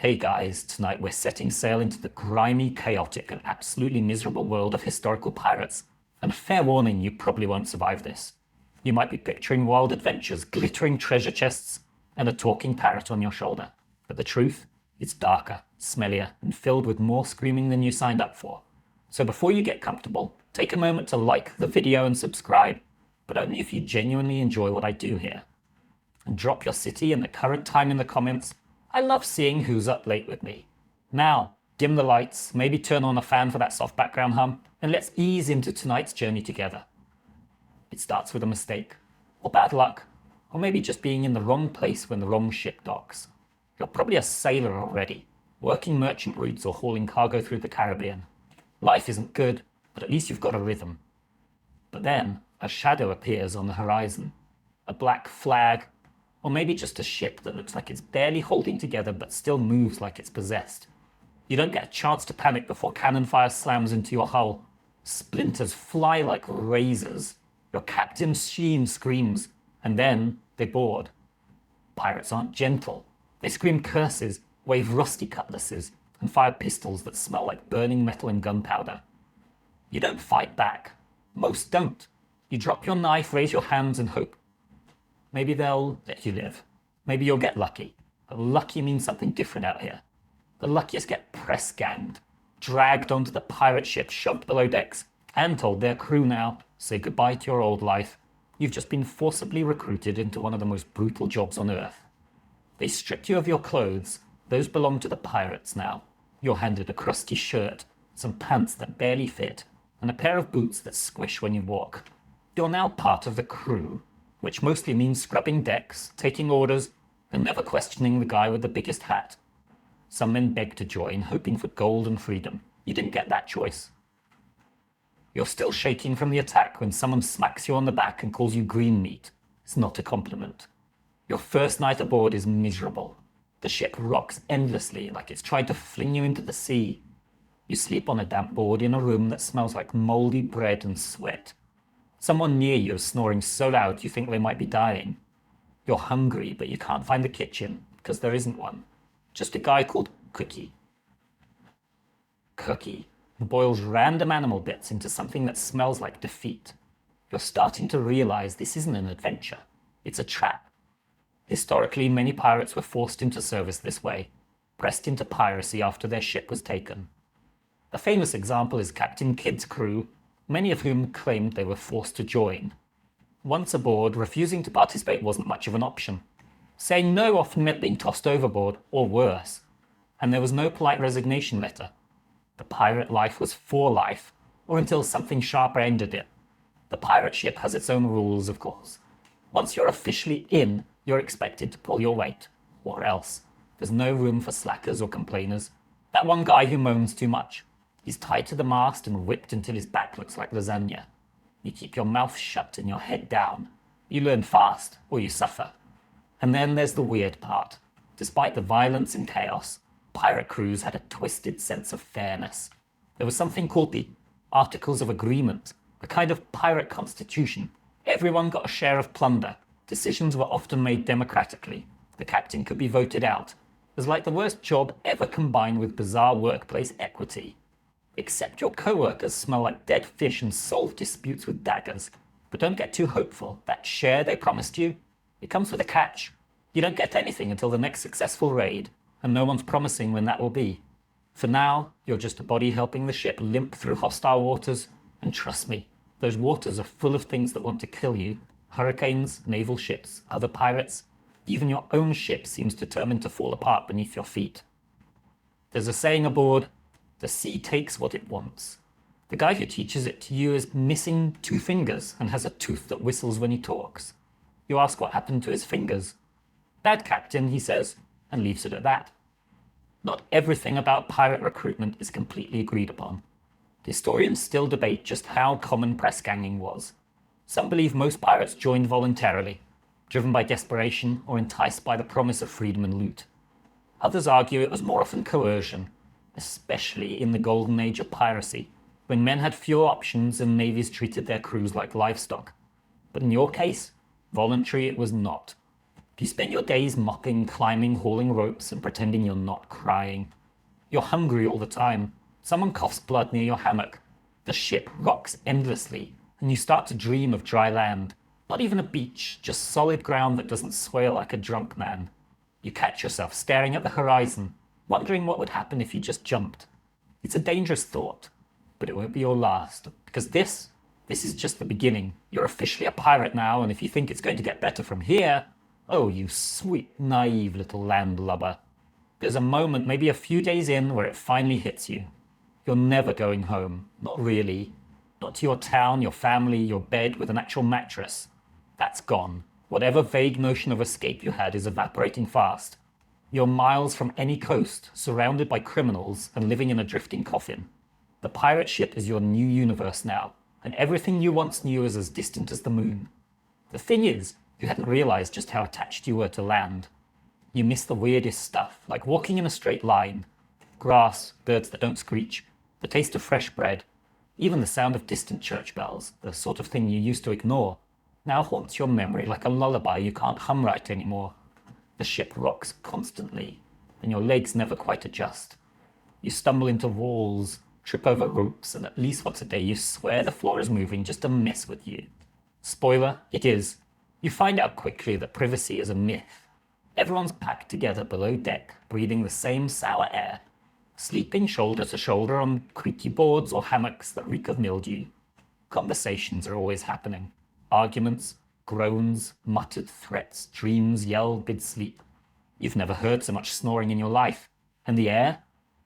Hey guys, tonight we're setting sail into the grimy, chaotic, and absolutely miserable world of historical pirates. And fair warning, you probably won't survive this. You might be picturing wild adventures, glittering treasure chests, and a talking parrot on your shoulder. But the truth? It's darker, smellier, and filled with more screaming than you signed up for. So before you get comfortable, take a moment to like the video and subscribe, but only if you genuinely enjoy what I do here. And drop your city and the current time in the comments. I love seeing who's up late with me. Now, dim the lights, maybe turn on a fan for that soft background hum, and let's ease into tonight's journey together. It starts with a mistake, or bad luck, or maybe just being in the wrong place when the wrong ship docks. You're probably a sailor already, working merchant routes or hauling cargo through the Caribbean. Life isn't good, but at least you've got a rhythm. But then, a shadow appears on the horizon. A black flag, or maybe just a ship that looks like it's barely holding together but still moves like it's possessed. You don't get a chance to panic before cannon fire slams into your hull. Splinters fly like razors. Your captain's sheen screams, and then they board. Pirates aren't gentle. They scream curses, wave rusty cutlasses, and fire pistols that smell like burning metal and gunpowder. You don't fight back. Most don't. You drop your knife, raise your hands, and hope. Maybe they'll let you live. Maybe you'll get lucky. But lucky means something different out here. The luckiest get press ganged, dragged onto the pirate ship, shoved below decks, and told their crew now, say goodbye to your old life. You've just been forcibly recruited into one of the most brutal jobs on Earth. They stripped you of your clothes. Those belong to the pirates now. You're handed a crusty shirt, some pants that barely fit, and a pair of boots that squish when you walk. You're now part of the crew, which mostly means scrubbing decks, taking orders, and never questioning the guy with the biggest hat. Some men beg to join, hoping for gold and freedom. You didn't get that choice. You're still shaking from the attack when someone smacks you on the back and calls you green meat. It's not a compliment. Your first night aboard is miserable. The ship rocks endlessly like it's trying to fling you into the sea. You sleep on a damp board in a room that smells like moldy bread and sweat. Someone near you is snoring so loud you think they might be dying. You're hungry, but you can't find the kitchen, because there isn't one. Just a guy called Cookie. Cookie boils random animal bits into something that smells like defeat. You're starting to realize this isn't an adventure. It's a trap. Historically, many pirates were forced into service this way, pressed into piracy after their ship was taken. A famous example is Captain Kidd's crew, many of whom claimed they were forced to join. Once aboard, refusing to participate wasn't much of an option. Saying no often meant being tossed overboard, or worse. And there was no polite resignation letter. The pirate life was for life, or until something sharper ended it. The pirate ship has its own rules, of course. Once you're officially in, you're expected to pull your weight, or else. There's no room for slackers or complainers. That one guy who moans too much. He's tied to the mast and whipped until his back looks like lasagna. You keep your mouth shut and your head down. You learn fast, or you suffer. And then there's the weird part. Despite the violence and chaos, pirate crews had a twisted sense of fairness. There was something called the Articles of Agreement, a kind of pirate constitution. Everyone got a share of plunder. Decisions were often made democratically. The captain could be voted out. It was like the worst job ever combined with bizarre workplace equity. Except your co-workers smell like dead fish and solve disputes with daggers. But don't get too hopeful. That share they promised you, it comes with a catch. You don't get anything until the next successful raid, and no one's promising when that will be. For now, you're just a body helping the ship limp through hostile waters, and trust me, those waters are full of things that want to kill you. Hurricanes, naval ships, other pirates. Even your own ship seems determined to fall apart beneath your feet. There's a saying aboard, the sea takes what it wants. The guy who teaches it to you is missing 2 fingers and has a tooth that whistles when he talks. You ask what happened to his fingers. Bad captain, he says, and leaves it at that. Not everything about pirate recruitment is completely agreed upon. Historians still debate just how common press ganging was. Some believe most pirates joined voluntarily, driven by desperation or enticed by the promise of freedom and loot. Others argue it was more often coercion, especially in the golden age of piracy, when men had fewer options and navies treated their crews like livestock. But in your case, voluntary it was not. You spend your days mopping, climbing, hauling ropes, and pretending you're not crying. You're hungry all the time. Someone coughs blood near your hammock. The ship rocks endlessly, and you start to dream of dry land. Not even a beach, just solid ground that doesn't sway like a drunk man. You catch yourself staring at the horizon, wondering what would happen if you just jumped. It's a dangerous thought, but it won't be your last, because this is just the beginning. You're officially a pirate now, and if you think it's going to get better from here, oh, you sweet, naive little landlubber. There's a moment, maybe a few days in, where it finally hits you. You're never going home. Not really. Not to your town, your family, your bed with an actual mattress. That's gone. Whatever vague notion of escape you had is evaporating fast. You're miles from any coast, surrounded by criminals and living in a drifting coffin. The pirate ship is your new universe now, and everything you once knew is as distant as the moon. The thing is, you hadn't realized just how attached you were to land. You miss the weirdest stuff, like walking in a straight line. Grass, birds that don't screech, the taste of fresh bread, even the sound of distant church bells, the sort of thing you used to ignore, now haunts your memory like a lullaby you can't hum right anymore. The ship rocks constantly, and your legs never quite adjust. You stumble into walls, trip over ropes, and at least once a day you swear the floor is moving just to mess with you. Spoiler, it is. You find out quickly that privacy is a myth. Everyone's packed together below deck, breathing the same sour air, sleeping shoulder to shoulder on creaky boards or hammocks that reek of mildew. Conversations are always happening. Arguments, groans, muttered threats, dreams yelled mid-sleep. You've never heard so much snoring in your life. And the air?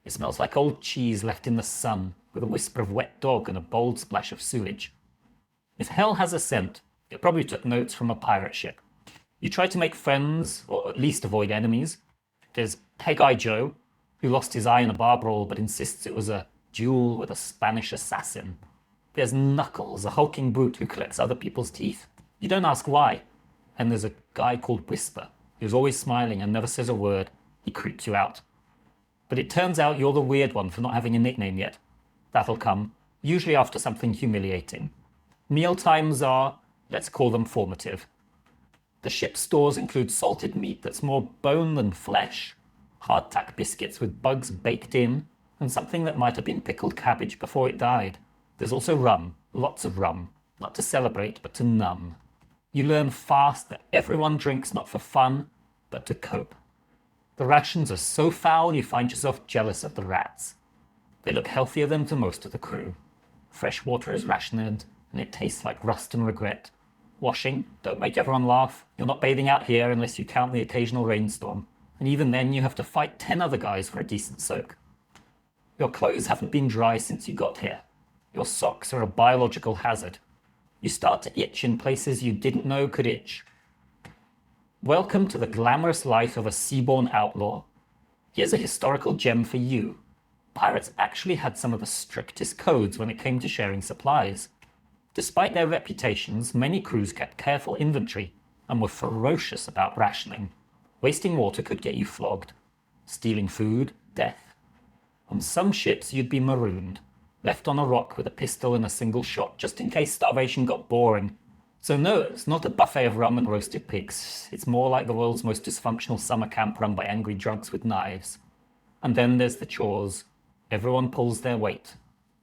It smells like old cheese left in the sun, with a whisper of wet dog and a bold splash of sewage. If hell has a scent, it probably took notes from a pirate ship. You try to make friends, or at least avoid enemies. There's Hey Guy Joe, who lost his eye in a bar brawl but insists it was a duel with a Spanish assassin. There's Knuckles, a hulking brute who collects other people's teeth. You don't ask why. And there's a guy called Whisper, who's always smiling and never says a word. He creeps you out. But it turns out you're the weird one for not having a nickname yet. That'll come, usually after something humiliating. Meal times are, let's call them formative. The ship's stores include salted meat that's more bone than flesh, hardtack biscuits with bugs baked in, and something that might have been pickled cabbage before it died. There's also rum, lots of rum, not to celebrate, but to numb. You learn fast that everyone drinks not for fun, but to cope. The rations are so foul you find yourself jealous of the rats. They look healthier than to most of the crew. Fresh water is rationed, and it tastes like rust and regret. Washing, don't make everyone laugh. You're not bathing out here unless you count the occasional rainstorm. And even then you have to fight 10 other guys for a decent soak. Your clothes haven't been dry since you got here. Your socks are a biological hazard. You start to itch in places you didn't know could itch. Welcome to the glamorous life of a seaborne outlaw. Here's a historical gem for you. Pirates actually had some of the strictest codes when it came to sharing supplies. Despite their reputations, many crews kept careful inventory and were ferocious about rationing. Wasting water could get you flogged. Stealing food, death. On some ships, you'd be marooned, left on a rock with a pistol and a single shot, just in case starvation got boring. So no, it's not a buffet of rum and roasted pigs. It's more like the world's most dysfunctional summer camp run by angry drunks with knives. And then there's the chores. Everyone pulls their weight.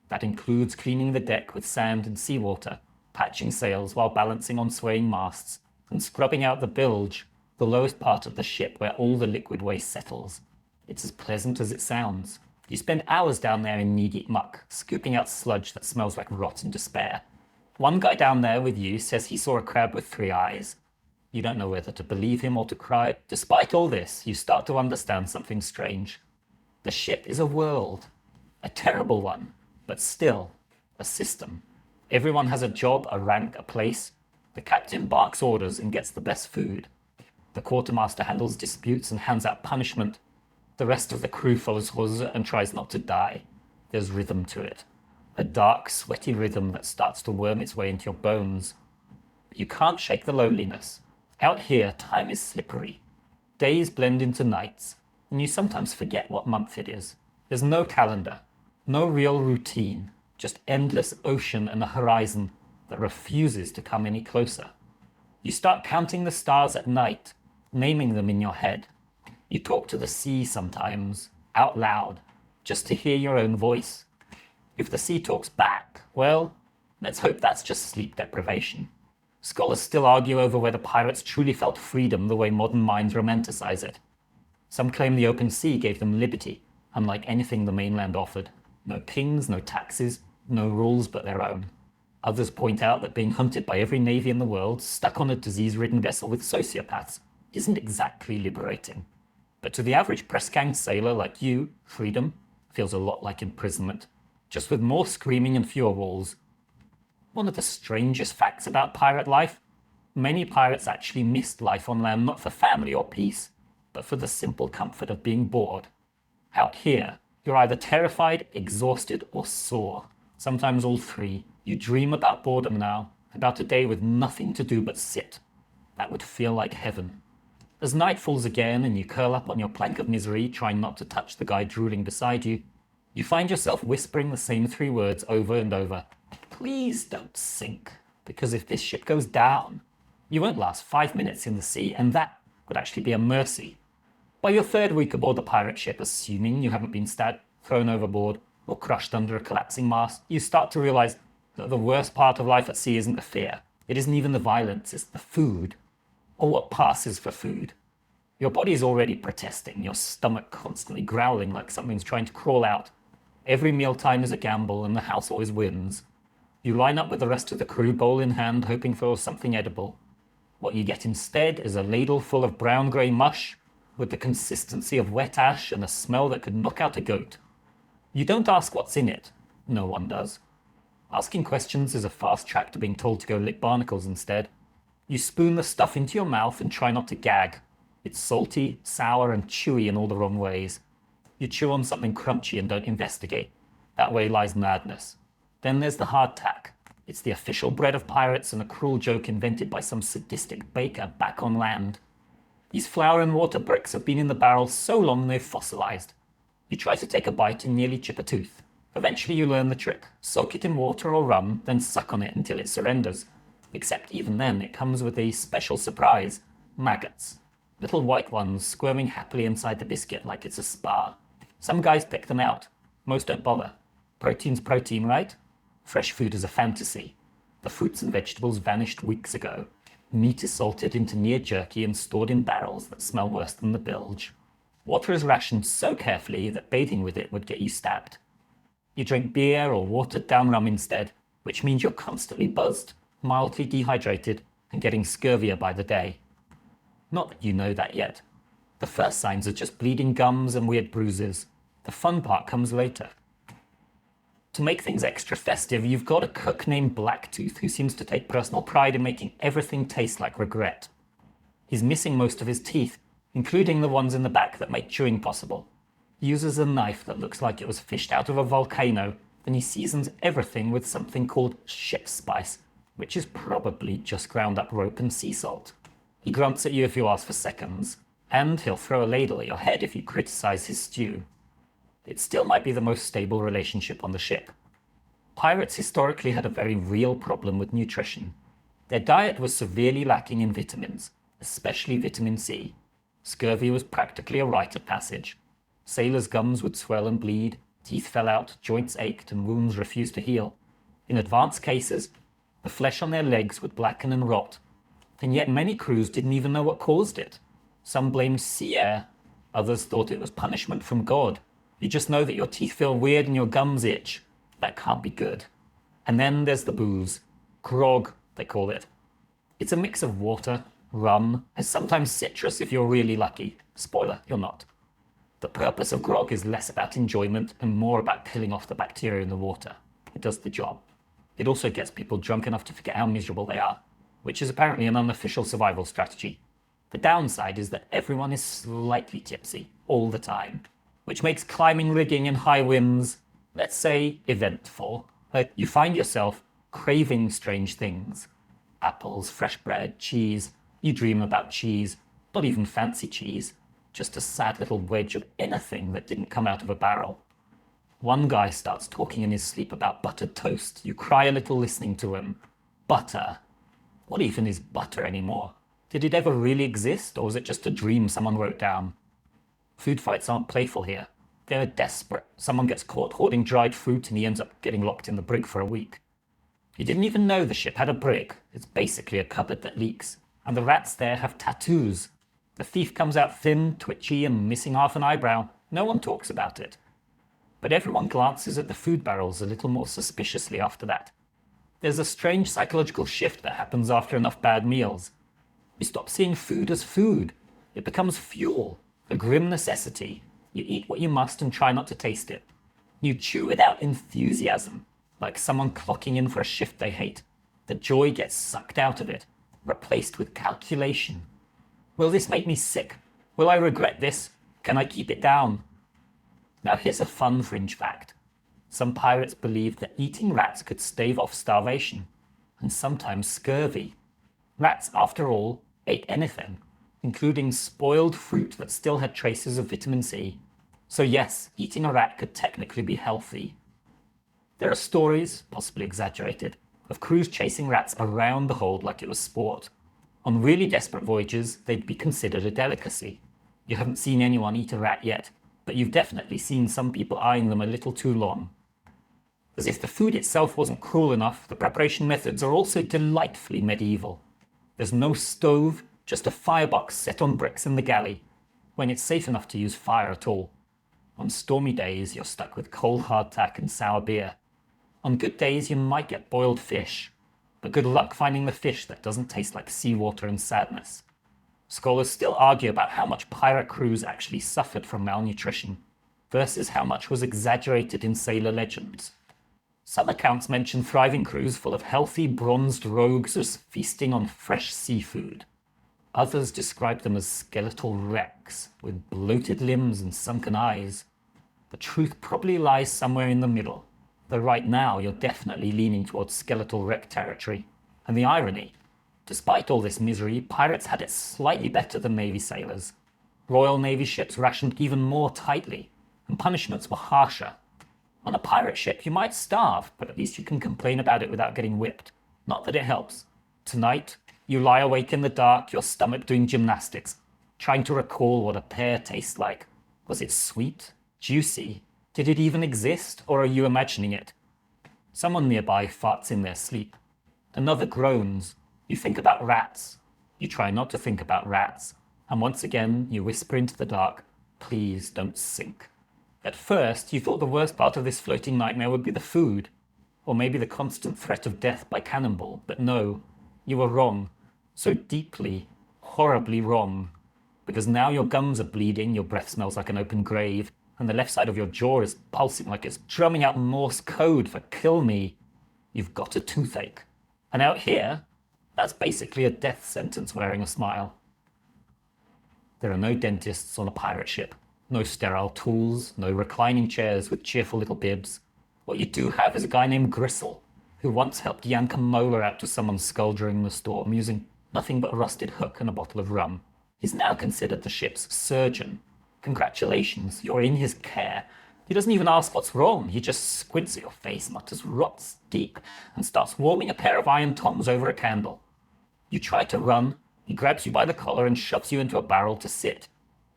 That includes cleaning the deck with sand and seawater, patching sails while balancing on swaying masts, and scrubbing out the bilge, the lowest part of the ship where all the liquid waste settles. It's as pleasant as it sounds. You spend hours down there in knee-deep muck, scooping out sludge that smells like rotten despair. One guy down there with you says he saw a crab with 3 eyes. You don't know whether to believe him or to cry. Despite all this, you start to understand something strange. The ship is a world. A terrible one. But still, a system. Everyone has a job, a rank, a place. The captain barks orders and gets the best food. The quartermaster handles disputes and hands out punishment. The rest of the crew follows orders and tries not to die. There's rhythm to it. A dark, sweaty rhythm that starts to worm its way into your bones. But you can't shake the loneliness. Out here, time is slippery. Days blend into nights, and you sometimes forget what month it is. There's no calendar. No real routine, just endless ocean and a horizon that refuses to come any closer. You start counting the stars at night, naming them in your head. You talk to the sea sometimes, out loud, just to hear your own voice. If the sea talks back, well, let's hope that's just sleep deprivation. Scholars still argue over whether pirates truly felt freedom the way modern minds romanticize it. Some claim the open sea gave them liberty, unlike anything the mainland offered. No kings, no taxes, no rules but their own. Others point out that being hunted by every navy in the world, stuck on a disease-ridden vessel with sociopaths, isn't exactly liberating. But to the average press-ganged sailor like you, freedom feels a lot like imprisonment, just with more screaming and fewer walls. One of the strangest facts about pirate life, many pirates actually missed life on land not for family or peace, but for the simple comfort of being bored. Out here, you're either terrified, exhausted, or sore, sometimes all three. You dream about boredom now, about a day with nothing to do but sit. That would feel like heaven. As night falls again and you curl up on your plank of misery, trying not to touch the guy drooling beside you, you find yourself whispering the same three words over and over. Please don't sink, because if this ship goes down, you won't last 5 minutes in the sea, and that would actually be a mercy. By your third week aboard the pirate ship, assuming you haven't been stabbed, thrown overboard, or crushed under a collapsing mast, you start to realize that the worst part of life at sea isn't the fear. It isn't even the violence, it's the food, or what passes for food. Your body is already protesting, your stomach constantly growling like something's trying to crawl out. Every mealtime is a gamble and the house always wins. You line up with the rest of the crew, bowl in hand, hoping for something edible. What you get instead is a ladle full of brown-grey mush with the consistency of wet ash and a smell that could knock out a goat. You don't ask what's in it. No one does. Asking questions is a fast track to being told to go lick barnacles instead. You spoon the stuff into your mouth and try not to gag. It's salty, sour, and chewy in all the wrong ways. You chew on something crunchy and don't investigate. That way lies madness. Then there's the hardtack. It's the official bread of pirates and a cruel joke invented by some sadistic baker back on land. These flour and water bricks have been in the barrel so long they've fossilized. You try to take a bite and nearly chip a tooth. Eventually you learn the trick. Soak it in water or rum, then suck on it until it surrenders. Except even then, it comes with a special surprise. Maggots. Little white ones squirming happily inside the biscuit like it's a spa. Some guys pick them out. Most don't bother. Protein's protein, right? Fresh food is a fantasy. The fruits and vegetables vanished weeks ago. Meat is salted into near jerky and stored in barrels that smell worse than the bilge. Water is rationed so carefully that bathing with it would get you stabbed. You drink beer or watered-down rum instead, which means you're constantly buzzed, mildly dehydrated, and getting scurvier by the day. Not that you know that yet. The first signs are just bleeding gums and weird bruises. The fun part comes later. To make things extra festive, you've got a cook named Blacktooth who seems to take personal pride in making everything taste like regret. He's missing most of his teeth, including the ones in the back that make chewing possible. He uses a knife that looks like it was fished out of a volcano, and he seasons everything with something called ship spice, which is probably just ground up rope and sea salt. He grunts at you if you ask for seconds, and he'll throw a ladle at your head if you criticize his stew. It still might be the most stable relationship on the ship. Pirates historically had a very real problem with nutrition. Their diet was severely lacking in vitamins, especially vitamin C. Scurvy was practically a rite of passage. Sailors' gums would swell and bleed, teeth fell out, joints ached, and wounds refused to heal. In advanced cases, the flesh on their legs would blacken and rot, and yet many crews didn't even know what caused it. Some blamed sea air, others thought it was punishment from God. You just know that your teeth feel weird and your gums itch. That can't be good. And then there's the booze. Grog, they call it. It's a mix of water, rum, and sometimes citrus if you're really lucky. Spoiler, you're not. The purpose of grog is less about enjoyment and more about killing off the bacteria in the water. It does the job. It also gets people drunk enough to forget how miserable they are, which is apparently an unofficial survival strategy. The downside is that everyone is slightly tipsy all the time, which makes climbing rigging in high winds, let's say, eventful. You find yourself craving strange things. Apples, fresh bread, cheese. You dream about cheese, not even fancy cheese, just a sad little wedge of anything that didn't come out of a barrel. One guy starts talking in his sleep about buttered toast. You cry a little listening to him. Butter. What even is butter anymore? Did it ever really exist, or was it just a dream someone wrote down? Food fights aren't playful here. They're desperate. Someone gets caught hoarding dried fruit and he ends up getting locked in the brig for a week. You didn't even know the ship had a brig. It's basically a cupboard that leaks. And the rats there have tattoos. The thief comes out thin, twitchy, and missing half an eyebrow. No one talks about it. But everyone glances at the food barrels a little more suspiciously after that. There's a strange psychological shift that happens after enough bad meals. You stop seeing food as food. It becomes fuel, a grim necessity. You eat what you must and try not to taste it. You chew without enthusiasm, like someone clocking in for a shift they hate. The joy gets sucked out of it, replaced with calculation. Will this make me sick? Will I regret this? Can I keep it down? Now here's a fun fringe fact. Some pirates believed that eating rats could stave off starvation, and sometimes scurvy. Rats, after all, ate anything, including spoiled fruit that still had traces of vitamin C. So yes, eating a rat could technically be healthy. There are stories, possibly exaggerated, of crews chasing rats around the hold like it was sport. On really desperate voyages, they'd be considered a delicacy. You haven't seen anyone eat a rat yet, but you've definitely seen some people eyeing them a little too long. As if the food itself wasn't cruel enough, the preparation methods are also delightfully medieval. There's no stove, just a firebox set on bricks in the galley, when it's safe enough to use fire at all. On stormy days, you're stuck with cold hardtack and sour beer. On good days, you might get boiled fish, but good luck finding the fish that doesn't taste like seawater and sadness. Scholars still argue about how much pirate crews actually suffered from malnutrition, versus how much was exaggerated in sailor legends. Some accounts mention thriving crews full of healthy, bronzed rogues as feasting on fresh seafood. Others describe them as skeletal wrecks, with bloated limbs and sunken eyes. The truth probably lies somewhere in the middle, though right now you're definitely leaning towards skeletal wreck territory. And the irony, despite all this misery, pirates had it slightly better than Navy sailors. Royal Navy ships rationed even more tightly, and punishments were harsher. On a pirate ship, you might starve, but at least you can complain about it without getting whipped. Not that it helps. Tonight, you lie awake in the dark, your stomach doing gymnastics, trying to recall what a pear tastes like. Was it sweet? Juicy? Did it even exist, or are you imagining it? Someone nearby farts in their sleep. Another groans. You think about rats. You try not to think about rats. And once again, you whisper into the dark, please don't sink. At first, you thought the worst part of this floating nightmare would be the food, or maybe the constant threat of death by cannonball, but no, you were wrong. So deeply, horribly wrong. Because now your gums are bleeding, your breath smells like an open grave, and the left side of your jaw is pulsing like it's drumming out Morse code for kill me. You've got a toothache. And out here, that's basically a death sentence wearing a smile. There are no dentists on a pirate ship. No sterile tools, no reclining chairs with cheerful little bibs. What you do have is a guy named Gristle, who once helped yank a molar out to someone's skull during the storm using nothing but a rusted hook and a bottle of rum. He's now considered the ship's surgeon. Congratulations, you're in his care. He doesn't even ask what's wrong. He just squints at your face, mutters rots deep, and starts warming a pair of iron tongs over a candle. You try to run. He grabs you by the collar and shoves you into a barrel to sit.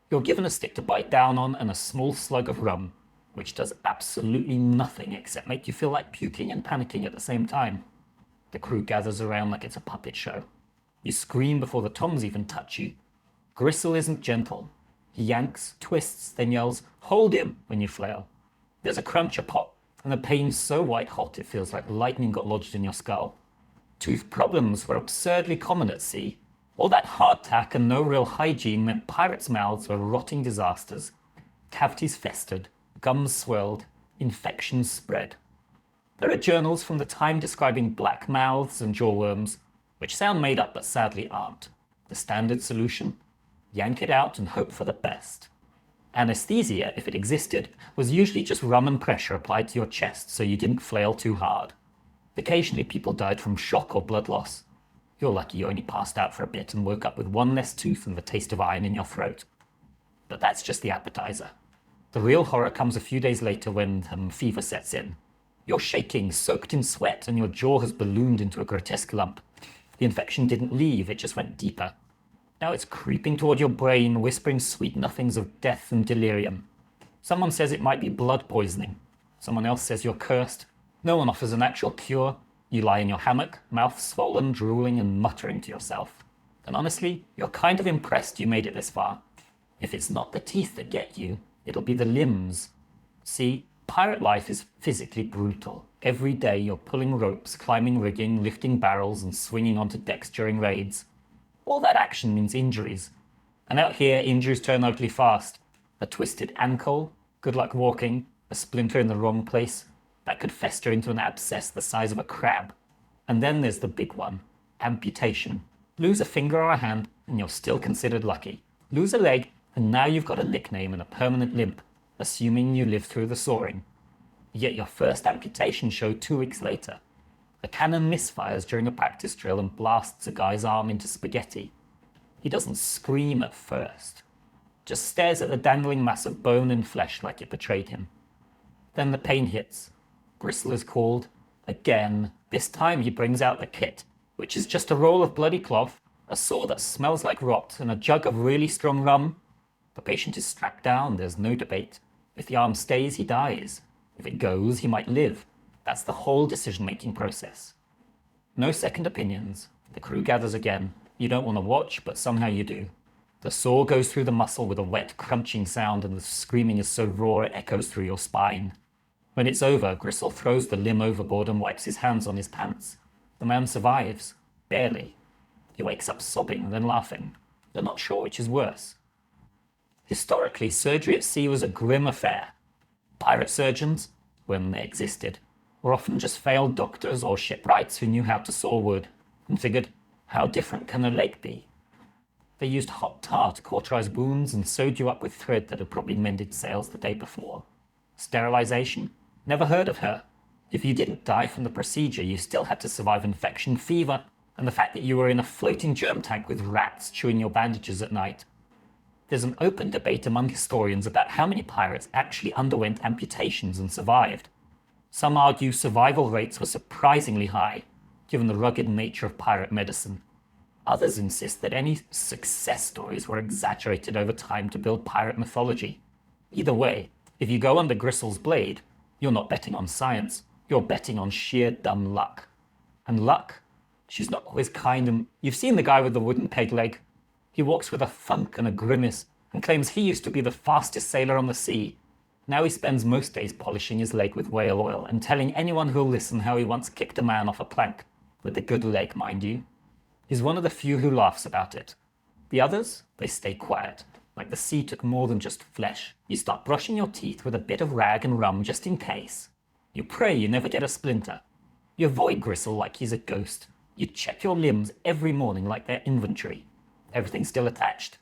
You're given a stick to bite down on and a small slug of rum, which does absolutely nothing except make you feel like puking and panicking at the same time. The crew gathers around like it's a puppet show. You scream before the tongs even touch you. Gristle isn't gentle. He yanks, twists, then yells, "Hold him!" when you flail. There's a cruncher pop, and the pain's so white hot it feels like lightning got lodged in your skull. Tooth problems were absurdly common at sea. All that hardtack and no real hygiene meant pirates' mouths were rotting disasters. Cavities festered, gums swelled, infections spread. There are journals from the time describing black mouths and jawworms, which sound made up but sadly aren't. The standard solution? Yank it out and hope for the best. Anesthesia, if it existed, was usually just rum and pressure applied to your chest so you didn't flail too hard. Occasionally people died from shock or blood loss. You're lucky you only passed out for a bit and woke up with one less tooth and the taste of iron in your throat. But that's just the appetizer. The real horror comes a few days later when fever sets in. You're shaking, soaked in sweat, and your jaw has ballooned into a grotesque lump. The infection didn't leave, it just went deeper. Now it's creeping toward your brain, whispering sweet nothings of death and delirium. Someone says it might be blood poisoning. Someone else says you're cursed. No one offers an actual cure. You lie in your hammock, mouth swollen, drooling and muttering to yourself. And honestly, you're kind of impressed you made it this far. If it's not the teeth that get you, it'll be the limbs. See, pirate life is physically brutal. Every day you're pulling ropes, climbing rigging, lifting barrels and swinging onto decks during raids. All that action means injuries. And out here, injuries turn ugly fast. A twisted ankle, good luck walking, a splinter in the wrong place, that could fester into an abscess the size of a crab. And then there's the big one, amputation. Lose a finger or a hand, and you're still considered lucky. Lose a leg, and now you've got a nickname and a permanent limp, assuming you live through the sawing. Yet your first amputation showed 2 weeks later. A cannon misfires during a practice drill and blasts a guy's arm into spaghetti. He doesn't scream at first, just stares at the dangling mass of bone and flesh like it betrayed him. Then the pain hits. Gristle is called. Again, this time he brings out the kit, which is just a roll of bloody cloth, a saw that smells like rot, and a jug of really strong rum. The patient is strapped down, there's no debate. If the arm stays, he dies. If it goes, he might live. That's the whole decision-making process. No second opinions. The crew gathers again. You don't want to watch, but somehow you do. The saw goes through the muscle with a wet, crunching sound, and the screaming is so raw it echoes through your spine. When it's over, Gristle throws the limb overboard and wipes his hands on his pants. The man survives. Barely. He wakes up sobbing, then laughing. They're not sure which is worse. Historically, surgery at sea was a grim affair. Pirate surgeons, when they existed, were often just failed doctors or shipwrights who knew how to saw wood, and figured, how different can a leg be? They used hot tar to cauterize wounds and sewed you up with thread that had probably mended sails the day before. Sterilization? Never heard of her. If you didn't die from the procedure, you still had to survive infection, fever, and the fact that you were in a floating germ tank with rats chewing your bandages at night. There's an open debate among historians about how many pirates actually underwent amputations and survived. Some argue survival rates were surprisingly high, given the rugged nature of pirate medicine. Others insist that any success stories were exaggerated over time to build pirate mythology. Either way, if you go under Gristle's blade, you're not betting on science, you're betting on sheer dumb luck. And luck? She's not always kind, and you've seen the guy with the wooden peg leg. He walks with a thunk and a grimace, and claims he used to be the fastest sailor on the sea. Now he spends most days polishing his leg with whale oil and telling anyone who'll listen how he once kicked a man off a plank, with a good leg, mind you. He's one of the few who laughs about it. The others, they stay quiet, like the sea took more than just flesh. You start brushing your teeth with a bit of rag and rum just in case. You pray you never get a splinter. You avoid Gristle like he's a ghost. You check your limbs every morning like their inventory. Everything's still attached.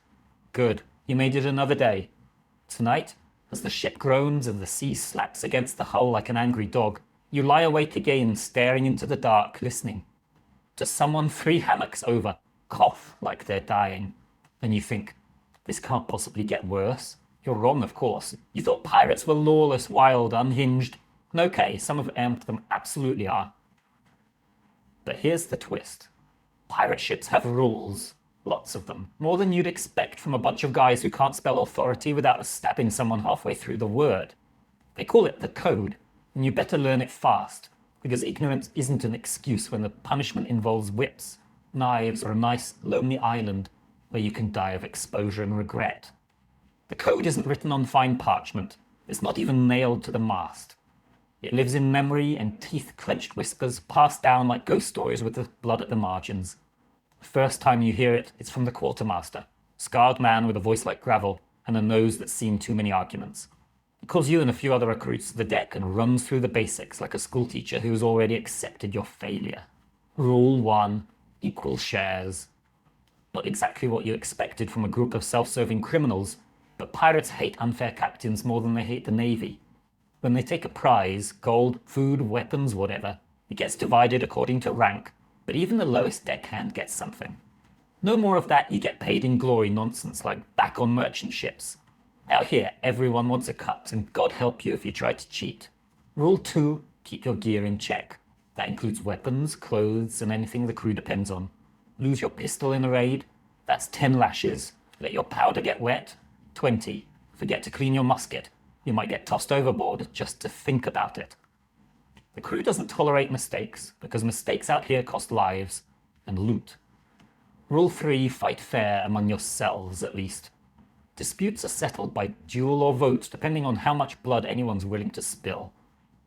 Good, you made it another day. Tonight, as the ship groans and the sea slaps against the hull like an angry dog, you lie awake again, staring into the dark, listening. Does someone 3 hammocks over cough like they're dying? And you think, this can't possibly get worse. You're wrong, of course. You thought pirates were lawless, wild, unhinged. And okay, some of them absolutely are. But here's the twist. Pirate ships have rules. Lots of them. More than you'd expect from a bunch of guys who can't spell authority without stabbing someone halfway through the word. They call it the code, and you better learn it fast, because ignorance isn't an excuse when the punishment involves whips, knives, or a nice, lonely island where you can die of exposure and regret. The code isn't written on fine parchment. It's not even nailed to the mast. It lives in memory and teeth-clenched whispers passed down like ghost stories with the blood at the margins. The first time you hear it, it's from the quartermaster, scarred man with a voice like gravel and a nose that's seen too many arguments. He calls you and a few other recruits to the deck and runs through the basics like a schoolteacher who's already accepted your failure. Rule 1, equal shares. Not exactly what you expected from a group of self-serving criminals, but pirates hate unfair captains more than they hate the Navy. When they take a prize, gold, food, weapons, whatever, it gets divided according to rank, but even the lowest deckhand gets something. No more of that you get paid in glory nonsense like back on merchant ships. Out here, everyone wants a cut, and God help you if you try to cheat. Rule 2, keep your gear in check. That includes weapons, clothes, and anything the crew depends on. Lose your pistol in a raid? That's 10 lashes. Let your powder get wet. 20. Forget to clean your musket. You might get tossed overboard just to think about it. The crew doesn't tolerate mistakes, because mistakes out here cost lives and loot. Rule 3, fight fair among yourselves at least. Disputes are settled by duel or vote, depending on how much blood anyone's willing to spill.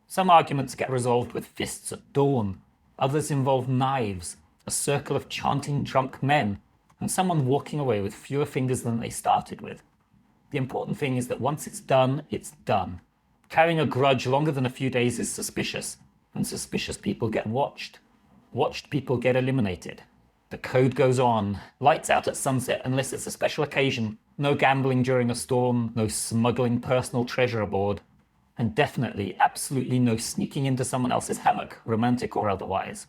Some arguments get resolved with fists at dawn. Others involve knives, a circle of chanting drunk men, and someone walking away with fewer fingers than they started with. The important thing is that once it's done, it's done. Carrying a grudge longer than a few days is suspicious, and suspicious people get watched. Watched people get eliminated. The code goes on. Lights out at sunset unless it's a special occasion. No gambling during a storm, no smuggling personal treasure aboard, and definitely, absolutely no sneaking into someone else's hammock, romantic or otherwise.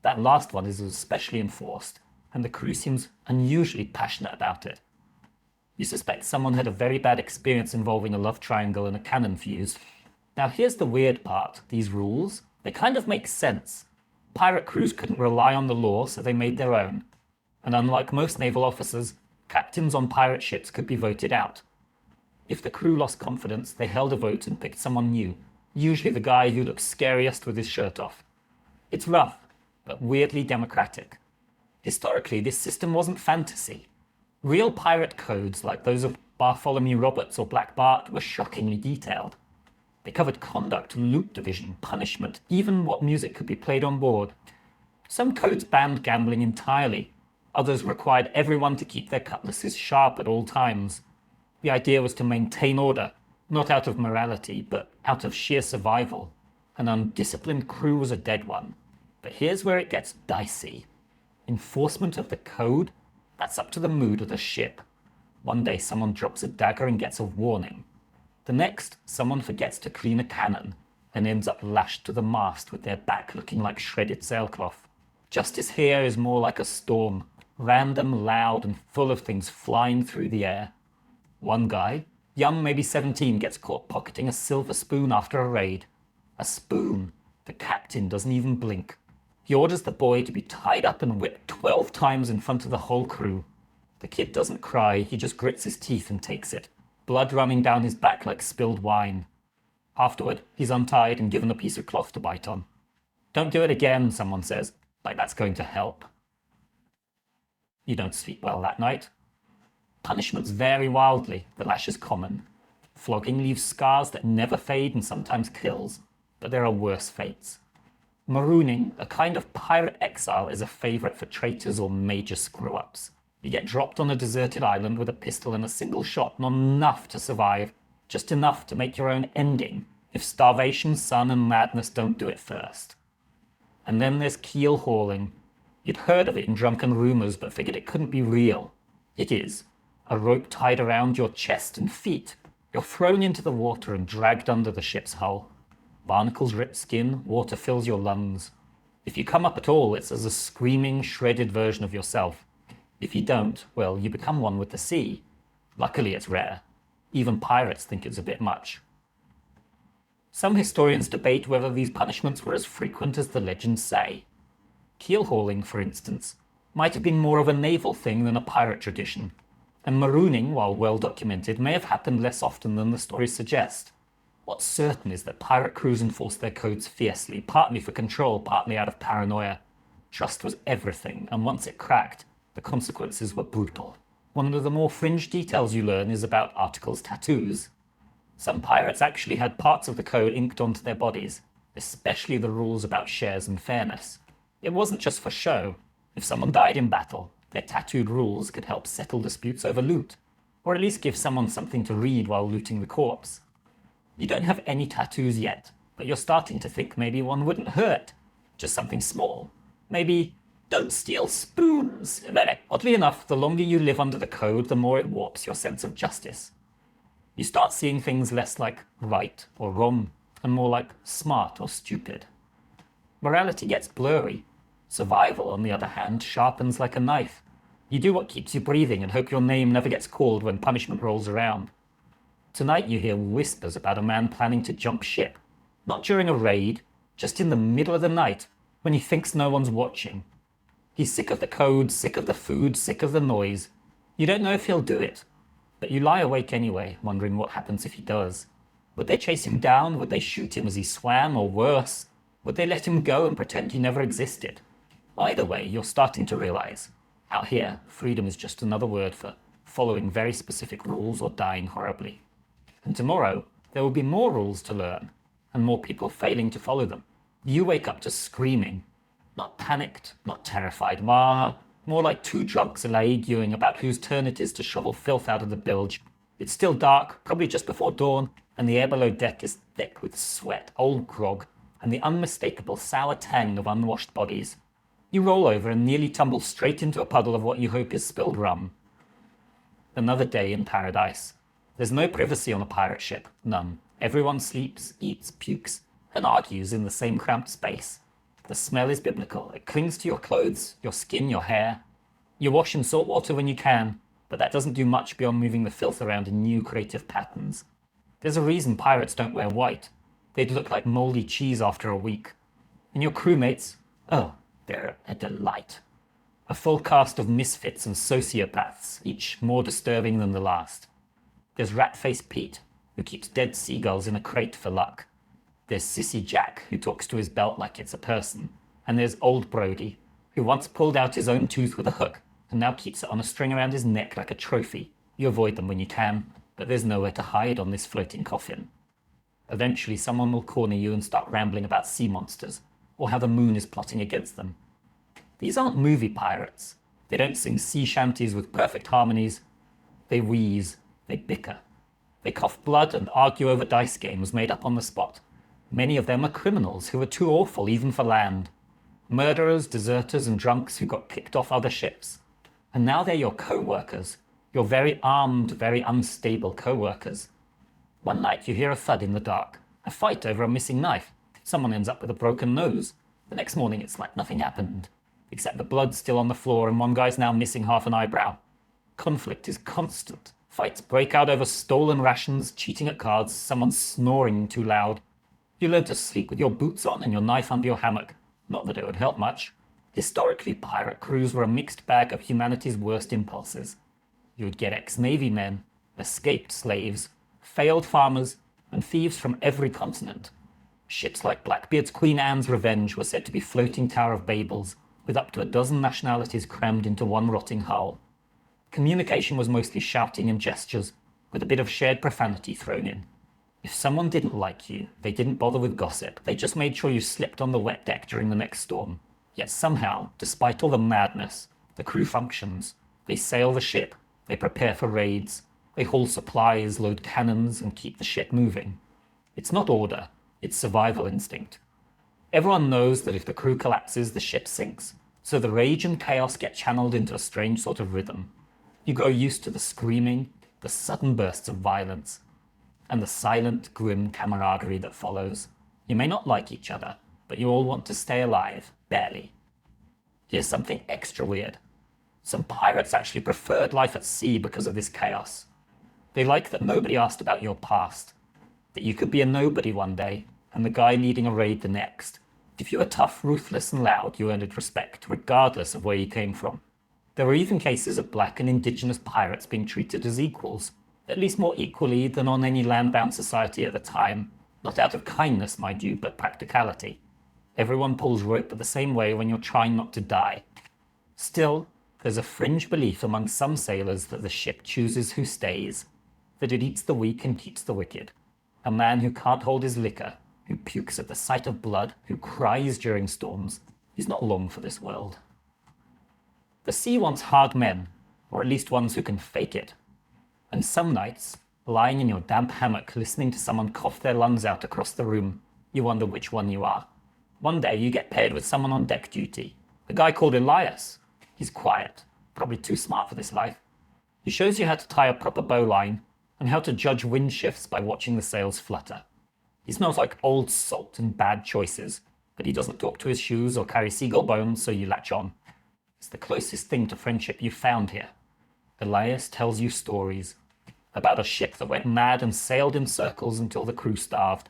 That last one is especially enforced, and the crew seems unusually passionate about it. You suspect someone had a very bad experience involving a love triangle and a cannon fuse. Now here's the weird part. These rules, they kind of make sense. Pirate crews couldn't rely on the law, so they made their own. And unlike most naval officers, captains on pirate ships could be voted out. If the crew lost confidence, they held a vote and picked someone new, usually the guy who looks scariest with his shirt off. It's rough, but weirdly democratic. Historically, this system wasn't fantasy. Real pirate codes, like those of Bartholomew Roberts or Black Bart, were shockingly detailed. They covered conduct, loot division, punishment, even what music could be played on board. Some codes banned gambling entirely. Others required everyone to keep their cutlasses sharp at all times. The idea was to maintain order, not out of morality, but out of sheer survival. An undisciplined crew was a dead one. But here's where it gets dicey. Enforcement of the code? That's up to the mood of the ship. One day someone drops a dagger and gets a warning. The next, someone forgets to clean a cannon and ends up lashed to the mast with their back looking like shredded sailcloth. Justice here is more like a storm, random, loud, and full of things flying through the air. One guy, young, maybe 17, gets caught pocketing a silver spoon after a raid. A spoon. The captain doesn't even blink. He orders the boy to be tied up and whipped 12 times in front of the whole crew. The kid doesn't cry, he just grits his teeth and takes it, blood running down his back like spilled wine. Afterward, he's untied and given a piece of cloth to bite on. Don't do it again, someone says, like that's going to help. You don't sleep well that night. Punishments vary wildly, the lash is common. Flogging leaves scars that never fade and sometimes kills, but there are worse fates. Marooning, a kind of pirate exile, is a favourite for traitors or major screw-ups. You get dropped on a deserted island with a pistol and a single shot, not enough to survive, just enough to make your own ending, if starvation, sun, and madness don't do it first. And then there's keel hauling. You'd heard of it in drunken rumours, but figured it couldn't be real. It is. A rope tied around your chest and feet. You're thrown into the water and dragged under the ship's hull. Barnacles rip skin, water fills your lungs. If you come up at all, it's as a screaming, shredded version of yourself. If you don't, well, you become one with the sea. Luckily, it's rare. Even pirates think it's a bit much. Some historians debate whether these punishments were as frequent as the legends say. Keel hauling, for instance, might have been more of a naval thing than a pirate tradition, and marooning, while well documented, may have happened less often than the stories suggest. What's certain is that pirate crews enforced their codes fiercely, partly for control, partly out of paranoia. Trust was everything, and once it cracked, the consequences were brutal. One of the more fringe details you learn is about articles' tattoos. Some pirates actually had parts of the code inked onto their bodies, especially the rules about shares and fairness. It wasn't just for show. If someone died in battle, their tattooed rules could help settle disputes over loot, or at least give someone something to read while looting the corpse. You don't have any tattoos yet, but you're starting to think maybe one wouldn't hurt. Just something small. Maybe, don't steal spoons. But oddly enough, the longer you live under the code, the more it warps your sense of justice. You start seeing things less like right or wrong, and more like smart or stupid. Morality gets blurry. Survival, on the other hand, sharpens like a knife. You do what keeps you breathing and hope your name never gets called when punishment rolls around. Tonight you hear whispers about a man planning to jump ship. Not during a raid, just in the middle of the night, when he thinks no one's watching. He's sick of the code, sick of the food, sick of the noise. You don't know if he'll do it, but you lie awake anyway, wondering what happens if he does. Would they chase him down? Would they shoot him as he swam? Or worse, would they let him go and pretend he never existed? Either way, you're starting to realize, out here, freedom is just another word for following very specific rules or dying horribly. And tomorrow, there will be more rules to learn, and more people failing to follow them. You wake up to screaming, not panicked, not terrified, more like two drunks arguing about whose turn it is to shovel filth out of the bilge. It's still dark, probably just before dawn, and the air below deck is thick with sweat, old grog, and the unmistakable sour tang of unwashed bodies. You roll over and nearly tumble straight into a puddle of what you hope is spilled rum. Another day in paradise. There's no privacy on a pirate ship, none. Everyone sleeps, eats, pukes, and argues in the same cramped space. The smell is biblical. It clings to your clothes, your skin, your hair. You wash in salt water when you can, but that doesn't do much beyond moving the filth around in new creative patterns. There's a reason pirates don't wear white. They'd look like moldy cheese after a week. And your crewmates, oh, they're a delight. A full cast of misfits and sociopaths, each more disturbing than the last. There's Rat-Faced Pete, who keeps dead seagulls in a crate for luck. There's Sissy Jack, who talks to his belt like it's a person. And there's Old Brody, who once pulled out his own tooth with a hook, and now keeps it on a string around his neck like a trophy. You avoid them when you can, but there's nowhere to hide on this floating coffin. Eventually someone will corner you and start rambling about sea monsters, or how the moon is plotting against them. These aren't movie pirates. They don't sing sea shanties with perfect harmonies. They wheeze, they bicker. They cough blood and argue over dice games made up on the spot. Many of them are criminals who are too awful even for land. Murderers, deserters, and drunks who got kicked off other ships. And now they're your co-workers. Your very armed, very unstable co-workers. One night you hear a thud in the dark. A fight over a missing knife. Someone ends up with a broken nose. The next morning it's like nothing happened. Except the blood's still on the floor and one guy's now missing half an eyebrow. Conflict is constant. Fights break out over stolen rations, cheating at cards, someone snoring too loud. You learn to sleep with your boots on and your knife under your hammock. Not that it would help much. Historically, pirate crews were a mixed bag of humanity's worst impulses. You would get ex-Navy men, escaped slaves, failed farmers, and thieves from every continent. Ships like Blackbeard's Queen Anne's Revenge were said to be floating Tower of Babels, with up to a dozen nationalities crammed into one rotting hull. Communication was mostly shouting and gestures, with a bit of shared profanity thrown in. If someone didn't like you, they didn't bother with gossip, they just made sure you slipped on the wet deck during the next storm. Yet somehow, despite all the madness, the crew functions. They sail the ship, they prepare for raids, they haul supplies, load cannons, and keep the ship moving. It's not order, it's survival instinct. Everyone knows that if the crew collapses, the ship sinks, so the rage and chaos get channeled into a strange sort of rhythm. You grow used to the screaming, the sudden bursts of violence, and the silent, grim camaraderie that follows. You may not like each other, but you all want to stay alive, barely. Here's something extra weird. Some pirates actually preferred life at sea because of this chaos. They like that nobody asked about your past, that you could be a nobody one day, and the guy needing a raid the next. If you were tough, ruthless, and loud, you earned respect, regardless of where you came from. There were even cases of black and indigenous pirates being treated as equals, at least more equally than on any land-bound society at the time. Not out of kindness, mind you, but practicality. Everyone pulls rope the same way when you're trying not to die. Still, there's a fringe belief among some sailors that the ship chooses who stays, that it eats the weak and keeps the wicked. A man who can't hold his liquor, who pukes at the sight of blood, who cries during storms, is not long for this world. The sea wants hard men, or at least ones who can fake it. And some nights, lying in your damp hammock listening to someone cough their lungs out across the room, you wonder which one you are. One day you get paired with someone on deck duty, a guy called Elias. He's quiet, probably too smart for this life. He shows you how to tie a proper bowline and how to judge wind shifts by watching the sails flutter. He smells like old salt and bad choices, but he doesn't talk to his shoes or carry seagull bones, so you latch on. It's the closest thing to friendship you've found here. Elias tells you stories about a ship that went mad and sailed in circles until the crew starved,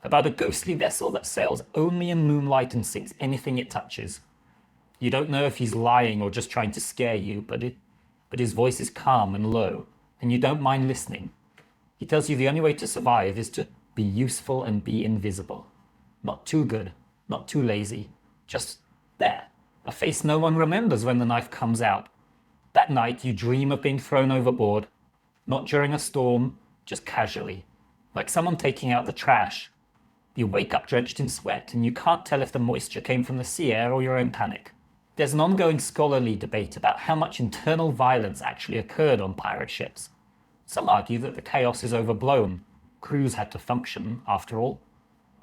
about a ghostly vessel that sails only in moonlight and sinks anything it touches. You don't know if he's lying or just trying to scare you, but his voice is calm and low, and you don't mind listening. He tells you the only way to survive is to be useful and be invisible. Not too good, not too lazy, just there. A face no one remembers when the knife comes out. That night you dream of being thrown overboard, not during a storm, just casually, like someone taking out the trash. You wake up drenched in sweat, and you can't tell if the moisture came from the sea air or your own panic. There's an ongoing scholarly debate about how much internal violence actually occurred on pirate ships. Some argue that the chaos is overblown. Crews had to function, after all.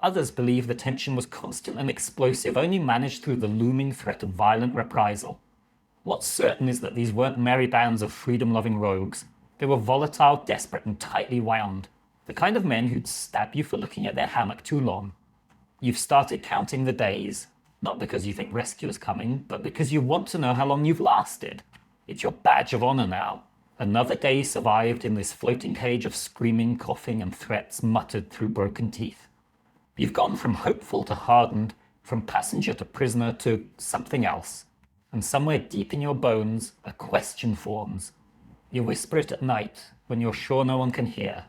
Others believe the tension was constant and explosive, only managed through the looming threat of violent reprisal. What's certain is that these weren't merry bands of freedom-loving rogues. They were volatile, desperate, and tightly wound. The kind of men who'd stab you for looking at their hammock too long. You've started counting the days, not because you think rescue is coming, but because you want to know how long you've lasted. It's your badge of honor now. Another day survived in this floating cage of screaming, coughing, and threats muttered through broken teeth. You've gone from hopeful to hardened, from passenger to prisoner to something else. And somewhere deep in your bones, a question forms. You whisper it at night, when you're sure no one can hear.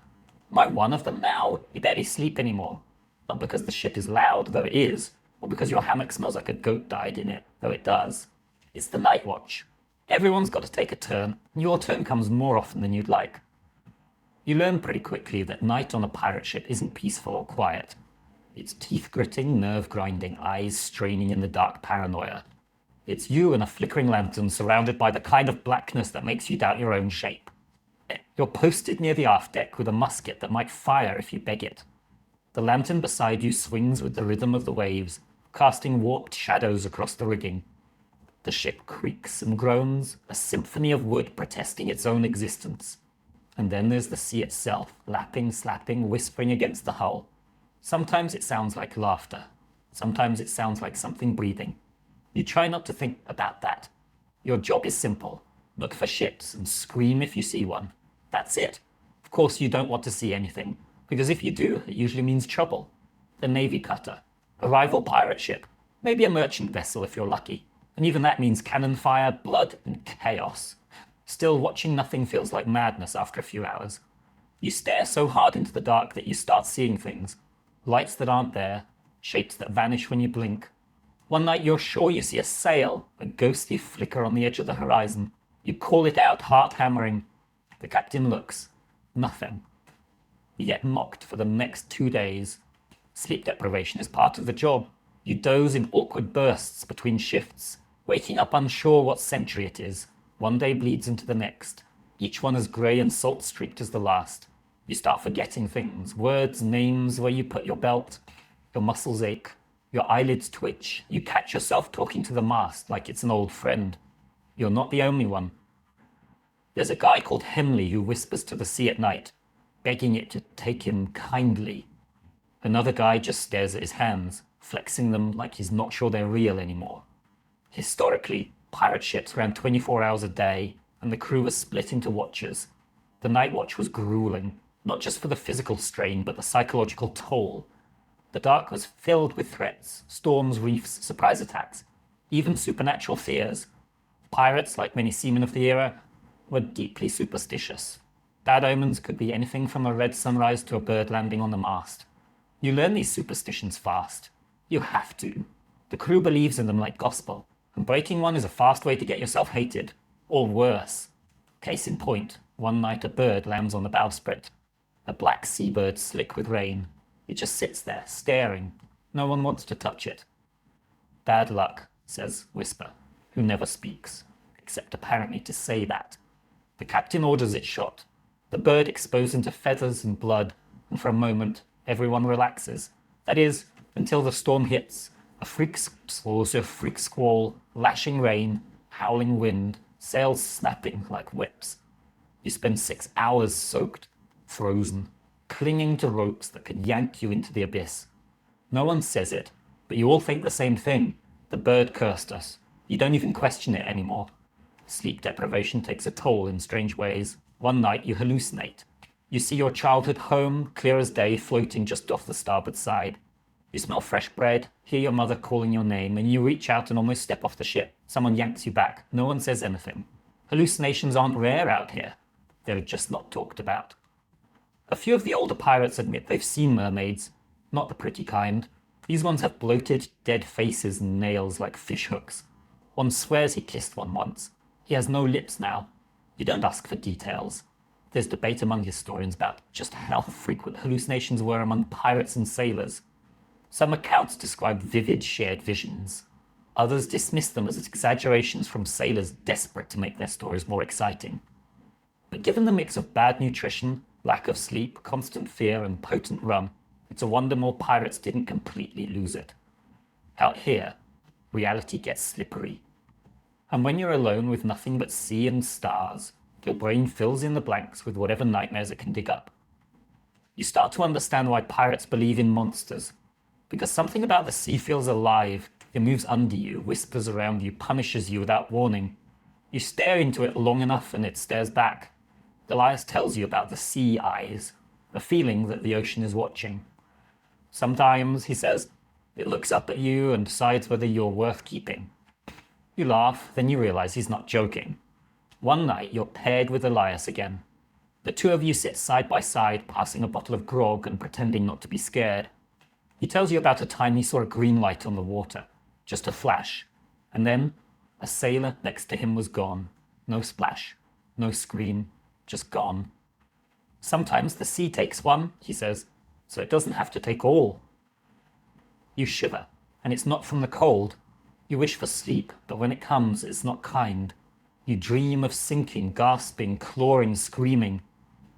Am I one of them now? You barely sleep anymore. Not because the shit is loud, though it is, or because your hammock smells like a goat died in it, though it does. It's the night watch. Everyone's got to take a turn, and your turn comes more often than you'd like. You learn pretty quickly that night on a pirate ship isn't peaceful or quiet. It's teeth-gritting, nerve-grinding, eyes straining in the dark paranoia. It's you and a flickering lantern surrounded by the kind of blackness that makes you doubt your own shape. You're posted near the aft deck with a musket that might fire if you beg it. The lantern beside you swings with the rhythm of the waves, casting warped shadows across the rigging. The ship creaks and groans, a symphony of wood protesting its own existence. And then there's the sea itself, lapping, slapping, whispering against the hull. Sometimes it sounds like laughter. Sometimes it sounds like something breathing. You try not to think about that. Your job is simple. Look for ships and scream if you see one. That's it. Of course you don't want to see anything, because if you do, it usually means trouble. A navy cutter, a rival pirate ship, maybe a merchant vessel if you're lucky. And even that means cannon fire, blood, and chaos. Still, watching nothing feels like madness after a few hours. You stare so hard into the dark that you start seeing things. Lights that aren't there, shapes that vanish when you blink. One night you're sure you see a sail, a ghostly flicker on the edge of the horizon. You call it out, heart hammering. The captain looks. Nothing. You get mocked for the next 2 days. Sleep deprivation is part of the job. You doze in awkward bursts between shifts, waking up unsure what century it is. One day bleeds into the next, each one as grey and salt-streaked as the last. You start forgetting things, words, names, where you put your belt. Your muscles ache, your eyelids twitch. You catch yourself talking to the mast like it's an old friend. You're not the only one. There's a guy called Henley who whispers to the sea at night, begging it to take him kindly. Another guy just stares at his hands, flexing them like he's not sure they're real anymore. Historically, pirate ships ran 24 hours a day, and the crew was split into watches. The night watch was grueling, not just for the physical strain, but the psychological toll. The dark was filled with threats, storms, reefs, surprise attacks, even supernatural fears. Pirates, like many seamen of the era, were deeply superstitious. Bad omens could be anything from a red sunrise to a bird landing on the mast. You learn these superstitions fast. You have to. The crew believes in them like gospel, and breaking one is a fast way to get yourself hated, or worse. Case in point, one night a bird lands on the bowsprit. A black seabird slick with rain. It just sits there, staring. No one wants to touch it. Bad luck, says Whisper, who never speaks, except apparently to say that. The captain orders it shot. The bird explodes into feathers and blood, and for a moment, everyone relaxes. That is, until the storm hits. A freak squall, lashing rain, howling wind, sails snapping like whips. You spend 6 hours soaked, frozen, clinging to ropes that could yank you into the abyss. No one says it, but you all think the same thing. The bird cursed us. You don't even question it anymore. Sleep deprivation takes a toll in strange ways. One night you hallucinate. You see your childhood home, clear as day, floating just off the starboard side. You smell fresh bread, hear your mother calling your name, and you reach out and almost step off the ship. Someone yanks you back. No one says anything. Hallucinations aren't rare out here. They're just not talked about. A few of the older pirates admit they've seen mermaids, not the pretty kind. These ones have bloated, dead faces and nails like fish hooks. One swears he kissed one once. He has no lips now. You don't ask for details. There's debate among historians about just how frequent hallucinations were among pirates and sailors. Some accounts describe vivid shared visions. Others dismiss them as exaggerations from sailors desperate to make their stories more exciting. But given the mix of bad nutrition, lack of sleep, constant fear, and potent rum, it's a wonder more pirates didn't completely lose it. Out here, reality gets slippery. And when you're alone with nothing but sea and stars, your brain fills in the blanks with whatever nightmares it can dig up. You start to understand why pirates believe in monsters. Because something about the sea feels alive. It moves under you, whispers around you, punishes you without warning. You stare into it long enough and it stares back. Elias tells you about the sea eyes, a feeling that the ocean is watching. Sometimes, he says, it looks up at you and decides whether you're worth keeping. You laugh, then you realize he's not joking. One night, you're paired with Elias again. The two of you sit side by side, passing a bottle of grog and pretending not to be scared. He tells you about a time he saw a green light on the water, just a flash, and then a sailor next to him was gone. No splash, no scream, just gone. Sometimes the sea takes one, he says, so it doesn't have to take all. You shiver, and it's not from the cold. You wish for sleep, but when it comes, it's not kind. You dream of sinking, gasping, clawing, screaming,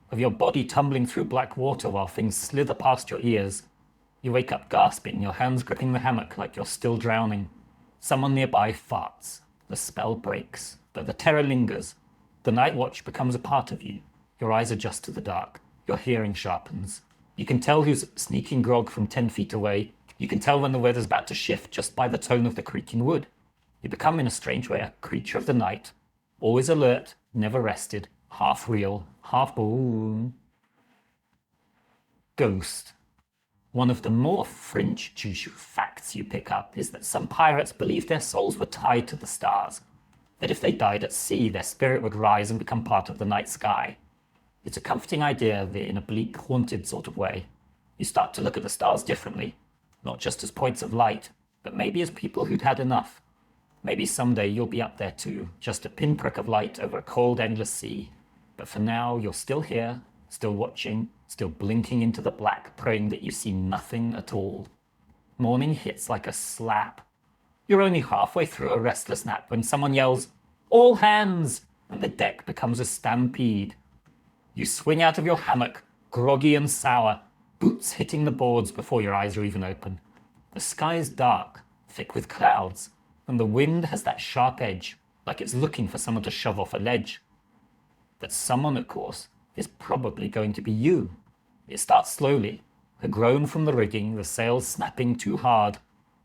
of your body tumbling through black water while things slither past your ears. You wake up gasping, your hands gripping the hammock like you're still drowning. Someone nearby farts. The spell breaks, but the terror lingers. The night watch becomes a part of you. Your eyes adjust to the dark. Your hearing sharpens. You can tell who's sneaking grog from 10 feet away. You can tell when the weather's about to shift just by the tone of the creaking wood. You become, in a strange way, a creature of the night. Always alert, never rested, half real, half boom. Ghost. One of the more fringe facts you pick up is that some pirates believed their souls were tied to the stars, that if they died at sea, their spirit would rise and become part of the night sky. It's a comforting idea in a bleak, haunted sort of way. You start to look at the stars differently, not just as points of light, but maybe as people who'd had enough. Maybe someday you'll be up there too, just a pinprick of light over a cold, endless sea. But for now, you're still here, still watching, still blinking into the black, praying that you see nothing at all. Morning hits like a slap. You're only halfway through a restless nap when someone yells, "All hands!" and the deck becomes a stampede. You swing out of your hammock, groggy and sour, boots hitting the boards before your eyes are even open. The sky is dark, thick with clouds, and the wind has that sharp edge, like it's looking for someone to shove off a ledge. That someone, of course, is probably going to be you. It starts slowly, a groan from the rigging, the sails snapping too hard.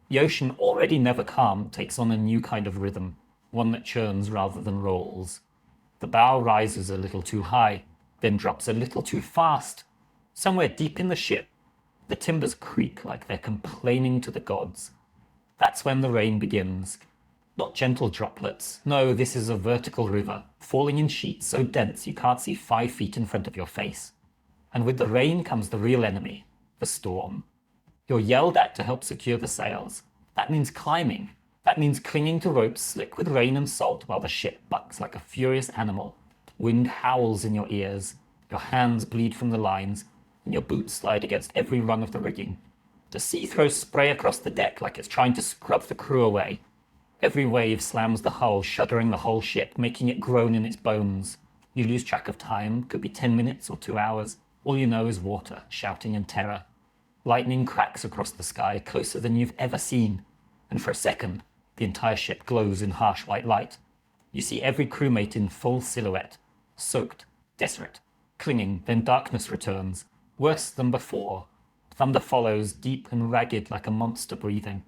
The ocean, already never calm, takes on a new kind of rhythm, one that churns rather than rolls. The bow rises a little too high, then drops a little too fast. Somewhere deep in the ship, the timbers creak like they're complaining to the gods. That's when the rain begins. Not gentle droplets. No, this is a vertical river, falling in sheets so dense you can't see 5 feet in front of your face. And with the rain comes the real enemy, the storm. You're yelled at to help secure the sails. That means climbing. That means clinging to ropes slick with rain and salt while the ship bucks like a furious animal. Wind howls in your ears. Your hands bleed from the lines, and your boots slide against every rung of the rigging. The sea throws spray across the deck like it's trying to scrub the crew away. Every wave slams the hull, shuddering the whole ship, making it groan in its bones. You lose track of time, could be 10 minutes or 2 hours. All you know is water, shouting and terror. Lightning cracks across the sky, closer than you've ever seen. And for a second, the entire ship glows in harsh white light. You see every crewmate in full silhouette, soaked, desperate, clinging, then darkness returns, worse than before. Thunder follows, deep and ragged like a monster breathing.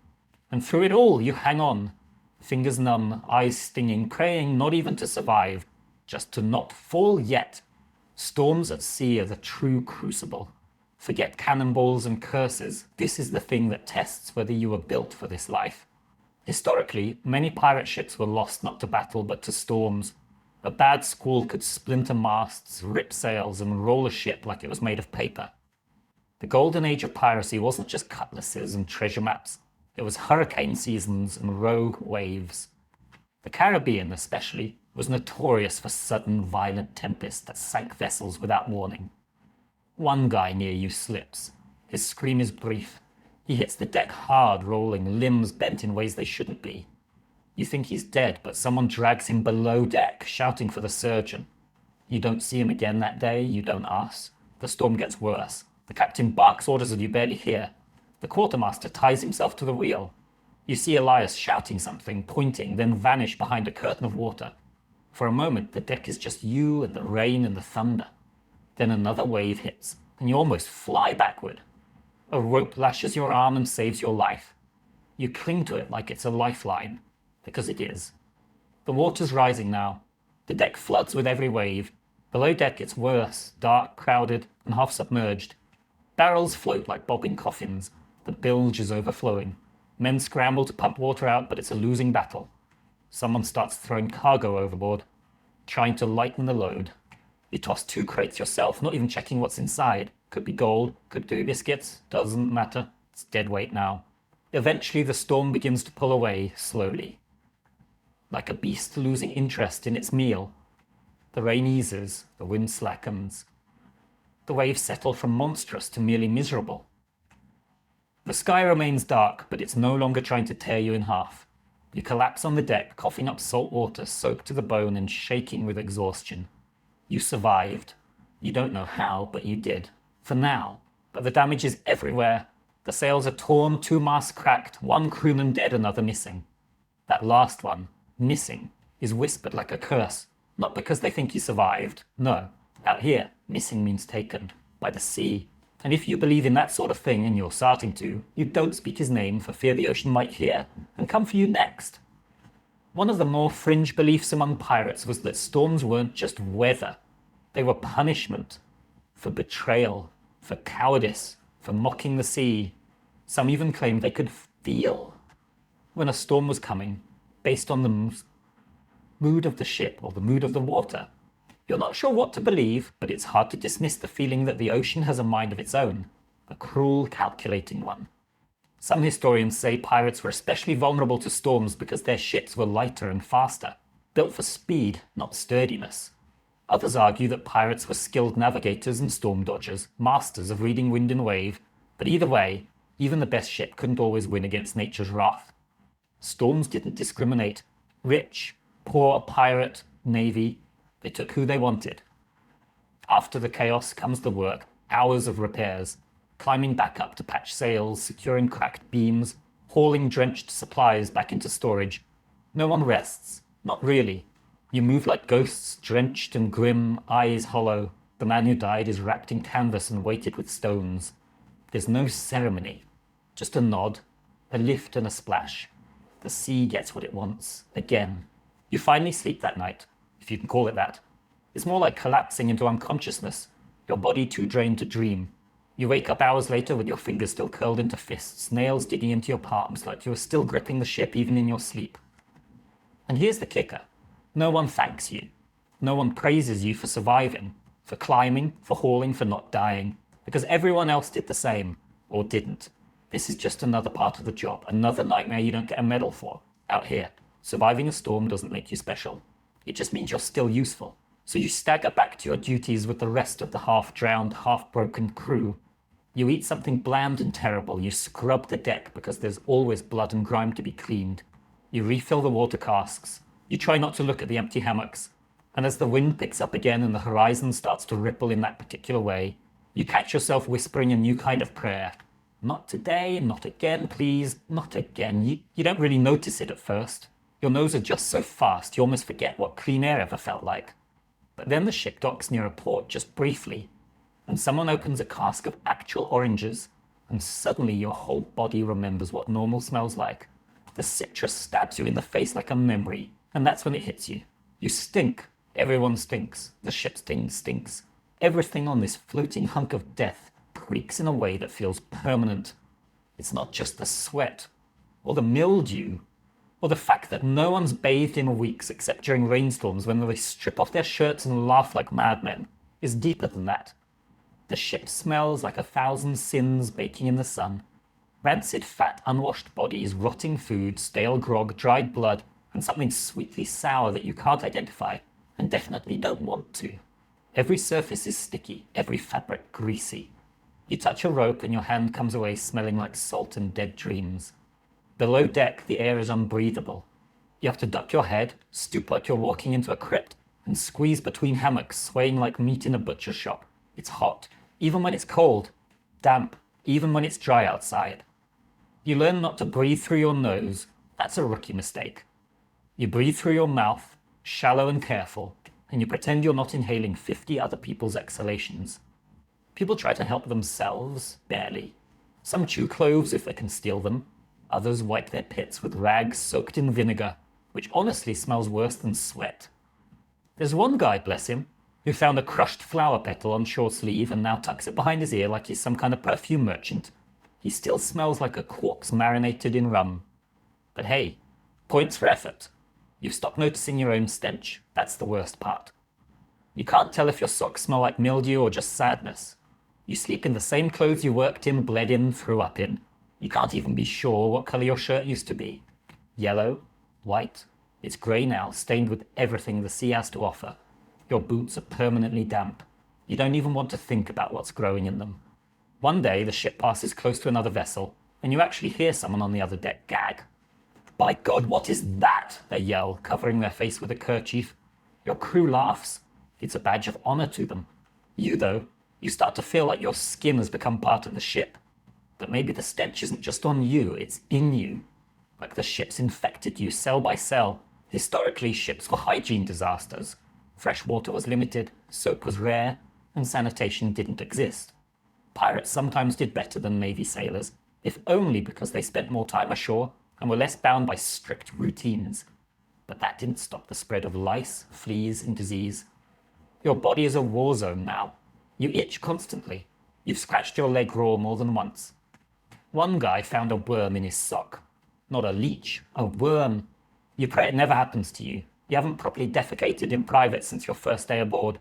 And through it all, you hang on. Fingers numb, eyes stinging, praying not even to survive, just to not fall yet. Storms at sea are the true crucible. Forget cannonballs and curses. This is the thing that tests whether you were built for this life. Historically, many pirate ships were lost not to battle but to storms. A bad squall could splinter masts, rip sails, and roll a ship like it was made of paper. The golden age of piracy wasn't just cutlasses and treasure maps. It was hurricane seasons and rogue waves. The Caribbean, especially, was notorious for sudden, violent tempests that sank vessels without warning. One guy near you slips. His scream is brief. He hits the deck hard, rolling, limbs bent in ways they shouldn't be. You think he's dead, but someone drags him below deck, shouting for the surgeon. You don't see him again that day, you don't ask. The storm gets worse. The captain barks orders that you barely hear. The quartermaster ties himself to the wheel. You see Elias shouting something, pointing, then vanish behind a curtain of water. For a moment, the deck is just you and the rain and the thunder. Then another wave hits, and you almost fly backward. A rope lashes your arm and saves your life. You cling to it like it's a lifeline, because it is. The water's rising now. The deck floods with every wave. Below deck it's worse, dark, crowded, and half submerged. Barrels float like bobbing coffins. The bilge is overflowing. Men scramble to pump water out, but it's a losing battle. Someone starts throwing cargo overboard, trying to lighten the load. You toss 2 crates yourself, not even checking what's inside. Could be gold, could be biscuits, doesn't matter. It's dead weight now. Eventually the storm begins to pull away, slowly. Like a beast losing interest in its meal. The rain eases, the wind slackens. The waves settle from monstrous to merely miserable. The sky remains dark, but it's no longer trying to tear you in half. You collapse on the deck, coughing up salt water, soaked to the bone and shaking with exhaustion. You survived. You don't know how, but you did. For now. But the damage is everywhere. The sails are torn, 2 masts cracked, 1 crewman dead, another missing. That last one, missing, is whispered like a curse. Not because they think you survived. No. Out here, missing means taken. By the sea. And if you believe in that sort of thing, and you're starting to, you don't speak his name for fear the ocean might hear and come for you next. One of the more fringe beliefs among pirates was that storms weren't just weather. They were punishment. For betrayal. For cowardice. For mocking the sea. Some even claimed they could feel when a storm was coming, based on the mood of the ship or the mood of the water. You're not sure what to believe, but it's hard to dismiss the feeling that the ocean has a mind of its own, a cruel, calculating one. Some historians say pirates were especially vulnerable to storms because their ships were lighter and faster, built for speed, not sturdiness. Others argue that pirates were skilled navigators and storm dodgers, masters of reading wind and wave, but either way, even the best ship couldn't always win against nature's wrath. Storms didn't discriminate. Rich, poor, pirate, navy, they took who they wanted. After the chaos comes the work, hours of repairs, climbing back up to patch sails, securing cracked beams, hauling drenched supplies back into storage. No one rests. Not really. You move like ghosts, drenched and grim, eyes hollow. The man who died is wrapped in canvas and weighted with stones. There's no ceremony. Just a nod, a lift and a splash. The sea gets what it wants. Again. You finally sleep that night, if you can call it that. It's more like collapsing into unconsciousness, your body too drained to dream. You wake up hours later with your fingers still curled into fists, nails digging into your palms like you were still gripping the ship even in your sleep. And here's the kicker. No one thanks you. No one praises you for surviving, for climbing, for hauling, for not dying, because everyone else did the same, or didn't. This is just another part of the job, another nightmare you don't get a medal for. Out here, surviving a storm doesn't make you special. It just means you're still useful. So you stagger back to your duties with the rest of the half-drowned, half-broken crew. You eat something bland and terrible. You scrub the deck because there's always blood and grime to be cleaned. You refill the water casks. You try not to look at the empty hammocks. And as the wind picks up again and the horizon starts to ripple in that particular way, you catch yourself whispering a new kind of prayer. Not today, not again, please, not again. You don't really notice it at first. Your nose adjusts so fast you almost forget what clean air ever felt like. But then the ship docks near a port just briefly, and someone opens a cask of actual oranges, and suddenly your whole body remembers what normal smells like. The citrus stabs you in the face like a memory, and that's when it hits you. You stink. Everyone stinks. The ship's thing stinks. Everything on this floating hunk of death creaks in a way that feels permanent. It's not just the sweat, or the mildew, or the fact that no one's bathed in weeks except during rainstorms when they strip off their shirts and laugh like madmen, is deeper than that. The ship smells like 1,000 sins baking in the sun. Rancid fat, unwashed bodies, rotting food, stale grog, dried blood, and something sweetly sour that you can't identify, and definitely don't want to. Every surface is sticky, every fabric greasy. You touch a rope and your hand comes away smelling like salt and dead dreams. Below deck, the air is unbreathable. You have to duck your head, stoop like you're walking into a crypt, and squeeze between hammocks, swaying like meat in a butcher shop. It's hot, even when it's cold. Damp, even when it's dry outside. You learn not to breathe through your nose. That's a rookie mistake. You breathe through your mouth, shallow and careful, and you pretend you're not inhaling 50 other people's exhalations. People try to help themselves, barely. Some chew cloves if they can steal them. Others wipe their pits with rags soaked in vinegar, which honestly smells worse than sweat. There's one guy, bless him, who found a crushed flower petal on short sleeve and now tucks it behind his ear like he's some kind of perfume merchant. He still smells like a corpse marinated in rum. But hey, points for effort. You've stopped noticing your own stench. That's the worst part. You can't tell if your socks smell like mildew or just sadness. You sleep in the same clothes you worked in, bled in, threw up in. You can't even be sure what color your shirt used to be. Yellow? White? It's grey now, stained with everything the sea has to offer. Your boots are permanently damp. You don't even want to think about what's growing in them. One day, the ship passes close to another vessel, and you actually hear someone on the other deck gag. "By God, what is that?" they yell, covering their face with a kerchief. Your crew laughs. It's a badge of honor to them. You, though, you start to feel like your skin has become part of the ship. But maybe the stench isn't just on you, it's in you. Like the ship's infected you cell by cell. Historically, ships were hygiene disasters. Fresh water was limited, soap was rare, and sanitation didn't exist. Pirates sometimes did better than Navy sailors, if only because they spent more time ashore and were less bound by strict routines. But that didn't stop the spread of lice, fleas, and disease. Your body is a war zone now. You itch constantly. You've scratched your leg raw more than once. One guy found a worm in his sock. Not a leech, a worm. You pray it never happens to you. You haven't properly defecated in private since your first day aboard.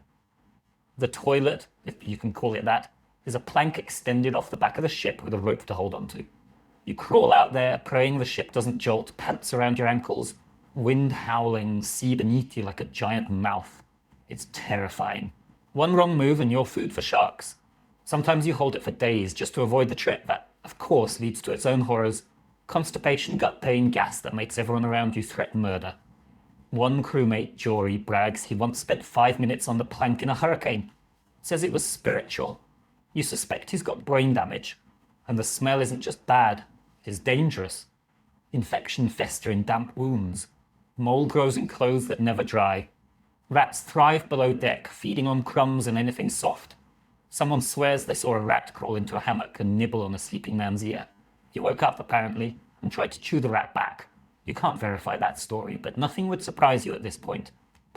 The toilet, if you can call it that, is a plank extended off the back of the ship with a rope to hold onto. You crawl out there, praying the ship doesn't jolt, pants around your ankles, wind howling, sea beneath you like a giant mouth. It's terrifying. One wrong move and you're food for sharks. Sometimes you hold it for days just to avoid the trip that, of course, leads to its own horrors. Constipation, gut pain, gas that makes everyone around you threaten murder. One crewmate, Jory, brags he once spent 5 minutes on the plank in a hurricane. Says it was spiritual. You suspect he's got brain damage. And the smell isn't just bad, it's dangerous. Infection fester in damp wounds. Mold grows in clothes that never dry. Rats thrive below deck, feeding on crumbs and anything soft. Someone swears they saw a rat crawl into a hammock and nibble on a sleeping man's ear. He woke up, apparently, and tried to chew the rat back. You can't verify that story, but nothing would surprise you at this point.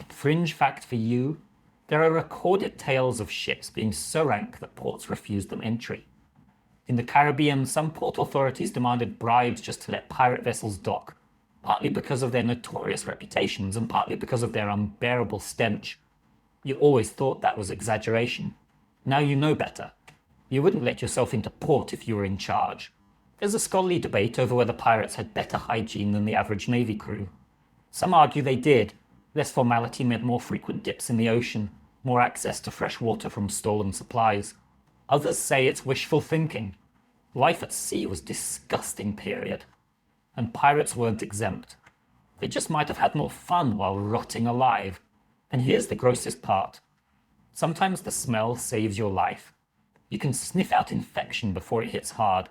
Fringe fact for you, there are recorded tales of ships being so rank that ports refused them entry. In the Caribbean, some port authorities demanded bribes just to let pirate vessels dock, partly because of their notorious reputations and partly because of their unbearable stench. You always thought that was exaggeration. Now you know better. You wouldn't let yourself into port if you were in charge. There's a scholarly debate over whether pirates had better hygiene than the average Navy crew. Some argue they did. Less formality meant more frequent dips in the ocean, more access to fresh water from stolen supplies. Others say it's wishful thinking. Life at sea was disgusting, period. And pirates weren't exempt. They just might have had more fun while rotting alive. And here's the grossest part. Sometimes the smell saves your life. You can sniff out infection before it hits hard.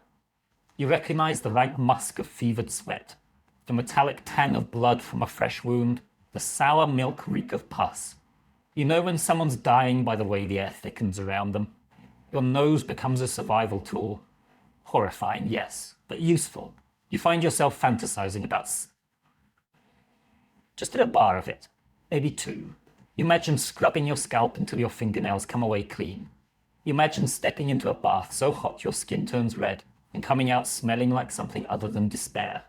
You recognize the rank musk of fevered sweat, the metallic tang of blood from a fresh wound, the sour milk reek of pus. You know when someone's dying by the way the air thickens around them. Your nose becomes a survival tool. Horrifying, yes, but useful. You find yourself fantasizing about just at a bar of it, maybe two. You imagine scrubbing your scalp until your fingernails come away clean. Imagine stepping into a bath so hot your skin turns red and coming out smelling like something other than despair.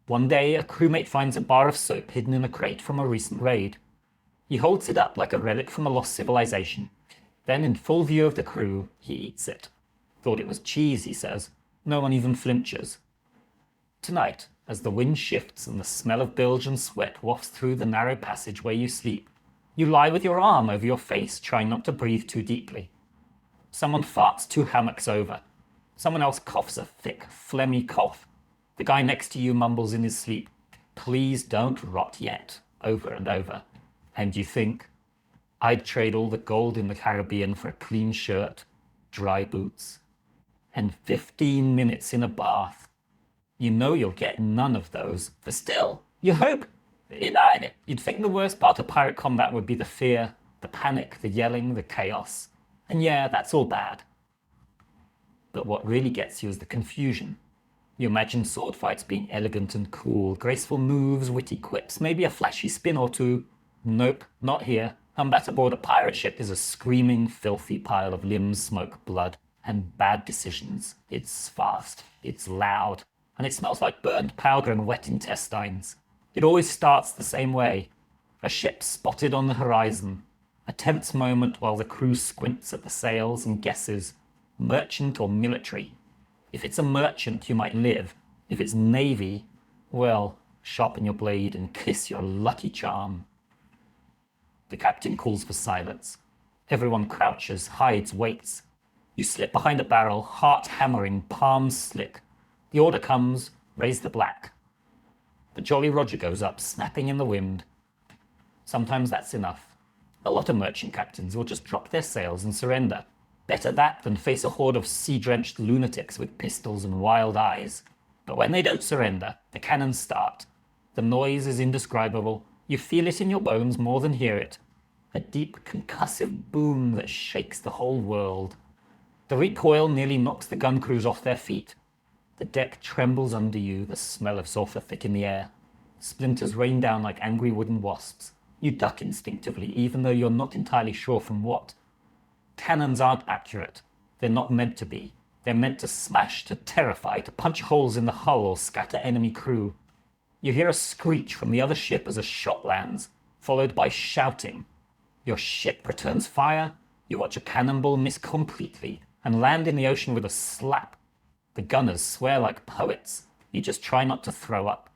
One day, a crewmate finds a bar of soap hidden in a crate from a recent raid. He holds it up like a relic from a lost civilization. Then, in full view of the crew, he eats it. Thought it was cheese, he says. No one even flinches. Tonight, as the wind shifts and the smell of bilge and sweat wafts through the narrow passage where you sleep, you lie with your arm over your face, trying not to breathe too deeply. Someone farts 2 hammocks over. Someone else coughs a thick, phlegmy cough. The guy next to you mumbles in his sleep, "Please don't rot yet," over and over. And you think, I'd trade all the gold in the Caribbean for a clean shirt, dry boots, and 15 minutes in a bath. You know you'll get none of those, but still, you hope. You'd think the worst part of pirate combat would be the fear, the panic, the yelling, the chaos. And yeah, that's all bad. But what really gets you is the confusion. You imagine sword fights being elegant and cool, graceful moves, witty quips, maybe a flashy spin or two. Nope, not here. Combat aboard a pirate ship is a screaming, filthy pile of limbs, smoke, blood, and bad decisions. It's fast, it's loud, and it smells like burned powder and wet intestines. It always starts the same way. A ship spotted on the horizon. A tense moment while the crew squints at the sails and guesses, merchant or military. If it's a merchant, you might live. If it's navy, well, sharpen your blade and kiss your lucky charm. The captain calls for silence. Everyone crouches, hides, waits. You slip behind a barrel, heart hammering, palms slick. The order comes, raise the black. The Jolly Roger goes up, snapping in the wind. Sometimes that's enough. A lot of merchant captains will just drop their sails and surrender. Better that than face a horde of sea-drenched lunatics with pistols and wild eyes. But when they don't surrender, the cannons start. The noise is indescribable. You feel it in your bones more than hear it. A deep, concussive boom that shakes the whole world. The recoil nearly knocks the gun crews off their feet. The deck trembles under you, the smell of sulfur thick in the air. Splinters rain down like angry wooden wasps. You duck instinctively, even though you're not entirely sure from what. Cannons aren't accurate. They're not meant to be. They're meant to smash, to terrify, to punch holes in the hull or scatter enemy crew. You hear a screech from the other ship as a shot lands, followed by shouting. Your ship returns fire. You watch a cannonball miss completely and land in the ocean with a slap. The gunners swear like poets. You just try not to throw up.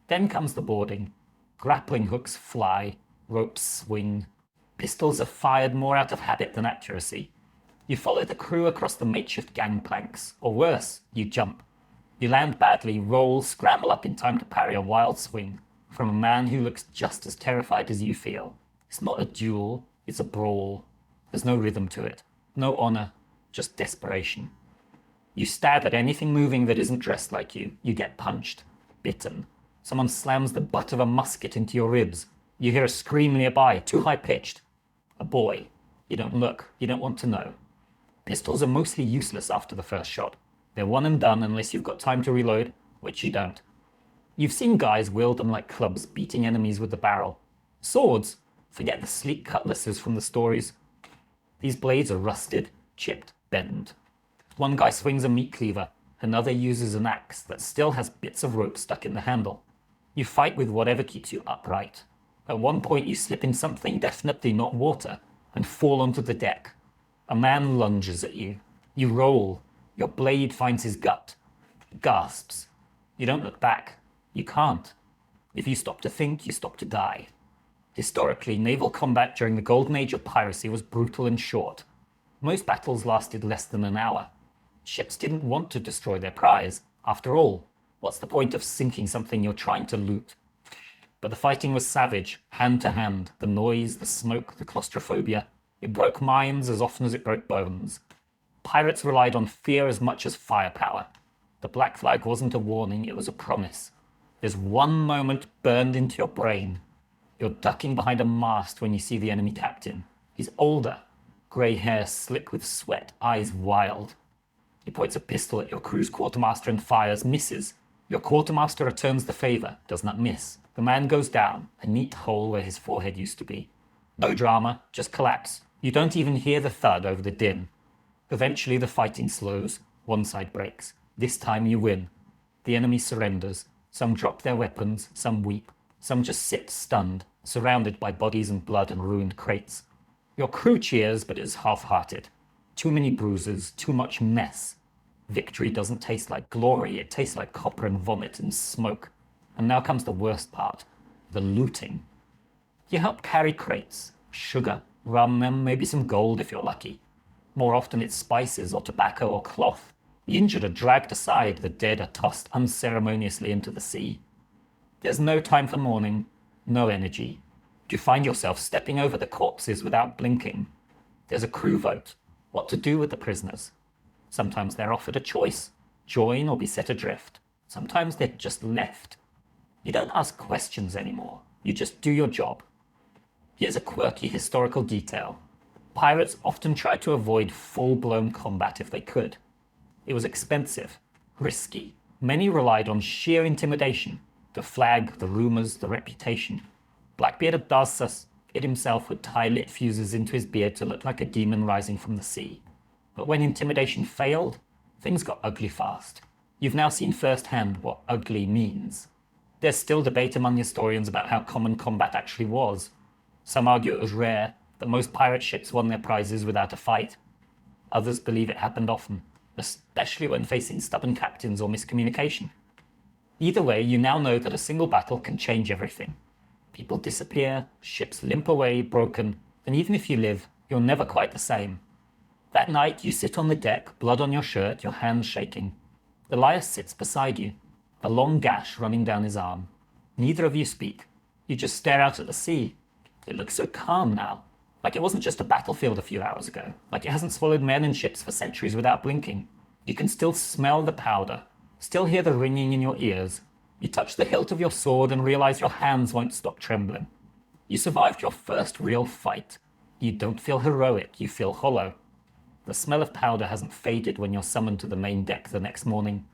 Then comes the boarding. Grappling hooks fly, ropes swing. Pistols are fired more out of habit than accuracy. You follow the crew across the makeshift gangplanks, or worse, you jump. You land badly, roll, scramble up in time to parry a wild swing from a man who looks just as terrified as you feel. It's not a duel, it's a brawl. There's no rhythm to it, no honor, just desperation. You stab at anything moving that isn't dressed like you. You get punched, bitten. Someone slams the butt of a musket into your ribs. You hear a scream nearby, too high-pitched. A boy. You don't look. You don't want to know. Pistols are mostly useless after the first shot. They're one and done unless you've got time to reload, which you don't. You've seen guys wield them like clubs, beating enemies with the barrel. Swords? Forget the sleek cutlasses from the stories. These blades are rusted, chipped, bent. One guy swings a meat cleaver, another uses an axe that still has bits of rope stuck in the handle. You fight with whatever keeps you upright. At one point you slip in something definitely not water and fall onto the deck. A man lunges at you. You roll. Your blade finds his gut. Gasps. You don't look back. You can't. If you stop to think, you stop to die. Historically, naval combat during the golden age of piracy was brutal and short. Most battles lasted less than an hour. Ships didn't want to destroy their prize. After all, what's the point of sinking something you're trying to loot? But the fighting was savage, hand to hand. The noise, the smoke, the claustrophobia. It broke minds as often as it broke bones. Pirates relied on fear as much as firepower. The black flag wasn't a warning, it was a promise. There's one moment burned into your brain. You're ducking behind a mast when you see the enemy captain. He's older. Grey hair slick with sweat, eyes wild. He points a pistol at your crew's quartermaster and fires, misses. Your quartermaster returns the favor, does not miss. The man goes down, a neat hole where his forehead used to be. No drama, just collapse. You don't even hear the thud over the din. Eventually the fighting slows, one side breaks. This time you win. The enemy surrenders. Some drop their weapons, some weep, some just sit stunned, surrounded by bodies and blood and ruined crates. Your crew cheers, but is half-hearted. Too many bruises, too much mess. Victory doesn't taste like glory, it tastes like copper and vomit and smoke. And now comes the worst part, the looting. You help carry crates, sugar, rum, and maybe some gold if you're lucky. More often it's spices or tobacco or cloth. The injured are dragged aside, the dead are tossed unceremoniously into the sea. There's no time for mourning, no energy. You find yourself stepping over the corpses without blinking. There's a crew vote, what to do with the prisoners. Sometimes they're offered a choice, join or be set adrift. Sometimes they're just left. You don't ask questions anymore, you just do your job. Here's a quirky historical detail. Pirates often tried to avoid full-blown combat if they could. It was expensive, risky. Many relied on sheer intimidation, the flag, the rumors, the reputation. Blackbeard of Darsus himself would tie lit fuses into his beard to look like a demon rising from the sea. But when intimidation failed, things got ugly fast. You've now seen firsthand what ugly means. There's still debate among historians about how common combat actually was. Some argue it was rare, that most pirate ships won their prizes without a fight. Others believe it happened often, especially when facing stubborn captains or miscommunication. Either way, you now know that a single battle can change everything. People disappear, ships limp away, broken, and even if you live, you're never quite the same. That night, you sit on the deck, blood on your shirt, your hands shaking. Elias sits beside you, a long gash running down his arm. Neither of you speak. You just stare out at the sea. It looks so calm now, like it wasn't just a battlefield a few hours ago, like it hasn't swallowed men and ships for centuries without blinking. You can still smell the powder, still hear the ringing in your ears. You touch the hilt of your sword and realize your hands won't stop trembling. You survived your first real fight. You don't feel heroic, you feel hollow. The smell of powder hasn't faded when you're summoned to the main deck the next morning.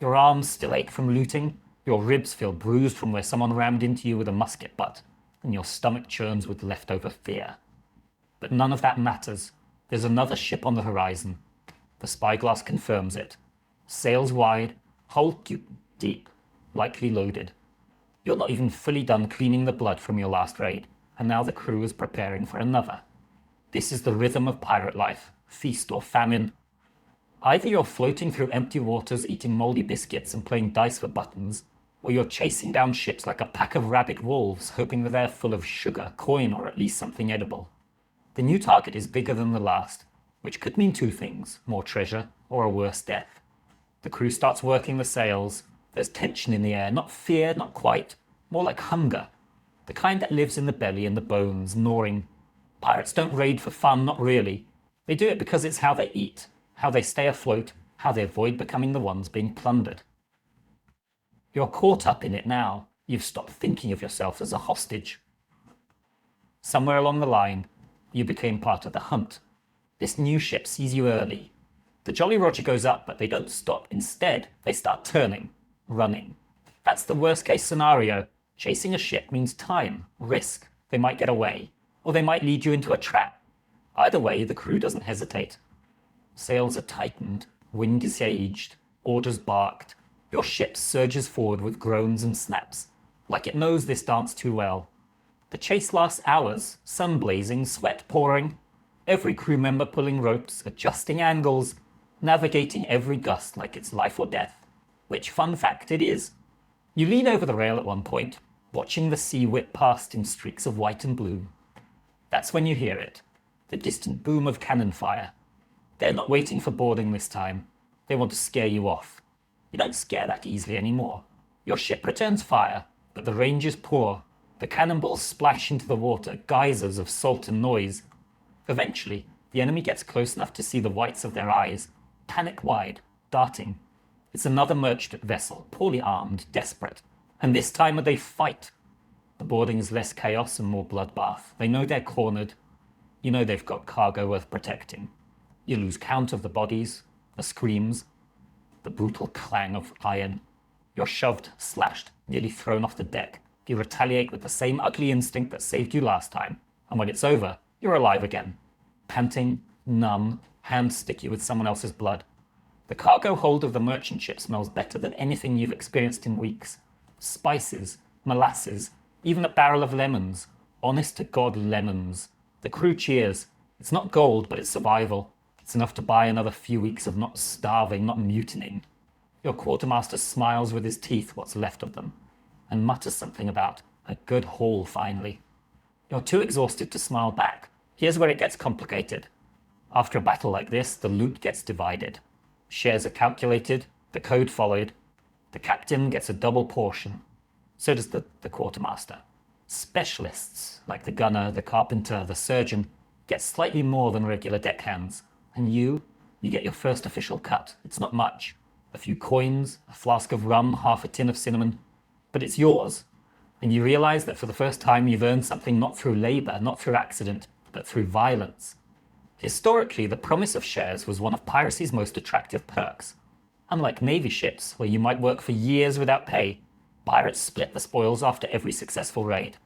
Your arms still ache from looting, your ribs feel bruised from where someone rammed into you with a musket butt, and your stomach churns with leftover fear. But none of that matters. There's another ship on the horizon. The spyglass confirms it. Sails wide, hull deep, likely loaded. You're not even fully done cleaning the blood from your last raid, and now the crew is preparing for another. This is the rhythm of pirate life, feast or famine. Either you're floating through empty waters eating moldy biscuits and playing dice for buttons, or you're chasing down ships like a pack of rabid wolves, hoping that they're full of sugar, coin, or at least something edible. The new target is bigger than the last, which could mean two things, more treasure or a worse death. The crew starts working the sails. There's tension in the air, not fear, not quite, more like hunger. The kind that lives in the belly and the bones, gnawing. Pirates don't raid for fun, not really. They do it because it's how they eat, how they stay afloat, how they avoid becoming the ones being plundered. You're caught up in it now. You've stopped thinking of yourself as a hostage. Somewhere along the line, you became part of the hunt. This new ship sees you early. The Jolly Roger goes up, but they don't stop. Instead, they start turning, running. That's the worst case scenario. Chasing a ship means time, risk. They might get away, or they might lead you into a trap. Either way, the crew doesn't hesitate. Sails are tightened, wind is aged, orders barked. Your ship surges forward with groans and snaps, like it knows this dance too well. The chase lasts hours, sun blazing, sweat pouring. Every crew member pulling ropes, adjusting angles, navigating every gust like it's life or death. Which, fun fact, it is. You lean over the rail at one point, watching the sea whip past in streaks of white and blue. That's when you hear it, the distant boom of cannon fire. They're not waiting for boarding this time. They want to scare you off. You don't scare that easily anymore. Your ship returns fire, but the range is poor. The cannonballs splash into the water, geysers of salt and noise. Eventually, the enemy gets close enough to see the whites of their eyes, panic-wide, darting. It's another merchant vessel, poorly armed, desperate. And this time they fight. The boarding is less chaos and more bloodbath. They know they're cornered. You know they've got cargo worth protecting. You lose count of the bodies, the screams, the brutal clang of iron. You're shoved, slashed, nearly thrown off the deck. You retaliate with the same ugly instinct that saved you last time. And when it's over, you're alive again. panting, numb, hands sticky with someone else's blood. The cargo hold of the merchant ship smells better than anything you've experienced in weeks. Spices, molasses, even a barrel of lemons. Honest to God, lemons. The crew cheers. It's not gold, but it's survival. It's enough to buy another few weeks of not starving, not mutinying. Your quartermaster smiles with his teeth, what's left of them, and mutters something about a good haul finally. You're too exhausted to smile back. Here's where it gets complicated. After a battle like this, the loot gets divided. Shares are calculated, the code followed. The captain gets a double portion. So does the quartermaster. Specialists, like the gunner, the carpenter, the surgeon, get slightly more than regular deckhands. And you get your first official cut. It's not much. A few coins, a flask of rum, half a tin of cinnamon. But it's yours. And you realize that for the first time you've earned something not through labor, not through accident, but through violence. Historically, the promise of shares was one of piracy's most attractive perks. Unlike Navy ships, where you might work for years without pay, pirates split the spoils after every successful raid.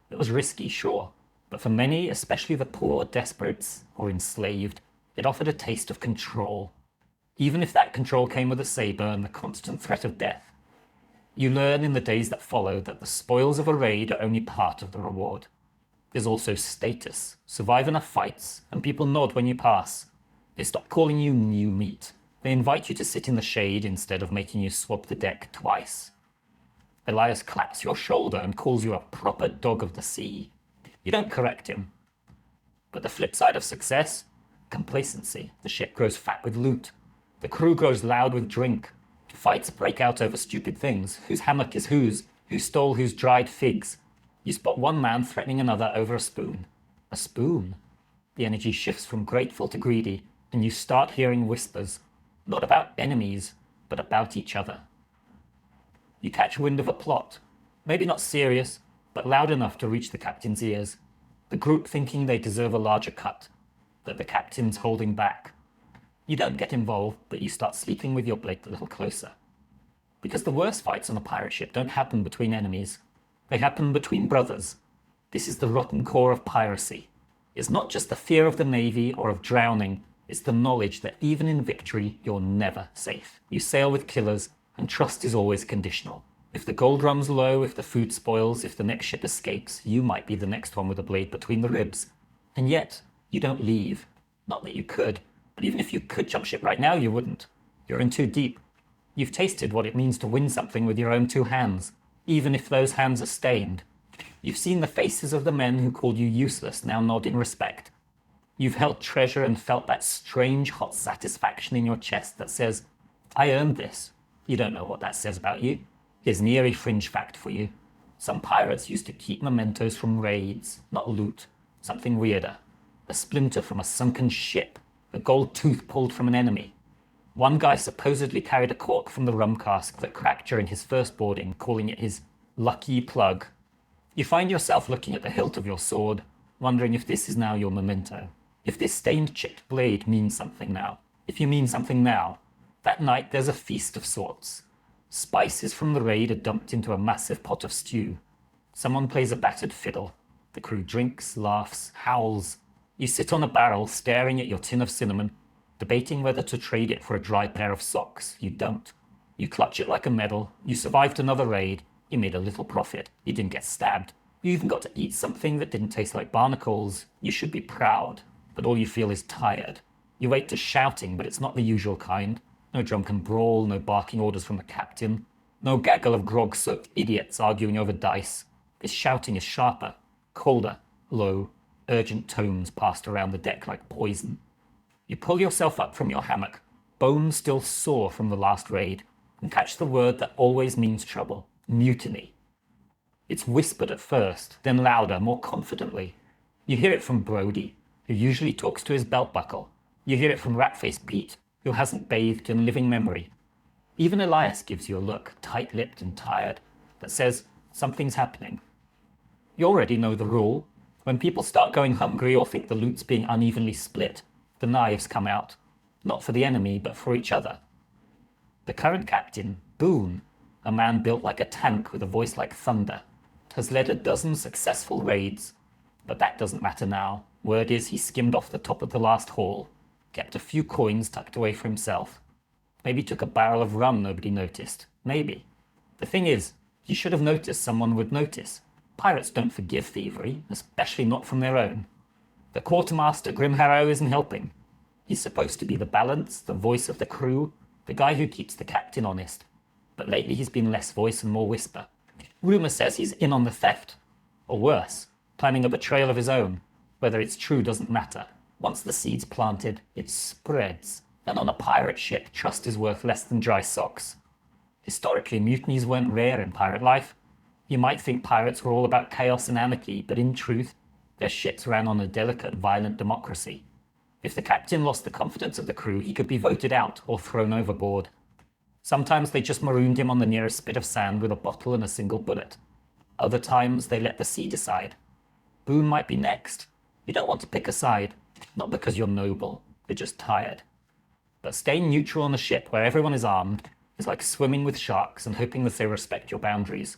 It was risky, sure, but for many, especially the poor, desperates, or enslaved, it offered a taste of control. Even if that control came with a saber and the constant threat of death. You learn in the days that follow that the spoils of a raid are only part of the reward. There's also status. Survive enough fights, and people nod when you pass. They stop calling you new meat. They invite you to sit in the shade instead of making you swab the deck twice. Elias claps your shoulder and calls you a proper dog of the sea. You don't correct him. But the flip side of success? Complacency. The ship grows fat with loot. The crew grows loud with drink. Fights break out over stupid things. Whose hammock is whose? Who stole whose dried figs? You spot one man threatening another over a spoon. A spoon? The energy shifts from grateful to greedy, and you start hearing whispers. Not about enemies, but about each other. You catch wind of a plot. Maybe not serious, but loud enough to reach the captain's ears. The group thinking they deserve a larger cut. That the captain's holding back. You don't get involved, but you start sleeping with your blade a little closer. Because the worst fights on a pirate ship don't happen between enemies. They happen between brothers. This is the rotten core of piracy. It's not just the fear of the navy or of drowning, it's the knowledge that even in victory, you're never safe. You sail with killers, and trust is always conditional. If the gold runs low, if the food spoils, if the next ship escapes, you might be the next one with a blade between the ribs. And yet, you don't leave. Not that you could. But even if you could jump ship right now, you wouldn't. You're in too deep. You've tasted what it means to win something with your own two hands, even if those hands are stained. You've seen the faces of the men who called you useless now nod in respect. You've held treasure and felt that strange hot satisfaction in your chest that says, I earned this. You don't know what that says about you. Here's an eerie fringe fact for you. Some pirates used to keep mementos from raids, not loot. Something weirder. A splinter from a sunken ship. A gold tooth pulled from an enemy. One guy supposedly carried a cork from the rum cask that cracked during his first boarding, calling it his lucky plug. You find yourself looking at the hilt of your sword, wondering if this is now your memento. If this stained chipped blade means something now. If you mean something now. That night there's a feast of sorts. Spices from the raid are dumped into a massive pot of stew. Someone plays a battered fiddle. The crew drinks, laughs, howls. You sit on a barrel staring at your tin of cinnamon, debating whether to trade it for a dry pair of socks. You don't. You clutch it like a medal. You survived another raid. You made a little profit. You didn't get stabbed. You even got to eat something that didn't taste like barnacles. You should be proud, but all you feel is tired. You wake to shouting, but it's not the usual kind. No drunken brawl, no barking orders from the captain. No gaggle of grog-soaked idiots arguing over dice. This shouting is sharper, colder, low. Urgent tones passed around the deck like poison. You pull yourself up from your hammock, bones still sore from the last raid, and catch the word that always means trouble. Mutiny. It's whispered at first, then louder, more confidently. You hear it from Brody, who usually talks to his belt buckle. You hear it from Rat-faced Pete, who hasn't bathed in living memory. Even Elias gives you a look, tight-lipped and tired, that says something's happening. You already know the rule. When people start going hungry or think the loot's being unevenly split, the knives come out. Not for the enemy, but for each other. The current captain, Boone, a man built like a tank with a voice like thunder, has led a dozen successful raids. But that doesn't matter now. Word is he skimmed off the top of the last haul, kept a few coins tucked away for himself. Maybe took a barrel of rum nobody noticed. Maybe. The thing is, you should have noticed someone would notice. Pirates don't forgive thievery, especially not from their own. The quartermaster, Grimharrow, isn't helping. He's supposed to be the balance, the voice of the crew, the guy who keeps the captain honest. But lately he's been less voice and more whisper. Rumour says he's in on the theft. Or worse, planning a betrayal of his own. Whether it's true doesn't matter. Once the seed's planted, it spreads. And on a pirate ship, trust is worth less than dry socks. Historically, mutinies weren't rare in pirate life. You might think pirates were all about chaos and anarchy, but in truth, their ships ran on a delicate, violent democracy. If the captain lost the confidence of the crew, he could be voted out or thrown overboard. Sometimes they just marooned him on the nearest spit of sand with a bottle and a single bullet. Other times, they let the sea decide. Boone might be next. You don't want to pick a side, not because you're noble, you're just tired. But staying neutral on a ship where everyone is armed is like swimming with sharks and hoping that they respect your boundaries.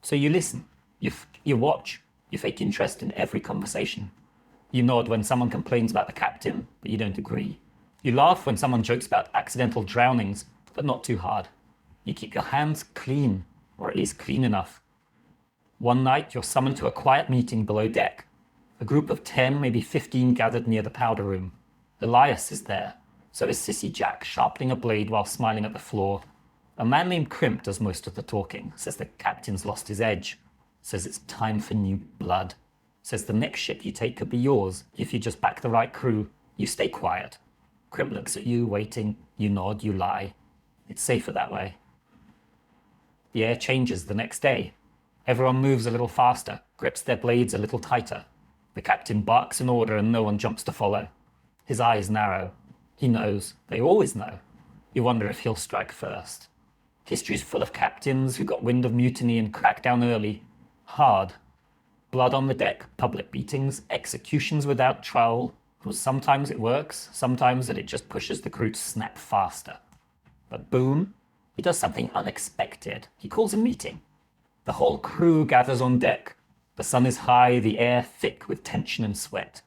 So you listen, you watch, you fake interest in every conversation. You nod when someone complains about the captain, but you don't agree. You laugh when someone jokes about accidental drownings, but not too hard. You keep your hands clean, or at least clean enough. One night, you're summoned to a quiet meeting below deck. A group of 10, maybe 15 gathered near the powder room. Elias is there. So is Sissy Jack, sharpening a blade while smiling at the floor. A man named Crimp does most of the talking, says the captain's lost his edge, says it's time for new blood, says the next ship you take could be yours if you just back the right crew. You stay quiet. Crimp looks at you, waiting. You nod, you lie. It's safer that way. The air changes the next day. Everyone moves a little faster, grips their blades a little tighter. The captain barks an order and no one jumps to follow. His eyes narrow. He knows. They always know. You wonder if he'll strike first. History's full of captains who got wind of mutiny and cracked down early. Hard. Blood on the deck, public beatings, executions without trial. Sometimes it works, sometimes that it just pushes the crew to snap faster. But Boone, he does something unexpected. He calls a meeting. The whole crew gathers on deck. The sun is high, the air thick with tension and sweat.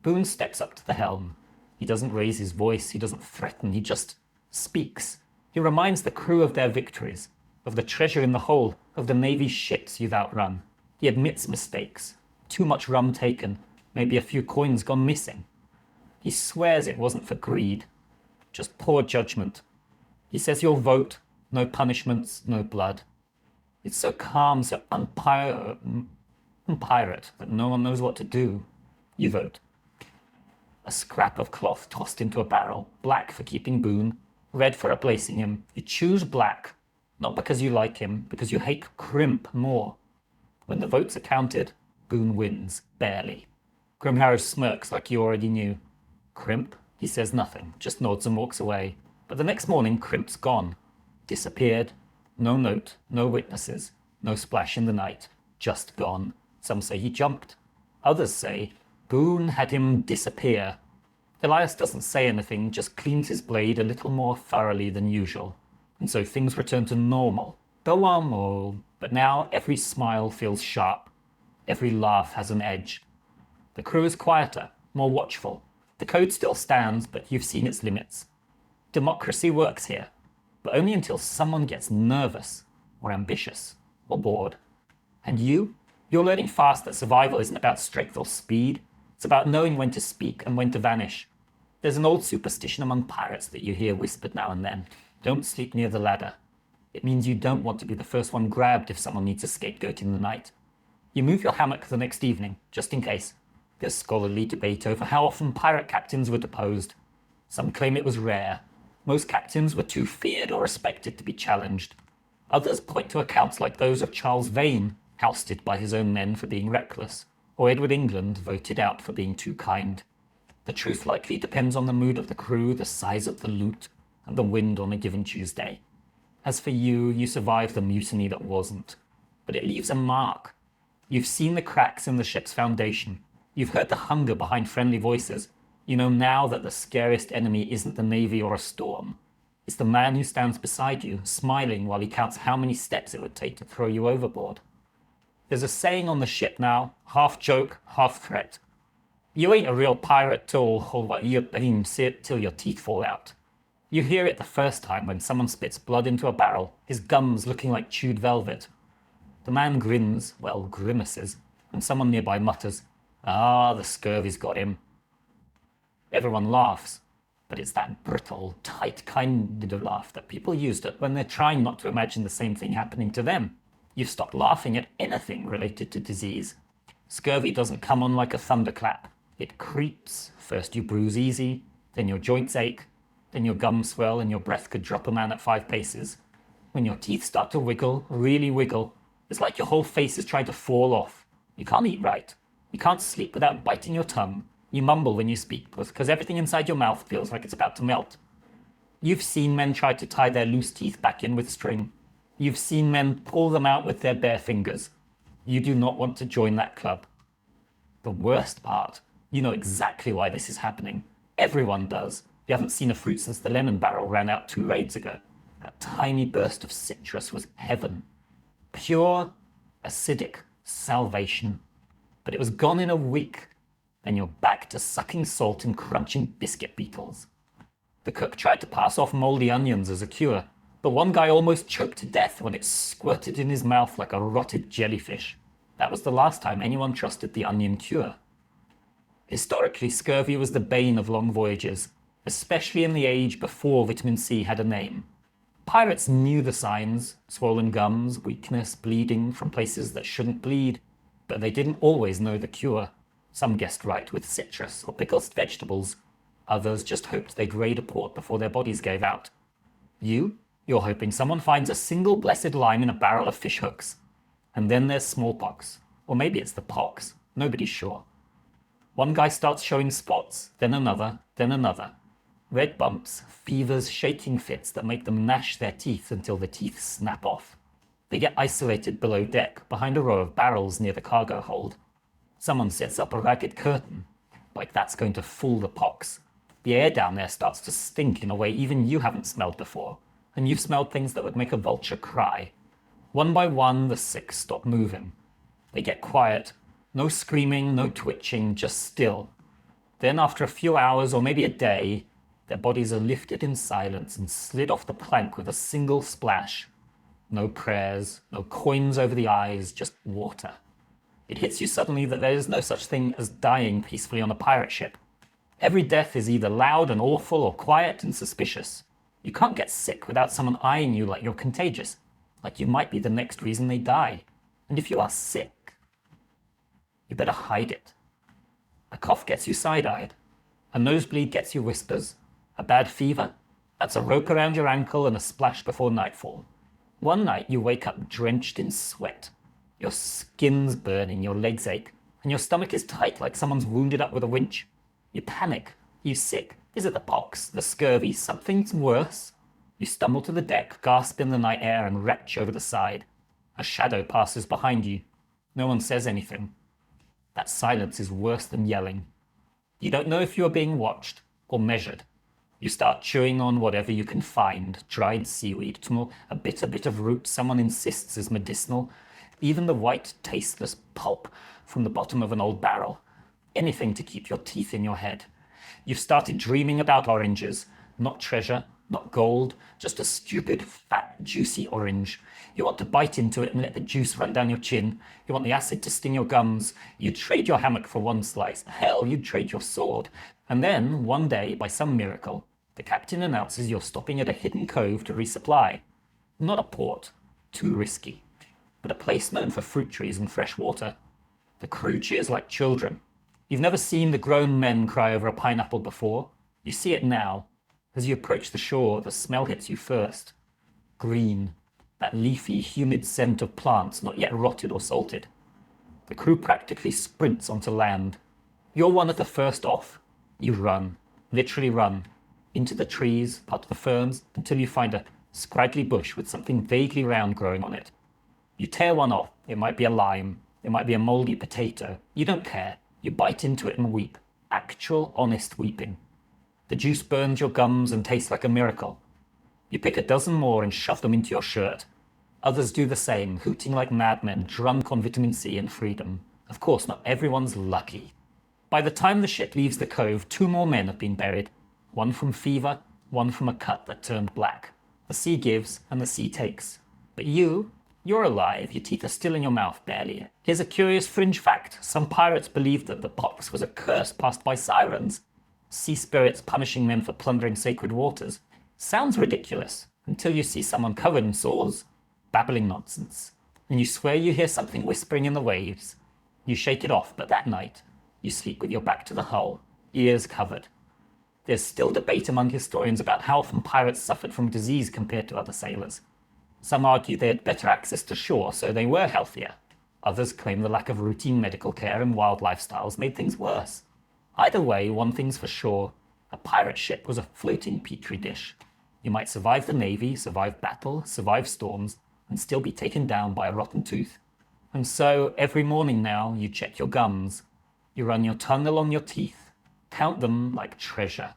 Boone steps up to the helm. He doesn't raise his voice, he doesn't threaten, he just speaks. He reminds the crew of their victories, of the treasure in the hold, of the Navy's ships you've outrun. He admits mistakes. Too much rum taken, maybe a few coins gone missing. He swears it wasn't for greed, just poor judgment. He says you'll vote, no punishments, no blood. It's so calm, so unpirate that no one knows what to do. You vote. A scrap of cloth tossed into a barrel, black for keeping Boone, red for replacing him. You choose black, not because you like him, because you hate Crimp more. When the votes are counted, Boone wins, barely. Grimharrow smirks like you already knew. Crimp? He says nothing, just nods and walks away. But the next morning, Crimp's gone. Disappeared. No note, no witnesses, no splash in the night. Just gone. Some say he jumped. Others say Boone had him disappear. Elias doesn't say anything, just cleans his blade a little more thoroughly than usual. And so things return to normal. Normal. But now every smile feels sharp. Every laugh has an edge. The crew is quieter, more watchful. The code still stands, but you've seen its limits. Democracy works here, but only until someone gets nervous, or ambitious, or bored. And you're learning fast that survival isn't about strength or speed. It's about knowing when to speak and when to vanish. There's an old superstition among pirates that you hear whispered now and then. Don't sleep near the ladder. It means you don't want to be the first one grabbed if someone needs a scapegoat in the night. You move your hammock the next evening, just in case. There's scholarly debate over how often pirate captains were deposed. Some claim it was rare. Most captains were too feared or respected to be challenged. Others point to accounts like those of Charles Vane, ousted by his own men for being reckless, or Edward England voted out for being too kind. The truth likely depends on the mood of the crew, the size of the loot, and the wind on a given Tuesday. As for you, you survived the mutiny that wasn't. But it leaves a mark. You've seen the cracks in the ship's foundation. You've heard the hunger behind friendly voices. You know now that the scariest enemy isn't the Navy or a storm. It's the man who stands beside you, smiling while he counts how many steps it would take to throw you overboard. There's a saying on the ship now, half joke, half threat. You ain't a real pirate till, you see it till your teeth fall out. You hear it the first time when someone spits blood into a barrel, his gums looking like chewed velvet. The man grins, well, grimaces, and someone nearby mutters, "Ah, the scurvy's got him." Everyone laughs, but it's that brittle, tight kind of laugh that people use when they're trying not to imagine the same thing happening to them. You've stopped laughing at anything related to disease. Scurvy doesn't come on like a thunderclap. It creeps. First you bruise easy, then your joints ache, then your gums swell and your breath could drop a man at 5 paces. When your teeth start to wiggle, really wiggle, it's like your whole face is trying to fall off. You can't eat right. You can't sleep without biting your tongue. You mumble when you speak because everything inside your mouth feels like it's about to melt. You've seen men try to tie their loose teeth back in with string. You've seen men pull them out with their bare fingers. You do not want to join that club. The worst part, you know exactly why this is happening. Everyone does. You haven't seen a fruit since the lemon barrel ran out 2 raids ago. That tiny burst of citrus was heaven. Pure, acidic salvation. But it was gone in a week. Then you're back to sucking salt and crunching biscuit beetles. The cook tried to pass off moldy onions as a cure, but one guy almost choked to death when it squirted in his mouth like a rotted jellyfish. That was the last time anyone trusted the onion cure. Historically, scurvy was the bane of long voyages, especially in the age before vitamin C had a name. Pirates knew the signs: swollen gums, weakness, bleeding from places that shouldn't bleed, but they didn't always know the cure. Some guessed right with citrus or pickled vegetables. Others just hoped they'd raid a port before their bodies gave out. You're hoping someone finds a single blessed lime in a barrel of fish hooks. And then there's smallpox. Or maybe it's the pox. Nobody's sure. One guy starts showing spots, then another, then another. Red bumps, fevers, shaking fits that make them gnash their teeth until the teeth snap off. They get isolated below deck, behind a row of barrels near the cargo hold. Someone sets up a ragged curtain, like that's going to fool the pox. The air down there starts to stink in a way even you haven't smelled before, and you've smelled things that would make a vulture cry. One by one, the sick stop moving. They get quiet. No screaming, no twitching, just still. Then after a few hours or maybe a day, their bodies are lifted in silence and slid off the plank with a single splash. No prayers, no coins over the eyes, just water. It hits you suddenly that there is no such thing as dying peacefully on a pirate ship. Every death is either loud and awful or quiet and suspicious. You can't get sick without someone eyeing you like you're contagious, like you might be the next reason they die. And if you are sick, you better hide it. A cough gets you side-eyed. A nosebleed gets you whispers. A bad fever? That's a rope around your ankle and a splash before nightfall. One night you wake up drenched in sweat. Your skin's burning, your legs ache, and your stomach is tight like someone's wounded up with a winch. You panic. You sick? Is it the pox, the scurvy, something's worse? You stumble to the deck, gasp in the night air, and retch over the side. A shadow passes behind you. No one says anything. That silence is worse than yelling. You don't know if you are being watched or measured. You start chewing on whatever you can find: dried seaweed, a bitter bit of root someone insists is medicinal, even the white, tasteless pulp from the bottom of an old barrel. Anything to keep your teeth in your head. You've started dreaming about oranges, not treasure, not gold, just a stupid, fat, juicy orange. You want to bite into it and let the juice run down your chin. You want the acid to sting your gums. You'd trade your hammock for one slice. Hell, you'd trade your sword. And then, one day, by some miracle, the captain announces you're stopping at a hidden cove to resupply. Not a port, too risky, but a place known for fruit trees and fresh water. The crew cheers like children. You've never seen the grown men cry over a pineapple before. You see it now. As you approach the shore, the smell hits you first. Green, that leafy, humid scent of plants not yet rotted or salted. The crew practically sprints onto land. You're one of the first off. You run, literally run, into the trees, part of the ferns, until you find a scraggly bush with something vaguely round growing on it. You tear one off. It might be a lime. It might be a moldy potato. You don't care. You bite into it and weep. Actual, honest weeping. The juice burns your gums and tastes like a miracle. You pick a dozen more and shove them into your shirt. Others do the same, hooting like madmen, drunk on vitamin C and freedom. Of course, not everyone's lucky. By the time the ship leaves the cove, 2 more men have been buried. One from fever, one from a cut that turned black. The sea gives and the sea takes. But you're alive, your teeth are still in your mouth, barely. Here's a curious fringe fact. Some pirates believed that the box was a curse passed by sirens. Sea spirits punishing men for plundering sacred waters. Sounds ridiculous, until you see someone covered in sores, babbling nonsense. And you swear you hear something whispering in the waves. You shake it off, but that night, you sleep with your back to the hull, ears covered. There's still debate among historians about how often pirates suffered from disease compared to other sailors. Some argue they had better access to shore, so they were healthier. Others claim the lack of routine medical care and wild lifestyles made things worse. Either way, one thing's for sure, a pirate ship was a floating petri dish. You might survive the navy, survive battle, survive storms, and still be taken down by a rotten tooth. And so, every morning now, you check your gums. You run your tongue along your teeth, count them like treasure.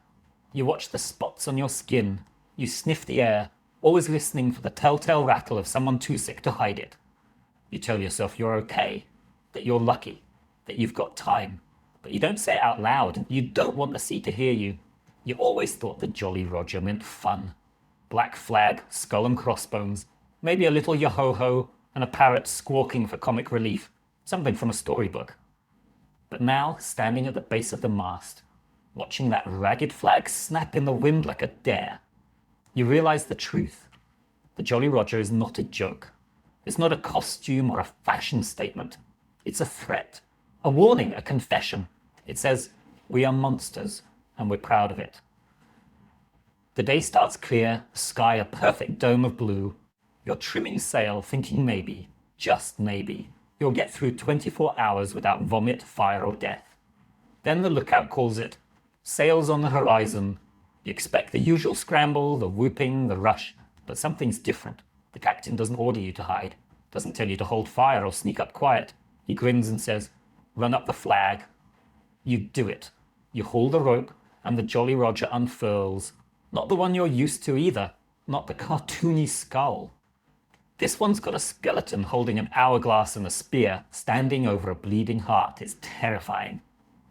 You watch the spots on your skin. You sniff the air, always listening for the telltale rattle of someone too sick to hide it. You tell yourself you're okay, that you're lucky, that you've got time. But you don't say it out loud. You don't want the sea to hear you. You always thought the Jolly Roger meant fun. Black flag, skull and crossbones, maybe a little yo-ho-ho, and a parrot squawking for comic relief. Something from a storybook. But now, standing at the base of the mast, watching that ragged flag snap in the wind like a dare, you realize the truth. The Jolly Roger is not a joke. It's not a costume or a fashion statement. It's a threat, a warning, a confession. It says, we are monsters, and we're proud of it. The day starts clear, the sky a perfect dome of blue. You're trimming sail, thinking maybe, just maybe, you'll get through 24 hours without vomit, fire, or death. Then the lookout calls it, sails on the horizon. You expect the usual scramble, the whooping, the rush, but something's different. The captain doesn't order you to hide, doesn't tell you to hold fire or sneak up quiet. He grins and says, run up the flag. You do it. You haul the rope, and the Jolly Roger unfurls. Not the one you're used to either, not the cartoony skull. This one's got a skeleton holding an hourglass and a spear, standing over a bleeding heart. It's terrifying.